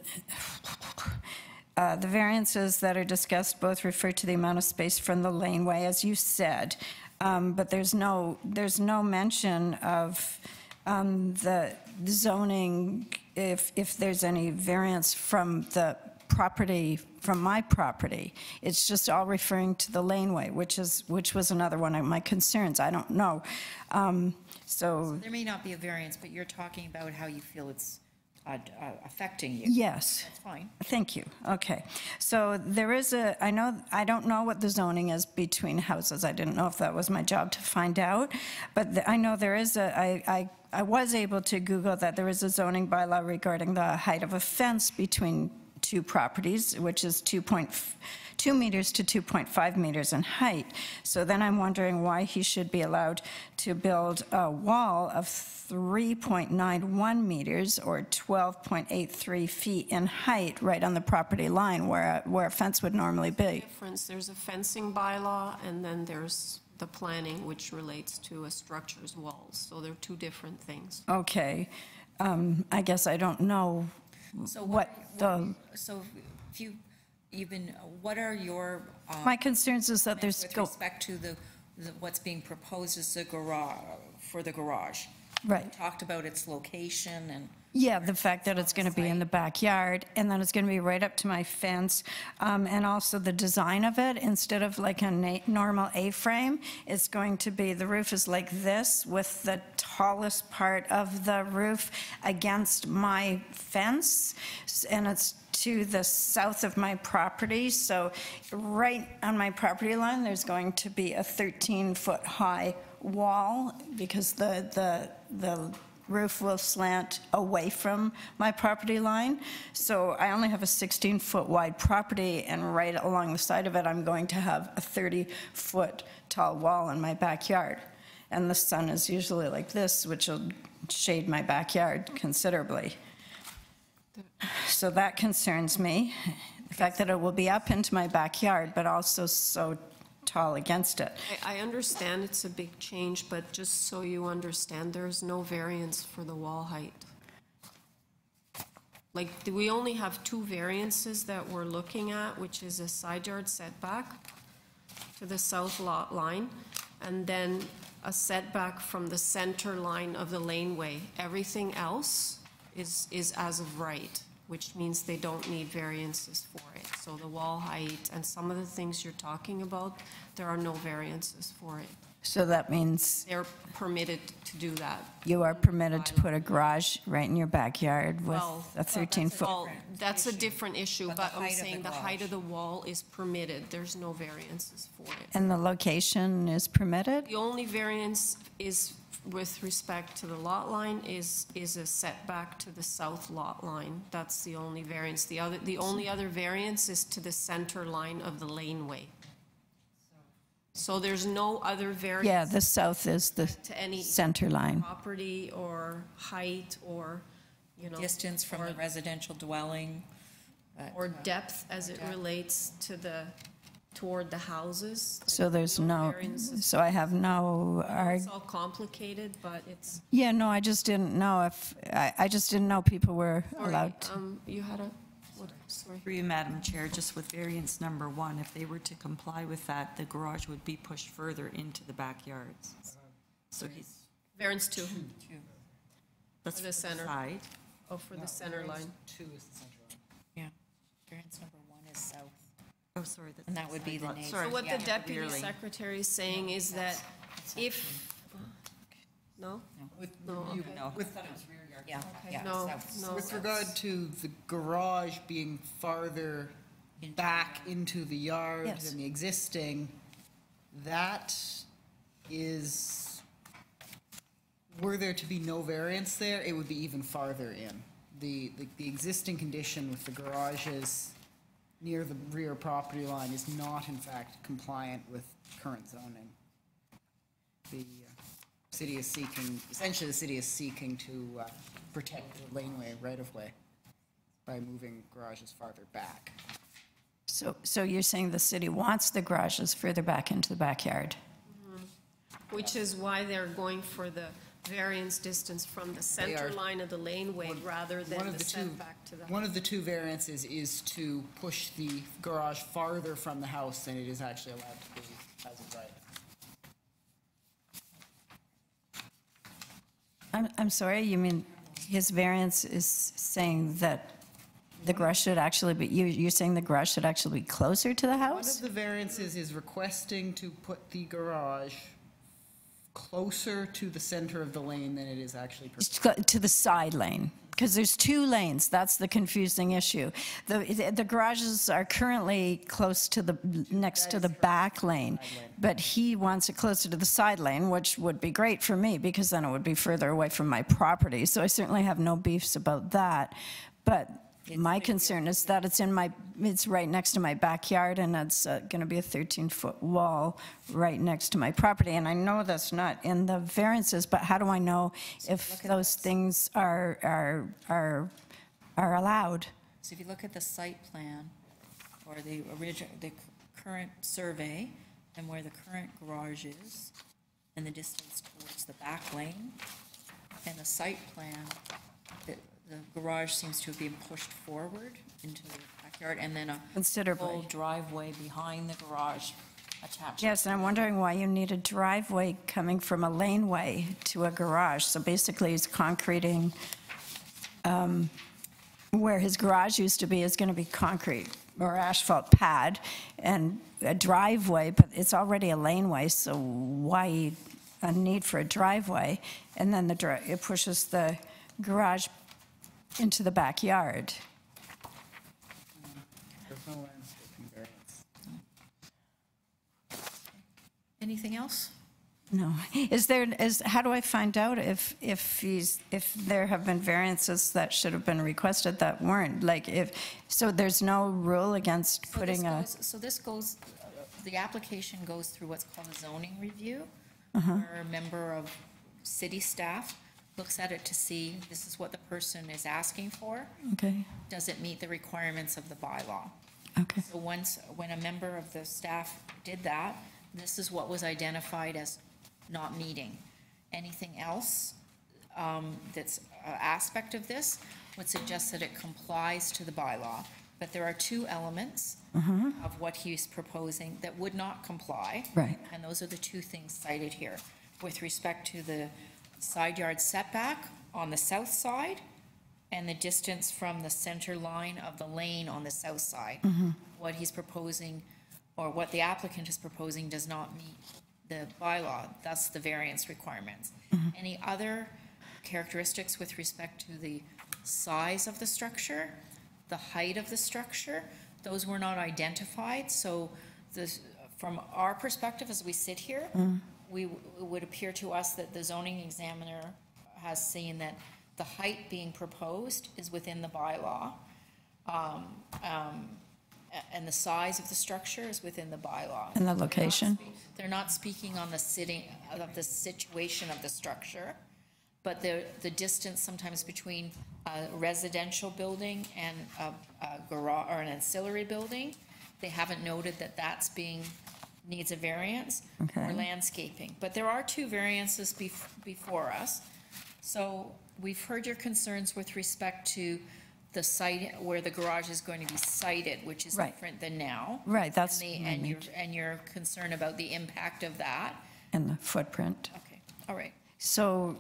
variances that are discussed both refer to the amount of space from the laneway, as you said, but there's no mention of the zoning, if there's any variance from the property, from my property. It's just all referring to the laneway, which was another one of my concerns. I don't know. So
There may not be a variance, but you're talking about how you feel it's affecting you.
yes.
That's fine.
Thank you. Okay. So there is I don't know what the zoning is between houses. I didn't know if that was my job to find out. But I know there is I was able to Google that there is a zoning bylaw regarding the height of a fence between two properties, which is 2.2 meters to 2.5 meters in height. So then I'm wondering why he should be allowed to build a wall of 3.91 meters or 12.83 feet in height right on the property line where a fence would normally be.
There's a fencing bylaw, and then there's the planning, which relates to a structure's walls. So they're two different things.
Okay. I guess I don't know
So
what the...
So if you've been, what are your...
My concerns is that there's...
With respect to what's being proposed as the garage, for the garage.
Right.
You talked about its location and...
Yeah, the fact that it's going to be in the backyard, and then it's going to be right up to my fence, and also the design of it, instead of like a normal A-frame, it's going to be, the roof is like this, with the tallest part of the roof against my fence, and it's to the south of my property, so right on my property line, there's going to be a 13-foot high wall, because the roof will slant away from my property line. So I only have a 16-foot wide property, and right along the side of it, I'm going to have a 30-foot tall wall in my backyard. And the sun is usually like this, which will shade my backyard considerably. So that concerns me, the fact that it will be up into my backyard, but also so tall against it.
I understand it's a big change, but just so you understand, there's no variance for the wall height. Like, we only have two variances that we're looking at, which is a side yard setback to the south lot line, and then a setback from the center line of the laneway. Everything else is as of right, which means they don't need variances for it. So the wall height and some of the things you're talking about, there are no variances for it.
So that means
they're permitted to do that.
You are permitted to put a garage right in your backyard with a 13-foot.
Well, that's a different issue, but I'm saying the height of the wall is permitted. There's no variances for it.
And the location is permitted?
The only variance is with respect to the lot line is a setback to the south lot line. That's the only variance. The only other variance is to the center line of the laneway. So there's no other variance.
Yeah, the south is the
to any
center line.
property or height or,
Distance from the residential dwelling.
Or depth as it relates to toward the houses.
So there's no, so I have no,
It's all complicated, but it's.
yeah, no, I just didn't know if, I just didn't know people were allowed to.
You had sorry.
Through you, Madam Chair, just with variance number 1, if they were to comply with that, the garage would be pushed further into the backyards. So he's.
Variance 2.
That's
for the center.
Side.
Oh, for the center line.
2 is the center line.
Yeah. Variance number 1 is south.
Oh, sorry.
And that would be the neighbor.
So what the deputy
clearly.
secretary is saying is that if, no?
With regard to the garage being farther back into the yard
Yes.
than the existing, that is
were there to be no variance there, it would be even farther in. The existing condition with the garages near the rear property line is not in fact compliant with current zoning. The city is seeking, essentially the city is seeking to protect the laneway right-of-way by moving garages farther back.
So you're saying the city wants the garages further back into the backyard?
Which is why they're going for the variance distance from the center line of the laneway rather than the setback to the.
One of the two variances is to push the garage farther from the house than it is actually allowed to be as of right.
I'm sorry, you mean his variance is saying that the garage should actually be, you're saying the garage should actually be closer to the house?
One of the variances is requesting to put the garage closer to the center of the lane than it is actually proposed.
To the side lane, because there's two lanes. That's the confusing issue. The garages are currently close to the, next to the back lane, but he wants it closer to the side lane, which would be great for me because then it would be further away from my property. So I certainly have no beefs about that. But my concern is that it's right next to my backyard, and it's going to be a 13-foot wall right next to my property. And I know that's not in the variances, but how do I know if those things are allowed?
So if you look at the site plan or the current survey and where the current garage is and the distance towards the back lane and the site plan, the garage seems to have been pushed forward into the backyard and then a full driveway behind the garage attached.
Yes, and I'm wondering why you need a driveway coming from a laneway to a garage. So basically, he's concreting where his garage used to be is going to be concrete or asphalt pad and a driveway, but it's already a laneway, so why a need for a driveway? And then it pushes the garage into the backyard.
There's no landscaping variance.
Anything else?
No. How do I find out if there have been variances that should have been requested that weren't? So there's no rule against putting
the application goes through what's called a zoning review,
Uh-huh.
where a member of city staff looks at it to see this is what the person is asking for.
Okay.
Does it meet the requirements of the bylaw?
Okay.
So when a member of the staff did that, this is what was identified as not meeting. Anything else that's an aspect of this would suggest that it complies to the bylaw. But there are two elements of what he's proposing that would not comply.
Right.
And those are the two things cited here. With respect to the side yard setback on the south side and the distance from the center line of the lane on the south side. What he's proposing, or what the applicant is proposing, does not meet the bylaw, thus the variance requirements. Any other characteristics with respect to the size of the structure, the height of the structure, those were not identified. So from our perspective as we sit here, it would appear to us that the zoning examiner has seen that the height being proposed is within the bylaw, and the size of the structure is within the bylaw.
And the location?
They're not speaking on the situation of the structure, but the distance sometimes between a residential building and a garage or an ancillary building, they haven't noted that needs a variance or landscaping. But there are two variances before us. So we've heard your concerns with respect to the site where the garage is going to be sited, which is different than now.
Right, that's
and your concern about the impact of that.
And the footprint.
Okay, all right.
So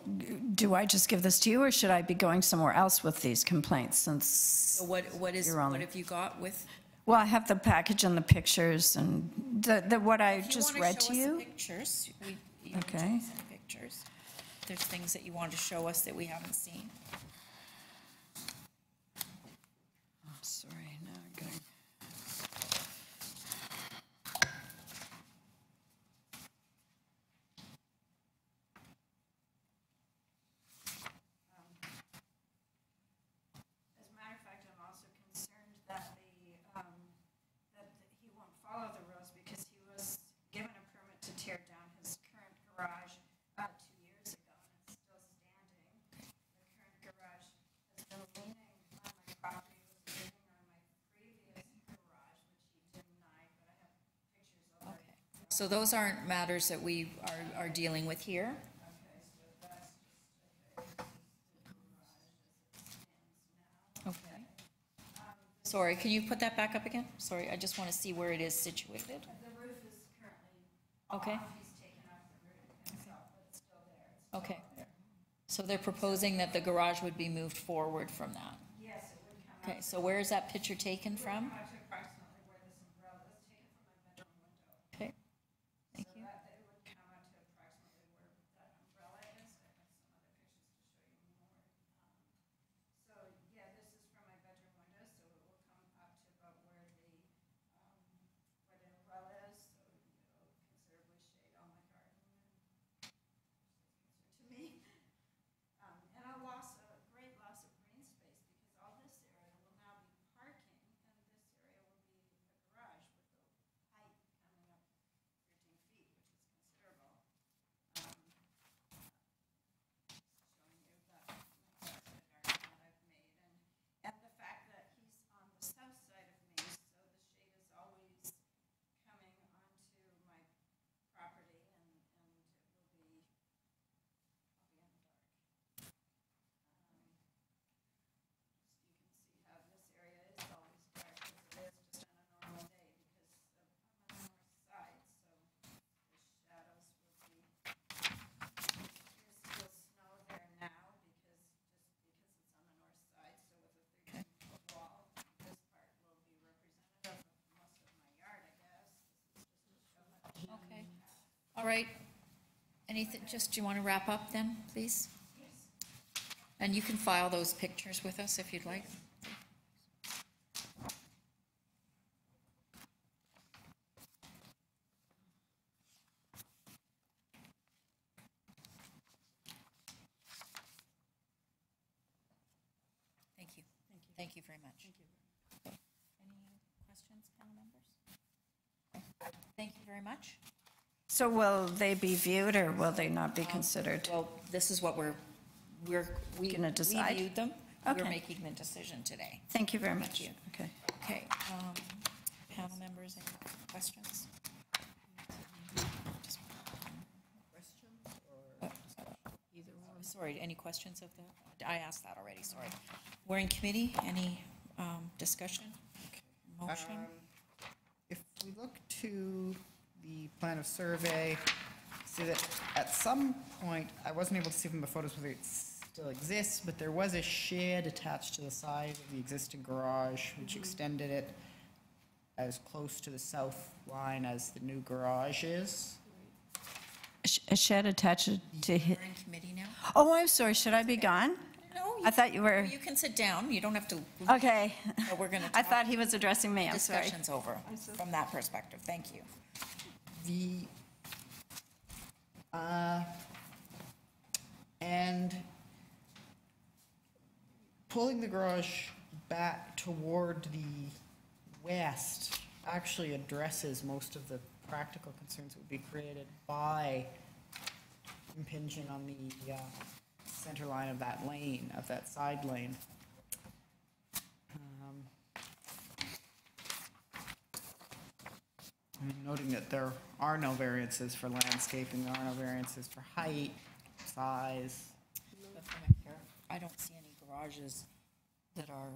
do I just give this to you, or should I be going somewhere else with these complaints since
So what have you got with?
Well, I have the package and the pictures and what I just read to you.
Pictures,
Okay.
Pictures. There's things that you want to show us that we haven't seen.
Oh, sorry, now I'm going.
So those aren't matters that we are dealing with here. Okay. Sorry, can you put that back up again? Sorry, I just want to see where it is situated.
The roof is currently
Okay.
He's taken off the roof himself, but it's still there.
Okay. So they're proposing that the garage would be moved forward from that?
Yes, it would come
Okay, so where is that picture taken from?
out to approximately where this umbrella is taken from my bedroom window.
Okay, thank
So
you.
that it would come out to approximately where that umbrella is. I have some other pictures to show you more. So yeah, this is from my bedroom window, so it will come up to about where the umbrella is, so it'll considerably shade all my garden and to me. And a great loss of green space, because all this area will now be parking, and this area will be a garage with the height coming up 13 feet, which is considerable. Showing you the garden that I've made, and the fact that he's on the south side of me, so the shade is always coming onto my property, and it will be, I'll be in the dark. You can see how this area is always dark, as it is just on a normal day, because I'm on the north side, so the shadows will be, there's still snow there now, because it's on the north side, so with a 13-foot wall, this part will be representative of most of my yard, I guess. This is just to show how.
Okay. All right. Anything, just, do you want to wrap up then, please? And you can file those pictures with us if you'd like. Thank you. Thank you very much. Thank you. Okay. Any questions, panel members? Okay. Thank you very much.
So will they be viewed, or will they not be considered?
Well, this is what we
Gonna decide?
viewed them. We're
Okay.
making the decision today.
Thank you very
Thank
much.
you.
Okay.
Okay, panel members, any questions? Either one. Sorry, any questions of that? I asked that already, sorry. We're in committee, any discussion? Motion?
If we look to the plan of survey, see that at some point, I wasn't able to see from the photos whether it still exists, but there was a shed attached to the side of the existing garage, which extended it as close to the south line as the new garage is.
A shed attached to
We're
his.
in committee now?
Oh, I'm sorry, should I be gone?
No.
I thought you were.
You can sit down, you don't have to.
Okay.
But we're going to.
I thought he was addressing me, I'm sorry.
Discussion's over from that perspective, thank you.
And pulling the garage back toward the west actually addresses most of the practical concerns that would be created by impinging on the center line of that lane, of that side lane. Noting that there are no variances for landscaping, there are no variances for height, size.
But from a I don't see any garages that are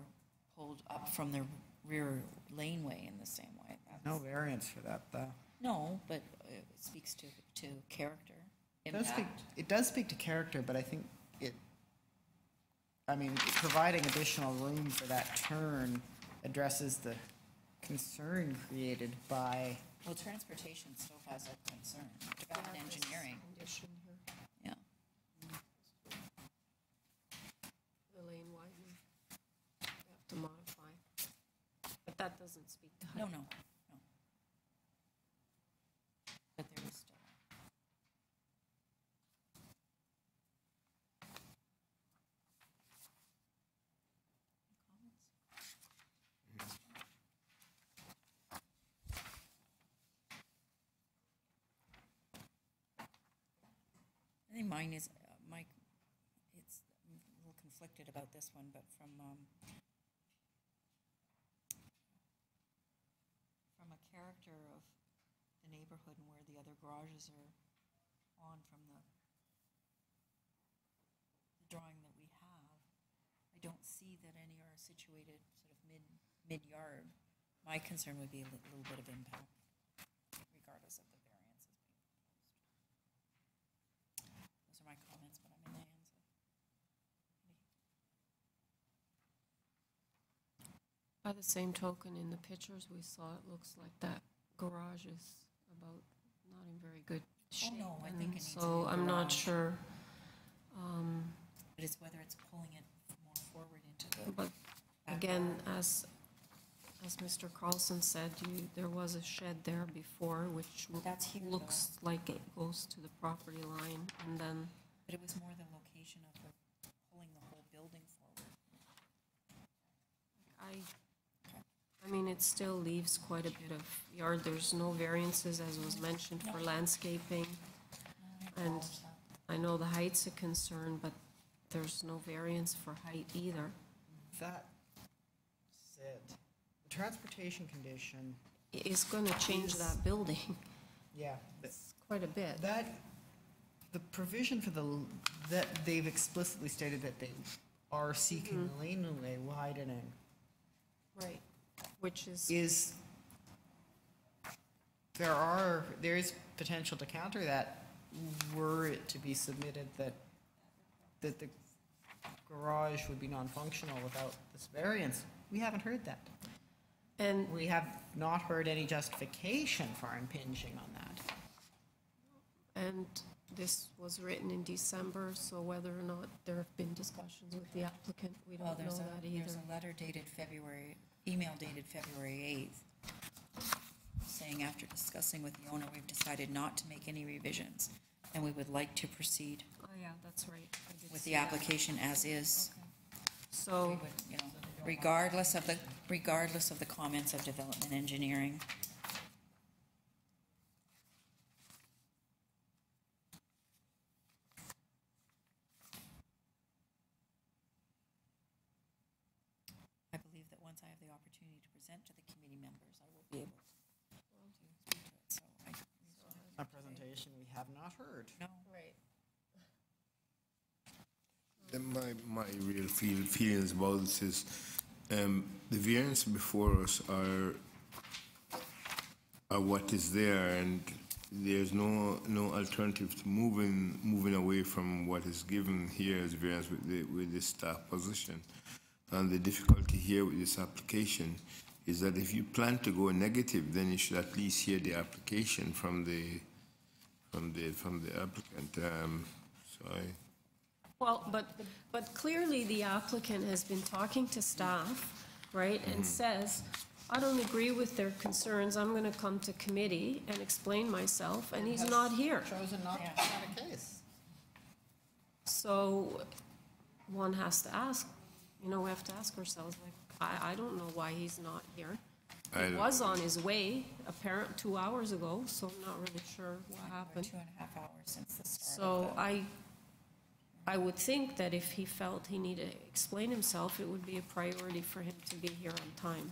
pulled up from the rear laneway in the same way.
No variance for that, though.
No, but it speaks to character,
It does speak,
impact.
it does speak to character, but I think providing additional room for that turn addresses the concern created by.
Well, transportation still has a concern, development engineering. Yeah.
The lane widening, you have to modify. But that doesn't speak to height.
No. But there is still. I think mine is, Mike, it's a little conflicted about this one, but from a character of the neighborhood and where the other garages are on from the drawing that we have, I don't see that any are situated sort of mid-yard. My concern would be a little bit of impact, regardless of the variances being proposed. Those are my comments, but I'm in the hands of.
By the same token, in the pictures we saw, it looks like that garage is about not in very good shape.
Oh, no, I think it needs a
So
new
I'm not
garage.
sure.
But it's whether it's pulling it more forward into the.
But again, as Mr. Carlson said, there was a shed there before, which
That's here,
looks like it goes to the property line, and then.
But it was more the location of the pulling the whole building forward.
I mean, it still leaves quite a bit of yard. There's no variances, as was mentioned, for landscaping. And I know the height's a concern, but there's no variance for height either.
That said, the transportation condition.
Is gonna change that building.
Yeah.
It's quite a bit.
The provision for that they've explicitly stated that they are seeking laneway widening.
Right. Which is.
There is potential to counter that were it to be submitted that the garage would be non-functional without this variance. We haven't heard that.
And
we have not heard any justification for impinging on that.
And this was written in December, so whether or not there have been discussions with the applicant, we don't know that either.
There's a letter dated email dated February 8th, saying after discussing with the owner, we've decided not to make any revisions, and we would like to proceed.
Oh, yeah, that's right. I did
With
see
the
that.
application as is.
So.
We would, you know, regardless of the comments of development engineering. I believe that once I have the opportunity to present to the committee members, I will be able to speak to it, so
A presentation we have not heard.
No.
Right.
Then my real feelings about this is the variants before us are what is there, and there's no alternative to moving away from what is given here as variance with the staff position. And the difficulty here with this application is that if you plan to go negative, then you should at least hear the application from the applicant.
Well, but clearly the applicant has been talking to staff, right, and says, I don't agree with their concerns, I'm gonna come to committee and explain myself, and he's not here.
Chosen not to present a case.
So one has to ask, we have to ask ourselves, like, I don't know why he's not here. He was on his way, 2 hours ago, so I'm not really sure what happened.
2.5 hours since the start.
So I would think that if he felt he needed to explain himself, it would be a priority for him to be here on time.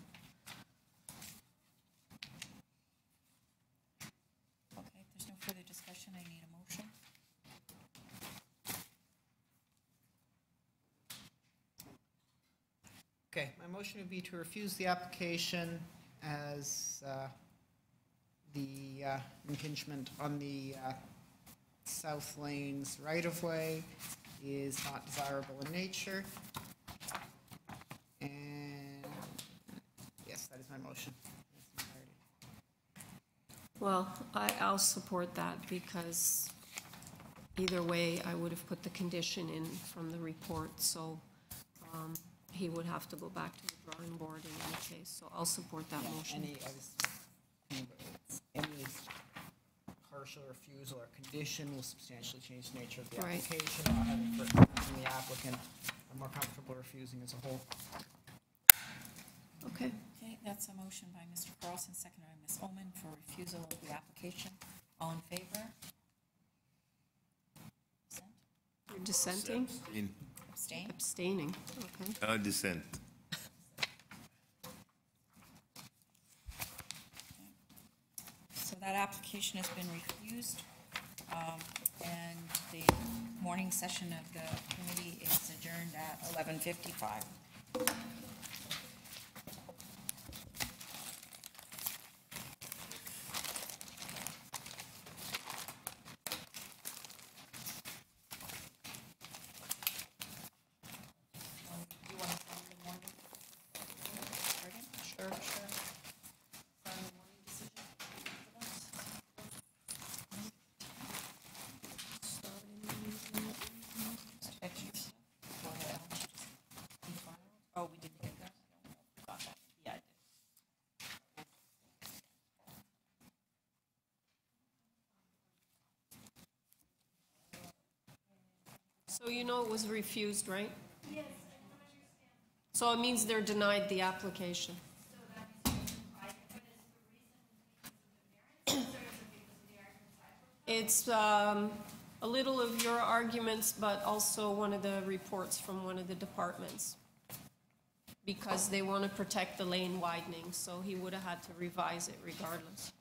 Okay, if there's no further discussion, I need a motion.
Okay, my motion would be to refuse the application as the impingement on the South Lane's right-of-way is not desirable in nature. And yes, that is my motion.
Well, I'll support that because either way, I would have put the condition in from the report, so he would have to go back to the drawing board in any case, so I'll support that motion.
Any partial refusal or condition will substantially change the nature of the
Right.
application, not having for from the applicant. I'm more comfortable refusing as a whole.
Okay.
Okay, that's a motion by Mr. Carlson, seconded by Ms. Omen for refusal of the application. All in favor?
You're dissenting?
Abstain?
Abstaining, okay.
Dissent.
So that application application has been refused, and the morning session of the committee is adjourned at 11:55.
Sure, sure.
Oh, we didn't get that? Got that. Yeah, I did.
So you know it was refused, right? Yes. So it means they're denied the application. It's a little of your arguments, but also one of the reports from one of the departments. Because they want to protect the lane widening, so he would have had to revise it regardless.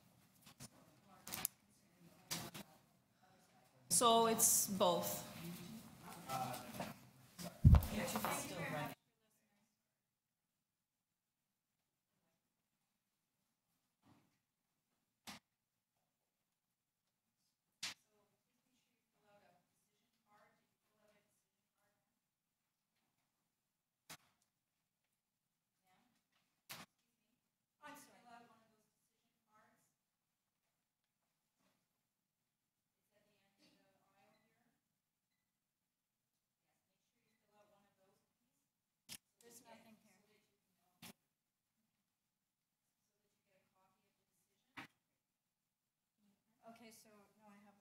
So it's both.
Okay, so, no, I have